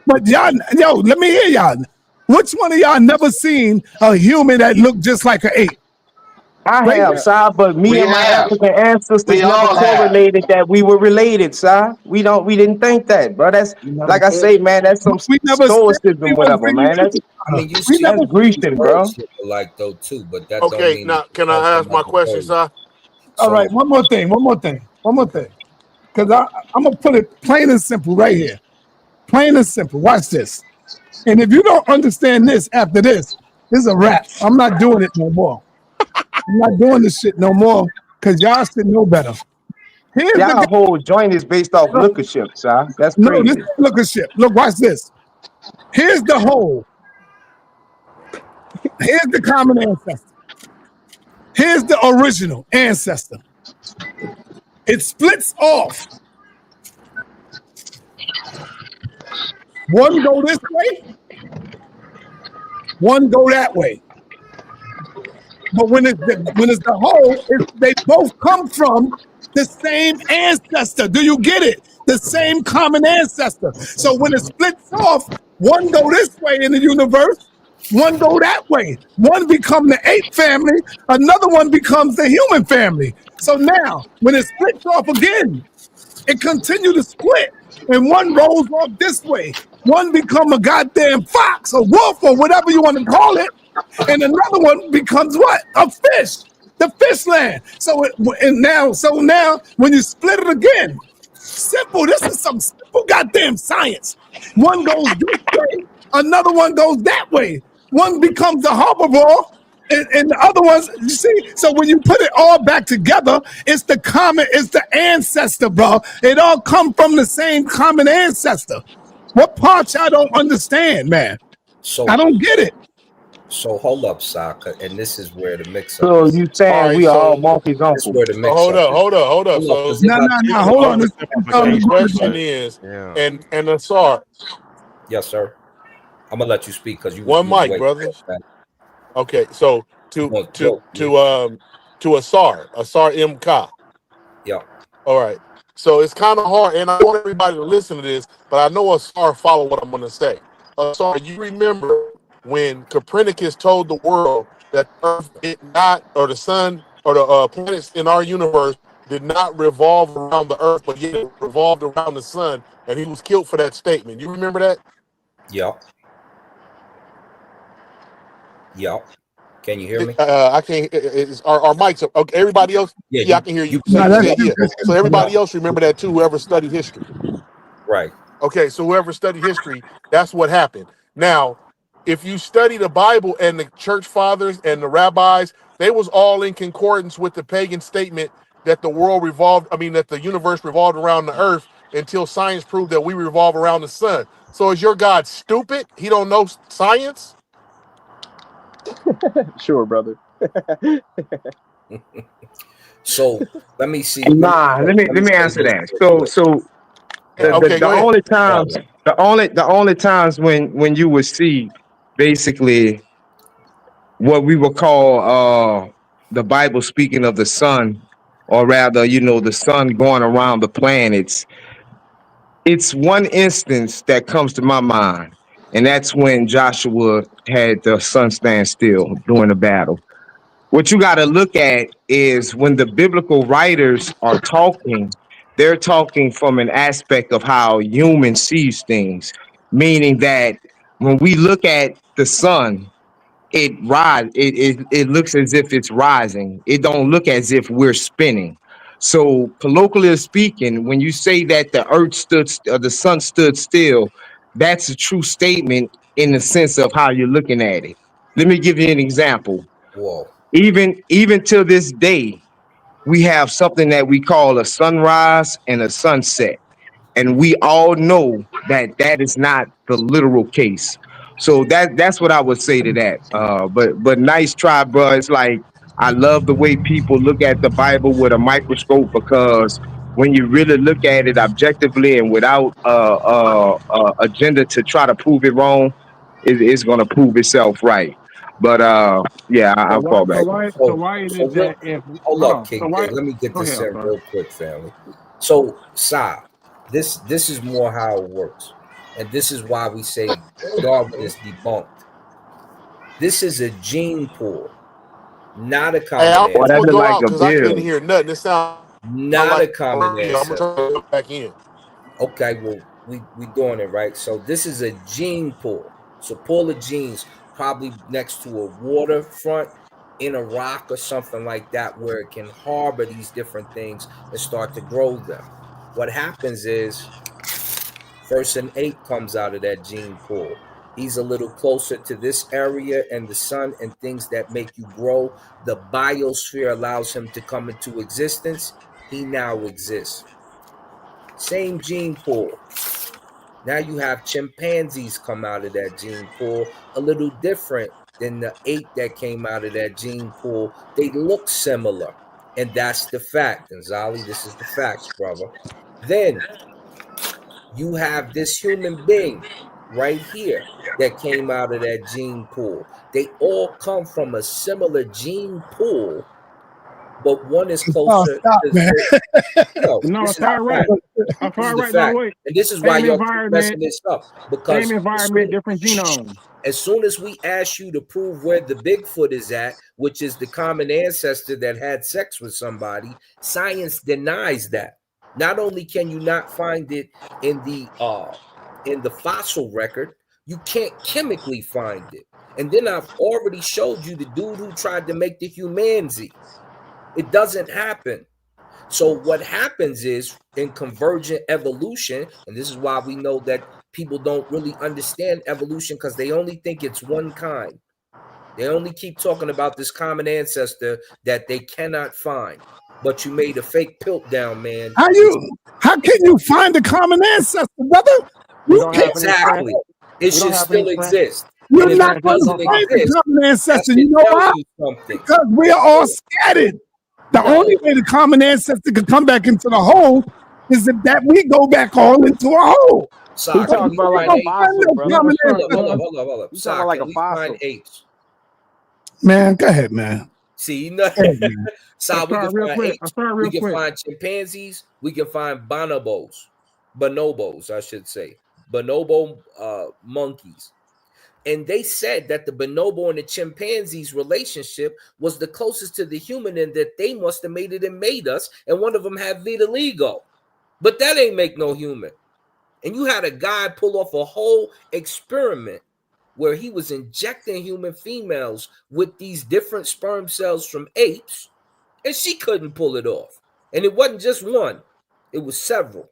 But y'all, yo, let me hear y'all. Which one of y'all never seen a human that looked just like an ape? I Right? have, Si, but me We and my have. African ancestors We never all have. correlated that we were related, Si. We didn't think that, bro. That's We never like I said say, that. man, that's some We never said we stoicism, was whatever, man. related. I mean, you We see never. That's these Grecian, birds bro. look alike though too, but that don't Okay, mean now that you can come I ask from my other question, birds. sir? All right, So one more thing. Because I'm going to put it plain and simple right here. Plain and simple. Watch this. And if you don't understand this after this is a wrap. I'm not doing it no more. I'm not doing this shit no more because y'all should know better. Here's the Y'all whole joint is based off lookership, Si. That's no, this crazy. is look at shit. Look, watch this. Here's the whole. Here's the common ancestor. Here's the original ancestor. It splits off. One go this way, one go that way. But when it's the whole, they both come from the same ancestor. Do you get it? The same common ancestor. So when it splits off, one go this way in the universe, one go that way. One become the ape family, another one becomes the human family. So now, when it splits off again, it continues to split, and one rolls off this way. One become a goddamn fox, a wolf, or whatever you want to call it, and another one becomes what? A fish, the fish land. So now, when you split it again, simple. This is some simple goddamn science. One goes this way, another one goes that way. One becomes a herbivore, and the other ones, you see, so when you put it all back together, it's the ancestor, bro. It all come from the same common ancestor. What parts I don't understand, man? So I don't get it. So hold up, Saka, and this is where the mix-up So is. you saying we are all monkey's That's uncle? where the mix-up Hold up. is. So No, hold on. the question is, and Asar, Yes, sir. I'm gonna let you speak because you one mic, brothers. Okay, so to Asar M. Ka. Yeah. All right. So it's kind of hard, and I want everybody to listen to this, but I know Asar follow what I'm going to say. Asar, you remember when Copernicus told the world that Earth did not, or the sun, or the planets in our universe did not revolve around the Earth, but yet it revolved around the sun, and he was killed for that statement. You remember that? Yep. Yep. Can you hear me? I can't. Our mics. Okay, everybody else. Yeah, I can hear you. So everybody else remember that too. Whoever studied history. Right. Okay, so whoever studied history, that's what happened. Now, if you study the Bible and the church fathers and the rabbis, they was all in concordance with the pagan statement that the world revolved. I mean, that the universe revolved around the earth until science proved that we revolve around the sun. So is your God stupid? He don't know science? Sure, brother. So let me see. Nah, let me answer that. So the only times when you would see basically what we would call the Bible speaking of the sun, or rather, the sun going around the planets. It's one instance that comes to my mind, and that's when Joshua had the sun stand still during the battle. What you got to look at is when the biblical writers are talking, they're talking from an aspect of how human sees things, meaning that when we look at the sun, it looks as if it's rising. It don't look as if we're spinning. So colloquially speaking, when you say that the sun stood still, that's a true statement in the sense of how you're looking at it. Let me give you an example. Whoa. Even till this day, we have something that we call a sunrise and a sunset. And we all know that that is not the literal case. So that's what I would say to that. But nice try, bro. It's like I love the way people look at the Bible with a microscope, because when you really look at it objectively and without agenda to try to prove it wrong, it's gonna prove itself right. But yeah, So I'll why? fall back. So why is it that if Hold hold up, on? King. So why? Let me get Go this ahead, in bro. real quick, family. So, Sa, this is more how it works, and this is why we say Darwin is debunked. This is a gene pool, not a common Hey, I'm Boy, that gonna look go like out a because I couldn't bill. hear nothing. It sounds not like a common I'm gonna ancestor. try to go back in. Okay, well, we doing it right. So this is a gene pool. So pool of genes, probably next to a waterfront, in a rock or something like that, where it can harbor these different things and start to grow them. What happens is first an ape comes out of that gene pool. He's a little closer to this area and the sun and things that make you grow. The biosphere allows him to come into existence. He now exists. Same gene pool. Now you have chimpanzees come out of that gene pool, a little different than the ape that came out of that gene pool. They look similar. And that's the fact. And Zali, this is the facts, brother. Then you have this human being right here that came out of that gene pool. They all come from a similar gene pool, but one is Oh, closer stop, to, man. no, No, this is far the fact. right. This is Far the right, by the fact. way. And this is why Same y'all keep messing environment, this up. same Because environment, different genome. as soon as we ask you to prove where the Bigfoot is at, which is the common ancestor that had sex with somebody, science denies that. Not only can you not find it in the fossil record, you can't chemically find it. And then I've already showed you the dude who tried to make the humanity. It doesn't happen. So what happens is in convergent evolution, and this is why we know that people don't really understand evolution because they only think it's one kind. They only keep talking about this common ancestor that they cannot find. But you made a fake Piltdown, man. How can you find the common ancestor, brother? We don't have any Exactly. It should still exist. You're And if not it going to doesn't find the exist, common that ancestor. should You know tell why? you something. Because we are all scattered. The only way the common ancestor could come back into the whole is that we go back all into a hole. Sock, talking can we about like find a apes? fossil, brother. Hold ancestor. up. You talking Sock, about like can a we fossil? find apes? Man, go ahead, man. See, you know, Go ahead, man. so we can find apes, we can quick. find chimpanzees, we can find bonobos, I should say, bonobo monkeys. And they said that the bonobo and the chimpanzees relationship was the closest to the human, and that they must have made it and made us. And one of them had vitiligo, but that ain't make no human. And you had a guy pull off a whole experiment where he was injecting human females with these different sperm cells from apes, and she couldn't pull it off. And it wasn't just one, it was several.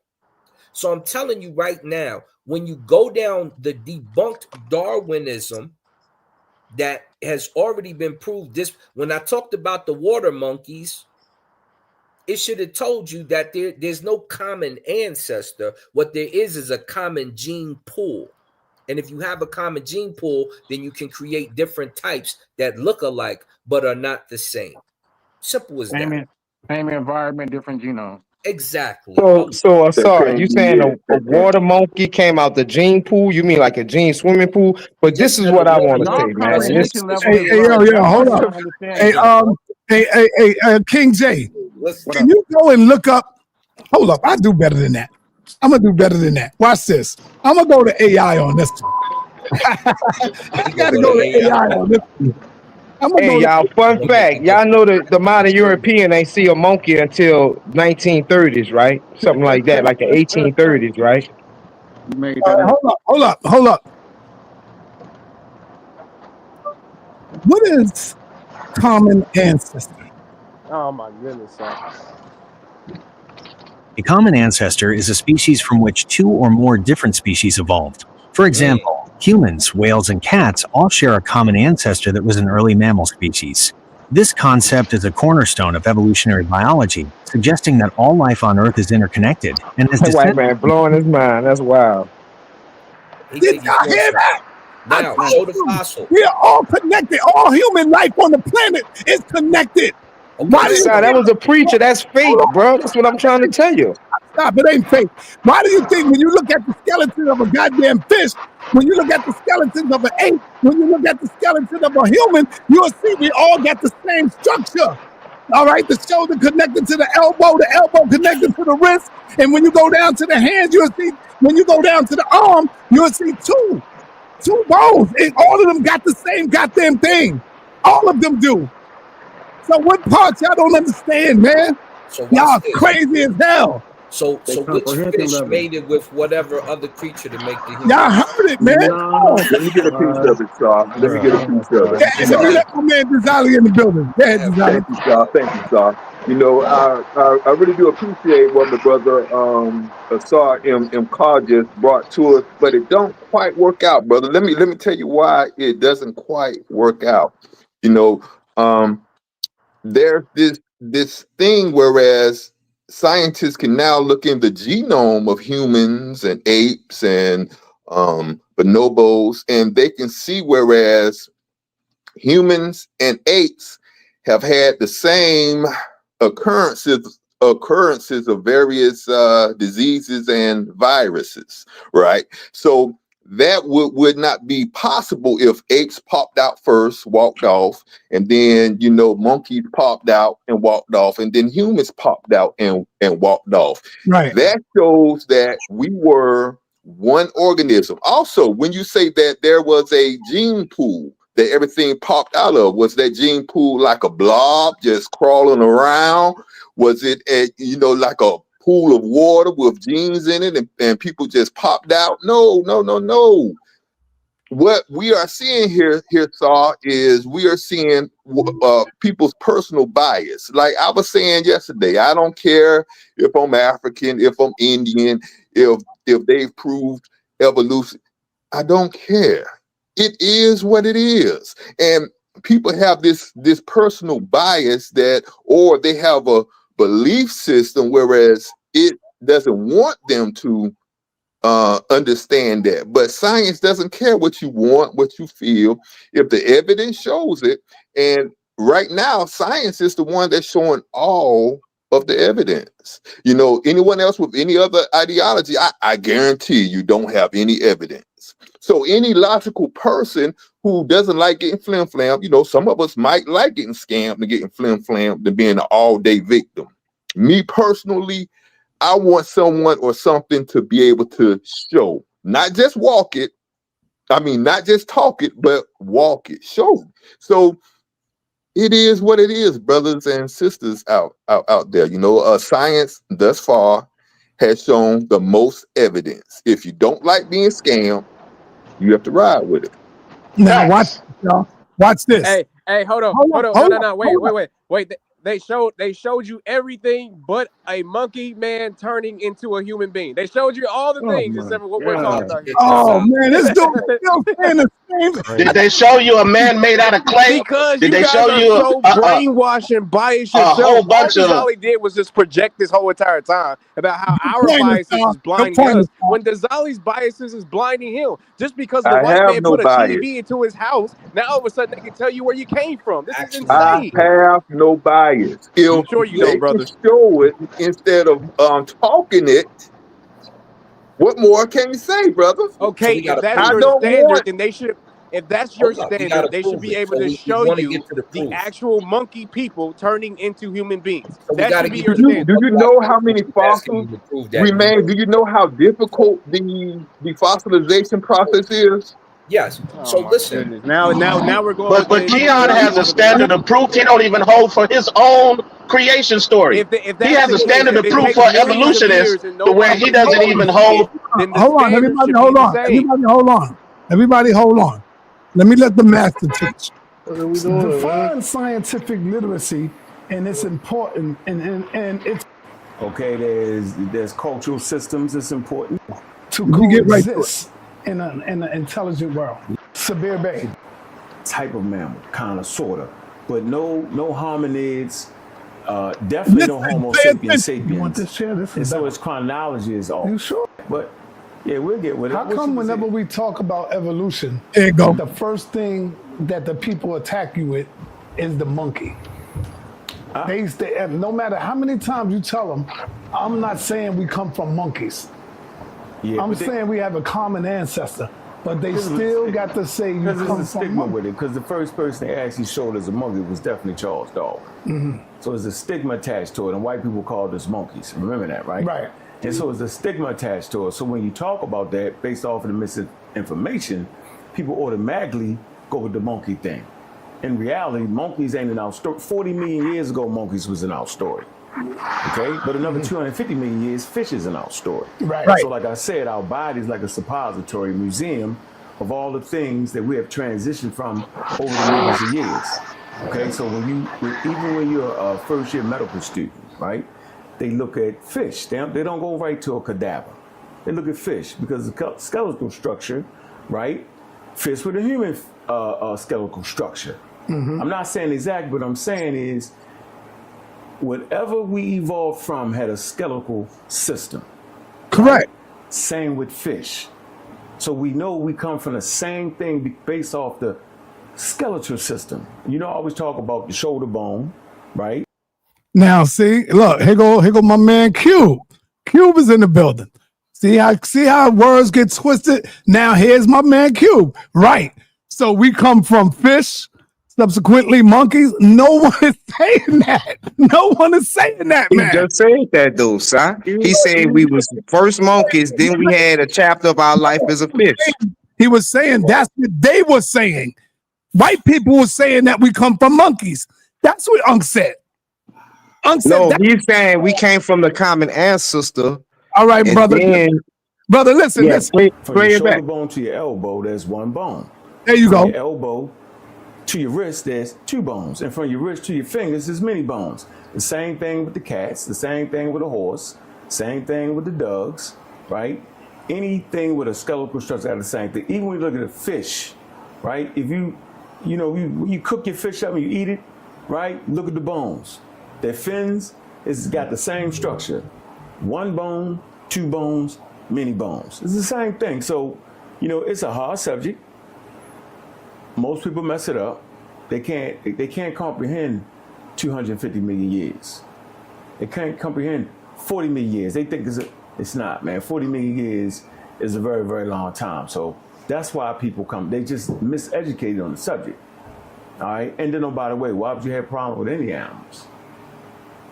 So I'm telling you right now, when you go down the debunked Darwinism that has already been proved, this when I talked about the water monkeys, it should have told you that there's no common ancestor. What there is a common gene pool. And if you have a common gene pool, then you can create different types that look alike but are not the same. Simple as that. Same environment, different genome. Exactly. So Asar, you saying a water monkey came out the gene pool? You mean like a gene swimming pool? But this is what I want to say, man. Hold up. King J, can you go and look up? Hold up, I do better than that. I'm gonna do better than that. Watch this. I'm gonna go to AI on this one. I gotta go to AI on this one. Hey, y'all, fun fact. Y'all know the modern European ain't see a monkey until 1930s, right? Something like that, like the 1830s, right? Hold up. What is common ancestor? Oh my goodness, sir. A common ancestor is a species from which two or more different species evolved. For example, humans, whales, and cats all share a common ancestor that was an early mammal species. This concept is a cornerstone of evolutionary biology, suggesting that all life on Earth is interconnected and has That white man blowing his mind. That's wild. Did y'all hear that? Now, show the fossil. We are all connected. All human life on the planet is connected. Why do you think that was a preacher? That's fake, bro. That's what I'm trying to tell you. Stop, it ain't fake. Why do you think when you look at the skeleton of a goddamn fish, when you look at the skeletons of an ape, when you look at the skeleton of a human, you'll see we all got the same structure. All right, the shoulder connected to the elbow connected to the wrist, and when you go down to the hands, you'll see, when you go down to the arm, you'll see two bones, and all of them got the same goddamn thing. All of them do. So what parts y'all don't understand, man? So y'all crazy as hell. So which fish made it with whatever other creature to make the human? Y'all heard it, man. Let me get a piece of it, Sar. Let me get a piece of it. Yeah, let me let my man Jabari in the building. Go ahead, Jabari. Thank you, Sar. Thank you, Sar. You know, I really do appreciate what my brother Sar M. Carr just brought to us, but it don't quite work out, brother. Let me tell you why it doesn't quite work out. You know, there's this thing whereas scientists can now look in the genome of humans and apes and bonobos, and they can see whereas humans and apes have had the same occurrences of various diseases and viruses, right? So that would not be possible if apes popped out first, walked off, and then monkeys popped out and walked off, and then humans popped out and walked off. Right. That shows that we were one organism. Also, when you say that there was a gene pool that everything popped out of, was that gene pool like a blob just crawling around? Was it like a pool of water with genes in it and people just popped out? No. What we are seeing here, Saw, is we are seeing people's personal bias. Like I was saying yesterday, I don't care if I'm African, if I'm Indian, if they've proved evolution. I don't care. It is what it is. And people have this personal bias or they have a belief system, whereas it doesn't want them to understand that. But science doesn't care what you want, what you feel, if the evidence shows it. And right now, science is the one that's showing all of the evidence. Anyone else with any other ideology, I guarantee you don't have any evidence. So any logical person who doesn't like getting flim-flammed, some of us might like getting scammed and getting flim-flammed than being an all-day victim. Me personally, I want someone or something to be able to show, not just walk it. I mean, not just talk it, but walk it, show. So it is what it is, brothers and sisters out there. Science thus far has shown the most evidence. If you don't like being scammed, you have to ride with it. Now watch, y'all. Watch this. Hey, hold on. No, wait. They showed you everything but a monkey man turning into a human being. They showed you all the things except for what we're talking about here. Oh man, this dude still saying the same thing. Did they show you a man made out of clay? Because Did you they guys show are you so brainwashed and biased a yourself. whole bunch all of? Ghazali did was just project this whole entire time about how our biases is blinding us when Ghazali's biases is blinding him. Just because the I white have man no put a bias. TV into his house, now all of a sudden they can tell you where you came from. This is I insane. have no bias. If Sure you they don't, brother. can show it instead of talking it, what more can you say, brother? Okay, if that's I your don't standard, want. then they should. If that's your standard, they should be able to show you the actual monkey people turning into human beings. That should be your standard. Do you know how many fossils remain? Do you know how difficult the fossilization process is? Yes. So listen. Now we're going. But Keon has a standard of proof he don't even hold for his own creation story. If He has a standard of proof for evolutionists to where he doesn't even hold. Hold on, everybody, hold on. Everybody, hold on. Everybody, hold on. Let me let the master teach. Define scientific literacy, and it's important, and it's Okay, there's cultural systems that's important to get right to coexist in an intelligent world. Sabir Bey. Type of mammal, kind of, sort of, but no hominids. Definitely no Homo sapiens sapiens. You want this chair? This and is so its chronology is off. You sure? But yeah, we'll get with it. How come whenever we talk about evolution, there you go. The first thing that the people attack you with is the monkey? They no matter how many times you tell them, I'm not saying we come from monkeys. Yeah, I'm saying we have a common ancestor, but they still got to say you come there's from a stigma with it. Because the first person they actually showed as a monkey was definitely Charles Darwin. Mm-hmm. So there's a stigma attached to it, and white people called us monkeys. Remember that, right? Right. And so there's a stigma attached to it. So when you talk about that based off of the misinformation, people automatically go with the monkey thing. In reality, monkeys ain't in our story. 40 million years ago, monkeys was in our story. Okay? But another 250 million years, fish is in our story. Right. So like I said, our body is like a suppository museum of all the things that we have transitioned from over the millions of years. Okay? So even when you're a first year medical student, right? They look at fish. They don't go right to a cadaver. They look at fish because the skeletal structure, right, fits with a human skeletal structure. Mm-hmm. I'm not saying exact, but I'm saying is whatever we evolved from had a skeletal system. Correct. Right? Same with fish. So we know we come from the same thing based off the skeletal system. I always talk about the shoulder bone, right? Now, see, look, here go my man Cube. Cube is in the building. See how words get twisted? Now here's my man Cube. Right. So we come from fish, subsequently monkeys. No one is saying that. No one is saying that, He man. just said that though, son. He said we was first monkeys, then we had a chapter of our life as a fish. He was saying that's what they were saying. White people were saying that we come from monkeys. That's what Ankh said. Ankh said No, that. he's saying we came from the common ancestor. All right, and brother. then- Brother, listen, Yeah, listen. From play your it shoulder back. bone to your elbow, there's one bone. There you From go. your elbow to your wrist, there's two bones. And from your wrist to your fingers, there's many bones. The same thing with the cats, the same thing with a horse, same thing with the dogs, right? Anything with a skeletal structure got the same thing. Even when you look at a fish, right? If when you cook your fish up and you eat it, right? Look at the bones. Their fins, it's got the same structure. One bone, two bones, many bones. It's the same thing. So, it's a hard subject. Most people mess it up. They can't comprehend 250 million years. They can't comprehend 40 million years. They think it's not, man. 40 million years is a very, very long time. So that's why people come. They just miseducated on the subject. All right. And then, by the way, why would you have a problem with any animals?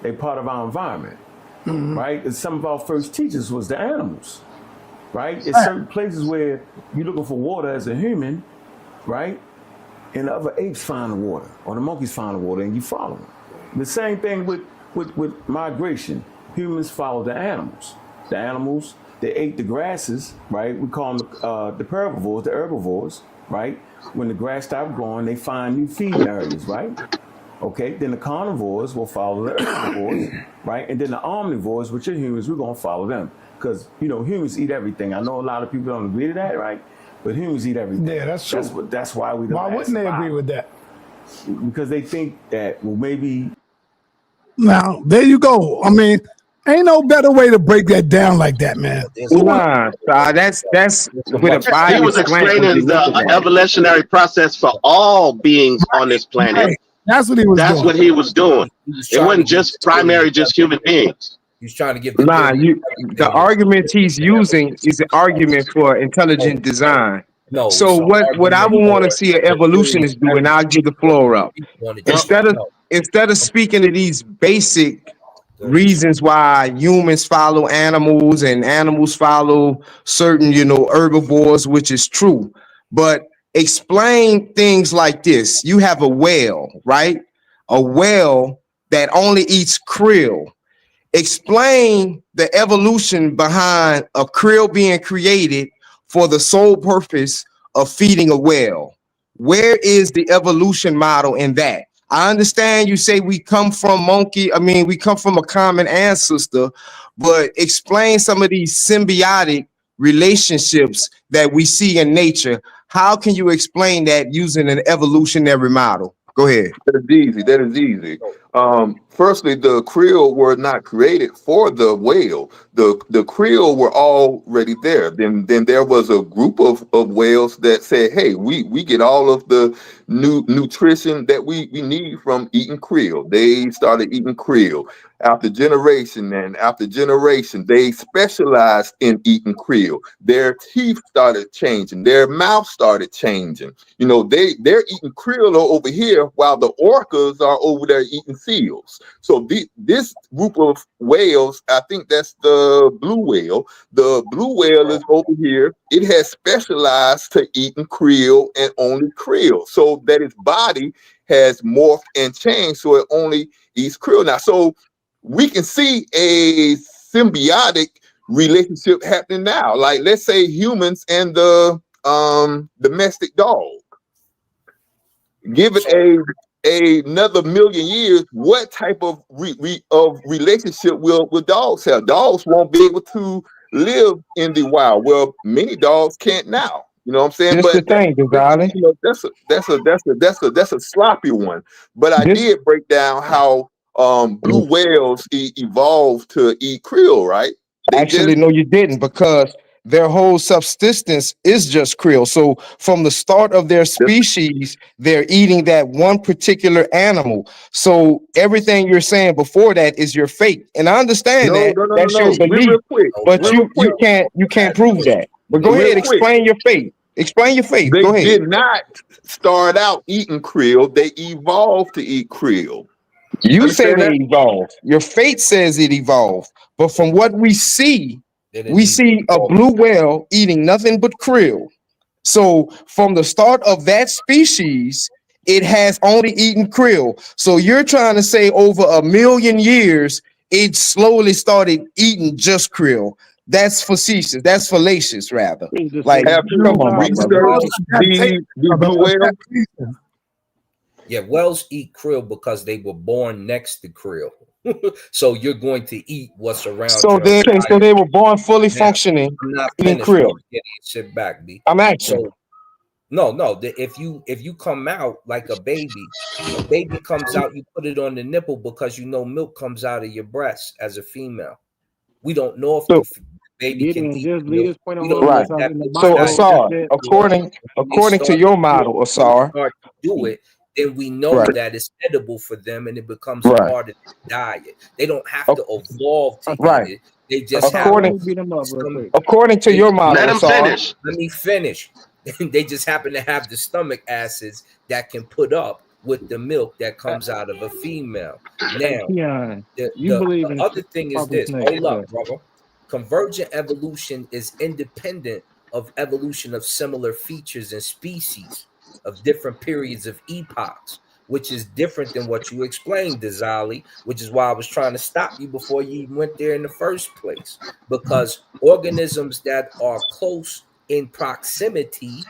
They're part of our environment, right? And some of our first teachers was the animals, right? It's certain places where you're looking for water as a human, right? And the other apes find the water, or the monkeys find the water, and you follow them. The same thing with migration. Humans follow the animals. The animals, they ate the grasses, right? We call them the herbivores, the herbivores, right? When the grass stopped growing, they find new feeding areas, right? Okay, then the carnivores will follow the herbivores, right? And then the omnivores, which are humans, we're going to follow them. Because, humans eat everything. I know a lot of people don't agree to that, right? But humans eat everything. Yeah, that's true. That's why we don't. Why wouldn't they agree with that? Because they think that, well, maybe. Now, there you go. I mean, ain't no better way to break that down like that, man. Nah, that's with a body. He was explaining the evolutionary process for all beings on this planet. Right. That's what he was doing. That's what he was doing. It wasn't just human beings. He's trying to give the argument he's using is an argument for intelligent design. No. So what I would want to see an evolutionist do, and I'll give the floor up. Instead of speaking to these basic reasons why humans follow animals and animals follow certain, herbivores, which is true, but explain things like this. You have a whale, right? A whale that only eats krill. Explain the evolution behind a krill being created for the sole purpose of feeding a whale. Where is the evolution model in that? I understand you say we come from we come from a common ancestor, but explain some of these symbiotic relationships that we see in nature. How can you explain that using an evolutionary model? Go ahead. That is easy. Firstly, the krill were not created for the whale. The krill were already there. Then there was a group of whales that said, hey, we get all of the nutrition that we need from eating krill. They started eating krill. After generation and after generation, they specialized in eating krill. Their teeth started changing. Their mouth started changing. They're eating krill over here while the orcas are over there eating seals. So this group of whales, I think that's the blue whale. The blue whale is over here. It has specialized to eating krill and only krill, so that its body has morphed and changed, so it only eats krill now. So we can see a symbiotic relationship happening now. Like, let's say humans and the domestic dog. Give it another million years, what type of relationship will dogs have? Dogs won't be able to live in the wild. Well, many dogs can't now. You know what I'm saying? That's the thing, darling. That's a sloppy one. But I did break down how blue whales evolved to eat krill, right? No, you didn't, because their whole subsistence is just krill. So from the start of their species, they're eating that one particular animal. So everything you're saying before that is your fate. And I understand No, that no, no, no, that's your no. belief, Real quick, but real quick, you can't prove that. But go real ahead, quick. explain your faith. Explain your faith. They Go ahead. did not start out eating krill. They evolved to eat krill. You say Understand they that? evolved. Your fate says it evolved. But from what we see a blue whale eating nothing but krill. So from the start of that species, it has only eaten krill. So you're trying to say over 1 million years, it slowly started eating just krill. That's facetious. That's fallacious, rather. Like, Have come you on, my brother. researched the blue whale? Yeah, whales eat krill because they were born next to krill. So you're going to eat what's around So your they were born fully Now, functioning I'm not eating finished. krill. Sit back, B. I'm asking. So no. If you come out like a baby comes out, you put it on the nipple because you know milk comes out of your breast as a female. We don't know if the baby can eat the milk. We don't know if that So Asar, according to your model, Asar, start to do it, then we know Right. that it's edible for them and it becomes a Right. part of their diet. They don't have to evolve to Right. eat it. They just According have to your model, Let him Asar, finish. Let me finish. They just happen to have the stomach acids that can put up with the milk that comes out of a female. Now, the other thing is this. Hold up, brother. Convergent evolution is independent of evolution of similar features and species of different periods of epochs, which is different than what you explained, Dizali, which is why I was trying to stop you before you even went there in the first place. Because organisms that are close in proximity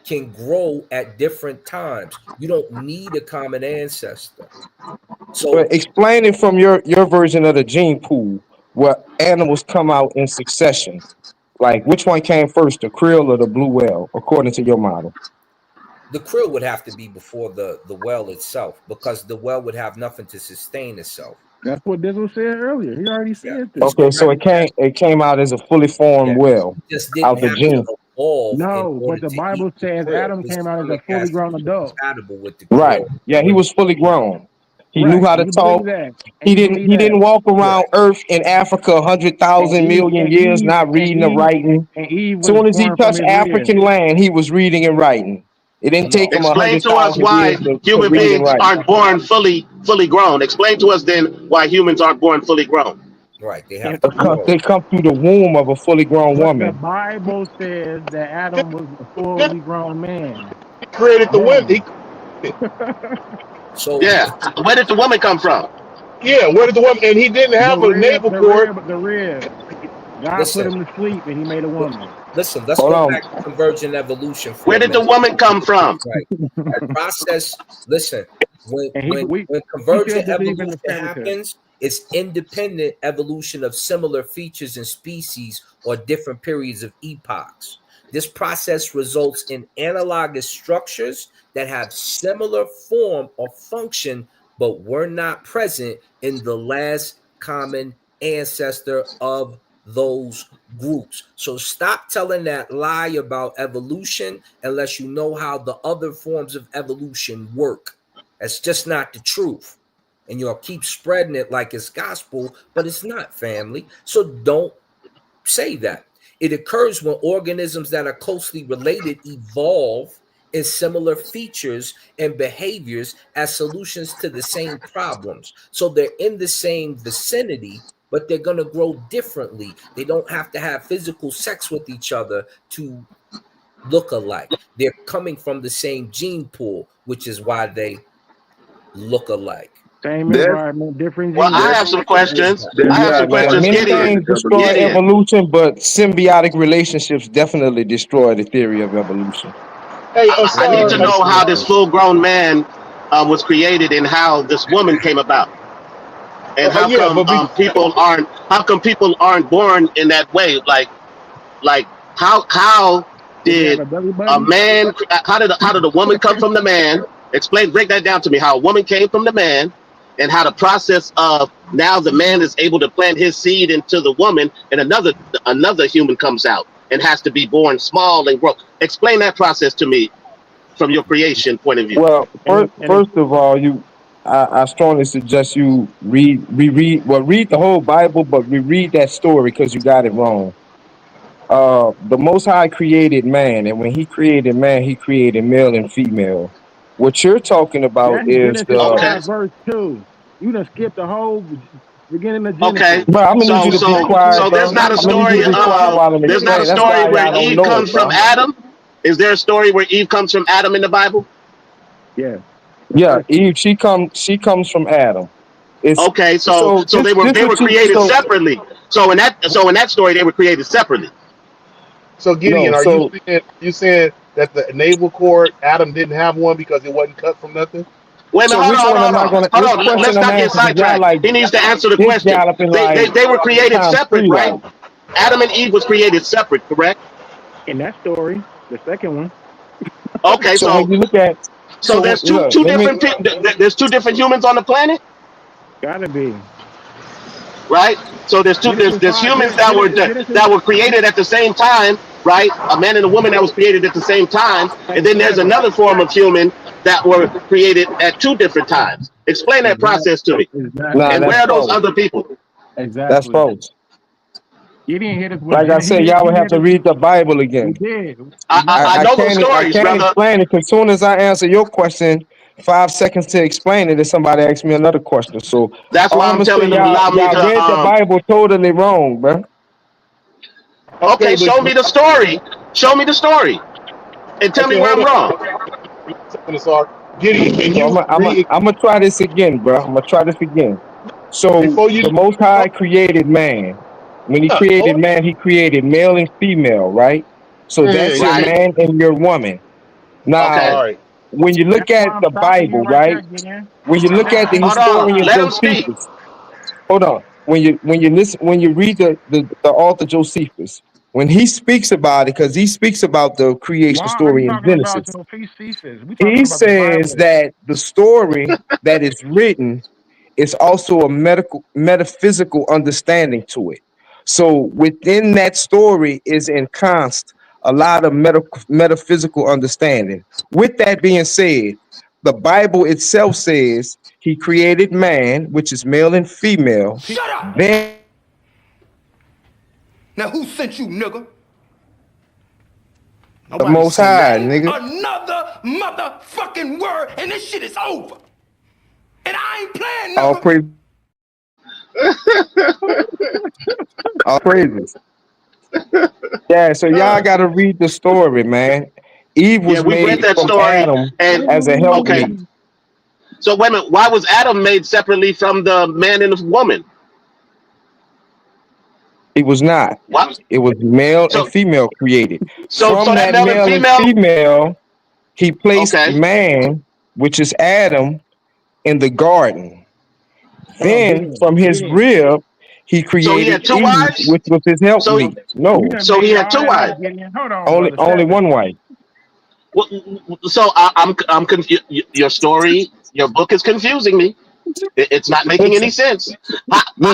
can grow at different times. You don't need a common ancestor. So but explain it from your version of the gene pool, where animals come out in succession. Like, which one came first, the krill or the blue whale, according to your model? the krill would have to be before the well itself, because the well would have nothing to sustain itself. That's what Dizzle said earlier. He already said this. Okay, so it came out as a fully formed whale Just out didn't the have gene. to evolve. No, but the Bible says Adam came out as a fully grown adult. Compatible with the Right. krill. Yeah, he was fully grown. He Right. knew how to And you talk. believe that. He didn't walk around Earth in Africa 100,000 million years not reading or writing. And Eve As soon as he touched African land, he was reading and writing. It didn't take him Explain to us 100,000 why years to human read and beings write. aren't born fully grown. Explain to us then why humans aren't born fully grown. Right, they have to Because grow. they come through the womb of a fully grown But the woman. Bible says that Adam was a fully grown man. He created the women. So yeah, where did the woman come from? Yeah, where did the woman? And he didn't have a navel cord. The rib. God Listen. put him to sleep and he made a woman. Listen, let's Hold go on. back to convergent evolution. Where did the woman come from? Right. The process, listen, when we convergent should believe in evolution the fairy tale. happens, it's independent evolution of similar features and species or different periods of epochs. This process results in analogous structures that have similar form or function, but were not present in the last common ancestor of those groups. So stop telling that lie about evolution unless you know how the other forms of evolution work. That's just not the truth. And you'll keep spreading it like it's gospel, but it's not, family. So don't say that. It occurs when organisms that are closely related evolve in similar features and behaviors as solutions to the same problems. So they're in the same vicinity, but they're going to grow differently. They don't have to have physical sex with each other to look alike. They're coming from the same gene pool, which is why they look alike. Same environment, different. Well, I have some questions. I have some questions. Many things destroy Gideon. evolution, but symbiotic relationships definitely destroy the theory of evolution. Hey, I need to know how this full-grown man was created and how this woman came about, and how come people aren't born in that way? Like how did a man? How did a woman come from the man? Break that down to me. How a woman came from the man, and how the process of now the man is able to plant his seed into the woman, and another human comes out. and has to be born small and grow. Explain that process to me from your creation point of view. Well, first of all, I strongly suggest you read the whole Bible, but reread that story because you got it wrong. The Most High created man, and when He created man, He created male and female. What you're talking about That's is Genesis the. 5 verse 2. You done skipped the whole beginning of Okay, Genesis. Bro, I'm gonna need you to be quiet, so there's bro. not a I'm gonna need story. you to be quiet while I'm There's not a explaining. That's story why where y'all don't Eve know comes it, from bro. Adam. Is there a story where Eve comes from Adam in the Bible? Yeah. Yeah, Eve. She comes from Adam. It's Okay, so so they were this what you created so separately. So in that story, they were created separately. So no Gideon, are so you saying that the navel cord Adam didn't have one because it wasn't cut from nothing? Wait a so minute, which one am I gonna hold which on. question Let's I'm not get answering? Cause y'all sidetracked. like He needs to answer the this question. galloping They were created times separate, three right? like Adam and Eve was created separate, correct? In that story, the second one. Okay, so when so you look at there's look two let me different there's two different humans on the planet, Gotta be. right? So there's Genesis 5, humans Genesis, that were created at the same time, right? A man and a woman that was created at the same time, and then there's exactly. another form of human that were created at two different times. Explain that process to me. nah And where Exactly. that's are those false. other people? That's Exactly. false. You didn't hit us with Like I said, y'all would have to read the Bible we again. did. I I know those can't stories, brother. explain it because soon as I answer your question, 5 seconds to explain it, if somebody asks me another question. So That's all why I'm I'm gonna say, telling them allow me y'all to. read the Bible totally wrong, bro. Okay, Okay, but show me the story. Show me the story, and tell me okay, where hold I'm on. wrong. Sorry. Gideon, can So you I'm gonna try this again, bro. I'm gonna try this again. So before you the Most High created man. When He created hold man, He created male and female, right? So that's your Right? man and your woman. Okay. Now, all right. when you That's look why at I'm the stopping you Bible, right there, right? Gideon. When you look at the Hold on. historian Let him speak. Josephus, hold on. When you read the author Josephus, when he speaks about it, because he speaks about the creation Why are you story in talking about Genesis, your Cephas? We talking he about the says Bible. that the story that is written is also a metaphysical understanding to it. So within that story is encompassed a lot of metaphysical understanding. With that being said, the Bible itself says He created man, which is male and female. Shut up! Then Now who sent you, nigga? the Nobody Most sent me. High, Ain't nigga. another motherfucking word, and this shit is over. And I ain't playing, All nigga. praise, all praises. Yeah, so y'all gotta read the story, man. Eve Yeah, was we read made that from story, Adam and as a okay. helpmeet. So wait a minute. Why was Adam made separately from the man and the woman? It was not. What? It was male and So female created. so From that that male and male and female. female, He placed Okay. man, which is Adam, in the garden. Hold on, Then Gideon. from his Gideon. rib, He So he created had two Eve, wives. which was his So helpmeet. You No, done so he made had all two that up, wives. Gideon. Hold on, brother. only Seven. one wife. Well, so I'm confused. Your story, your book is confusing me. It's not making any Listen, sense.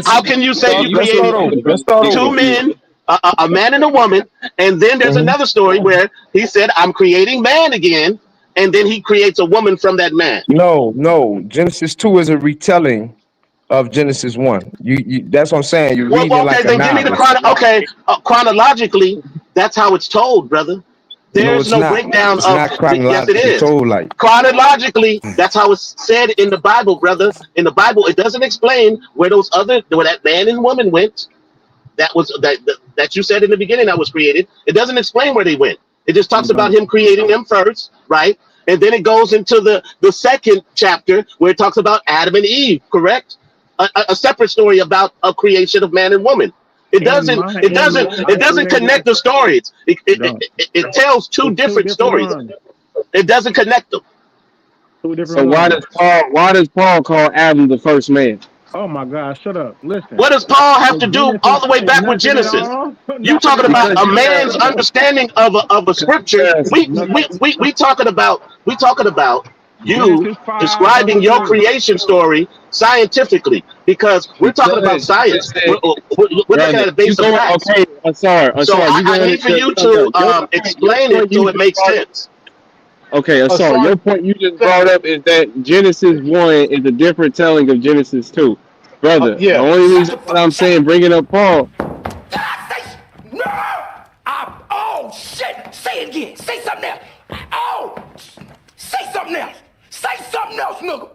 How listen. can you say you Let's start created over. Let's start two over. men, a man and a woman, and then there's Mhm. another story where he said, "I'm creating man again," and then he creates a woman from that man. No. Genesis 2 is a retelling of Genesis 1. That's what I'm saying. You're reading it Okay, like a then give me the novice. chronologically. That's how it's told, brother. No, There's it's no not. breakdown It's of not yes, it chronologically is. told like. Chronologically, that's how it's said in the Bible, brother. In the Bible, it doesn't explain where that man and woman went. That you said in the beginning that was created. It doesn't explain where they went. It just talks about him creating them first, right? And then it goes into the second chapter where it talks about Adam and Eve, correct? A separate story about a creation of man and woman. It In doesn't. my It image, doesn't. I It doesn't created. connect the stories. No, It tells two it's two different different stories. ones. It doesn't connect them. Two So different ones. why does Paul call Adam the first man? Oh my God, shut up. Listen. What does Paul have In to do all Genesis, the way back with nothing at Genesis? all. You Nothing talking at about all. Because a you man's asked. understanding of a scripture? We talking about you Genesis 5 verse describing your 2. creation story scientifically. because we're talking about science. We're looking at it based on facts. Okay, I'm sorry. So I need for you to explain it so it makes sense. Okay, I'm sorry. Your point you just brought up is that Genesis 1 is a different telling of Genesis 2. Brother, the only reason that I'm saying bringing up Paul. No! Oh, shit! Say it again. Say something else. Oh! Say something else. Say something else, nigga.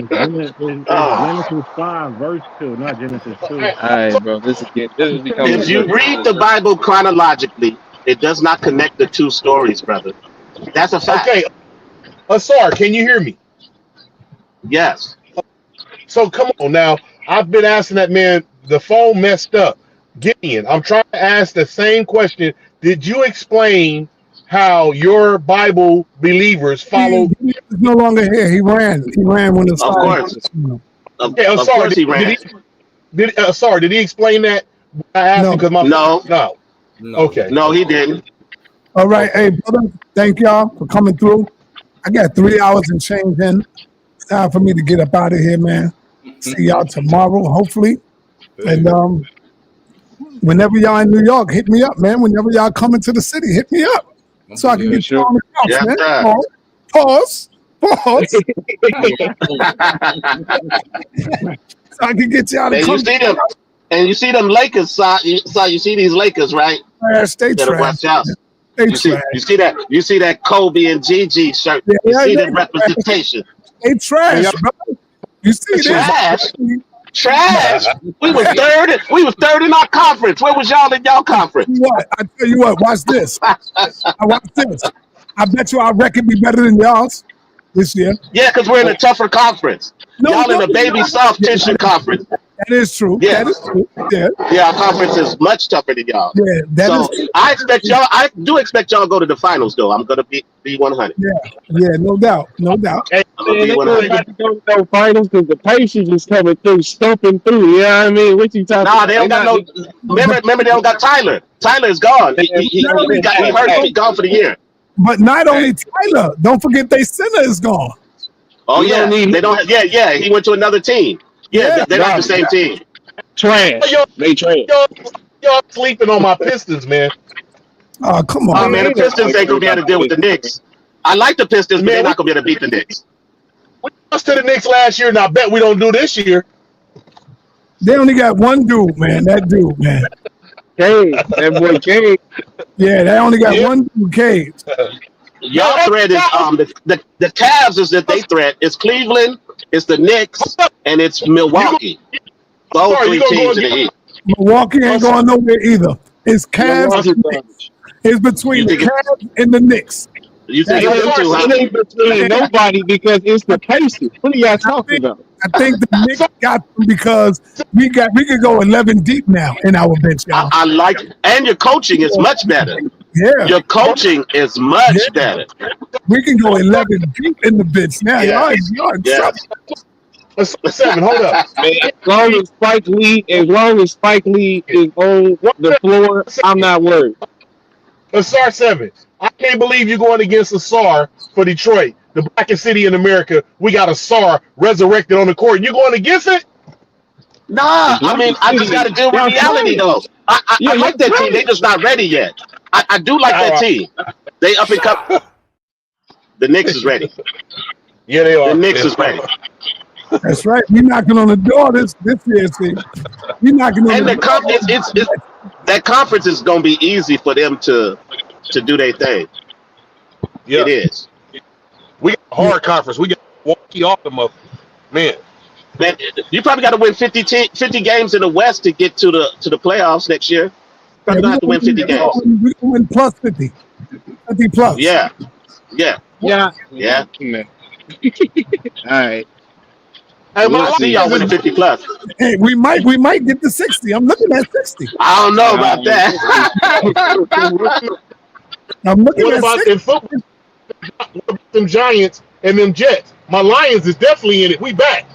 Genesis 5 verse 2, not Genesis 2. All right, bro. This is becoming. If you read the Bible chronologically, it does not connect the two stories, brother. That's a fact. Okay. Asar, can you hear me? Yes. So come on now. I've been asking that man, the phone messed up. Gideon, I'm trying to ask the same question. Did you explain how your Bible believers follow? He's no longer here. He ran. He ran when the Of course. Of course he ran. Did he explain that? I asked him because my no. Okay. No, he didn't. All right. Hey, brother, thank y'all for coming through. I got 3 hours and change in. It's time for me to get up out of here, man. See y'all tomorrow, hopefully. And whenever y'all in New York, hit me up, man. Whenever y'all come into the city, hit me up. So I can get you on the couch, man. Pause. So I can get y'all to come. And you see them Lakers, you see these Lakers, right? Stay Better watch out. You see that Kobe and Gigi shirt. You see the representation. They trash, bro. You see trash? Trash. We was third in our conference. Where was y'all in y'all conference? What? I tell you what, watch this. Watch this. I bet you our record be better than y'all's this year. Yeah, because we're in a tougher conference. Y'all in a baby soft tissue conference. That is true. Yeah. That is true. Yeah, our conference is much tougher than y'all. Yeah, that is true. I do expect y'all to go to the finals, though. I'm gonna be 100. Yeah, no doubt. Hey, man, they about to go to no finals because the Pacers is coming through, stumping through. You know what I mean? What you talking about? Nah, they don't got no. Remember, they don't got Tyler. Tyler is gone. He hurt. He's gone for the year. But not only Tyler, don't forget they center is gone. Oh yeah, they don't. Yeah. He went to another team. Yeah, they're not the same team. Trash. They trash. Y'all sleeping on my Pistons, man. Oh, come on. Oh man, the Pistons ain't gonna be able to deal with the Knicks. I like the Pistons, but they're not gonna be able to beat the Knicks. We lost to the Knicks last year, and I bet we don't do this year. They only got one dude, man. That dude, man. Cade, that boy Cade. Yeah, they only got one dude, Cade. Y'all threat is the Cavs is that they threat. It's Cleveland, it's the Knicks, and it's Milwaukee. Those three teams in the East. Milwaukee ain't going nowhere either. It's Cavs. It's between the Cavs and the Knicks. You think it ain't between nobody because it's the Pacers. What are y'all talking about? I think the Knicks got them because we could go 11 deep now in our bench. I like it. And your coaching is much better. Yeah. Your coaching is much better. We can go 11 deep in the bench now. Yeah. Y'all in Yeah. trouble. 7, hold up. Man, as long as Spike Lee is on the floor, I'm not worried. Asar 7. I can't believe you're going against Asar for Detroit, the blackest city in America. We got Asar resurrected on the court. You going against it? Nah, I mean, I just got to deal with reality, though. I like that team. They're just not ready yet. I do like that team. They up and come. The Knicks is ready. Yeah, they are. The Knicks is ready. That's right. We're knocking on the door this year. See, we're knocking on the door. That conference is going to be easy for them to do their thing. Yeah. It is. We got a hard conference. We got Milwaukee off the mother. Man, you probably got to win 50 games in the West to get to the playoffs next year. Probably gonna have to win 50 games. We can win plus 50. 50 plus. Yeah. All right. Hey, I see y'all winning 50 plus. Hey, we might get to 60. I'm looking at 60. I don't know about that. I'm looking what at about 60. them football? What about them Giants and them Jets? My Lions is definitely in it. We back.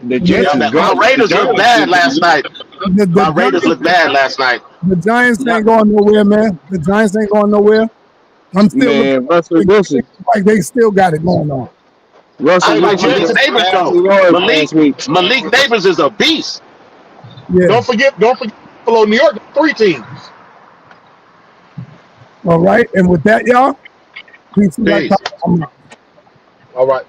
The Jets my Raiders looked bad last night. My Raiders looked bad last night. The Giants ain't going nowhere, man. The Giants ain't going nowhere. I'm still Russell Wilson. like they still got it going on. Russell I like Wilson Malik just Neighbors passed though. the yards Malik last week. Malik Neighbors is a beast. Yeah. Don't forget Buffalo, New York, 3 teams. All right. And with that, y'all, peace and light. Peace. All right.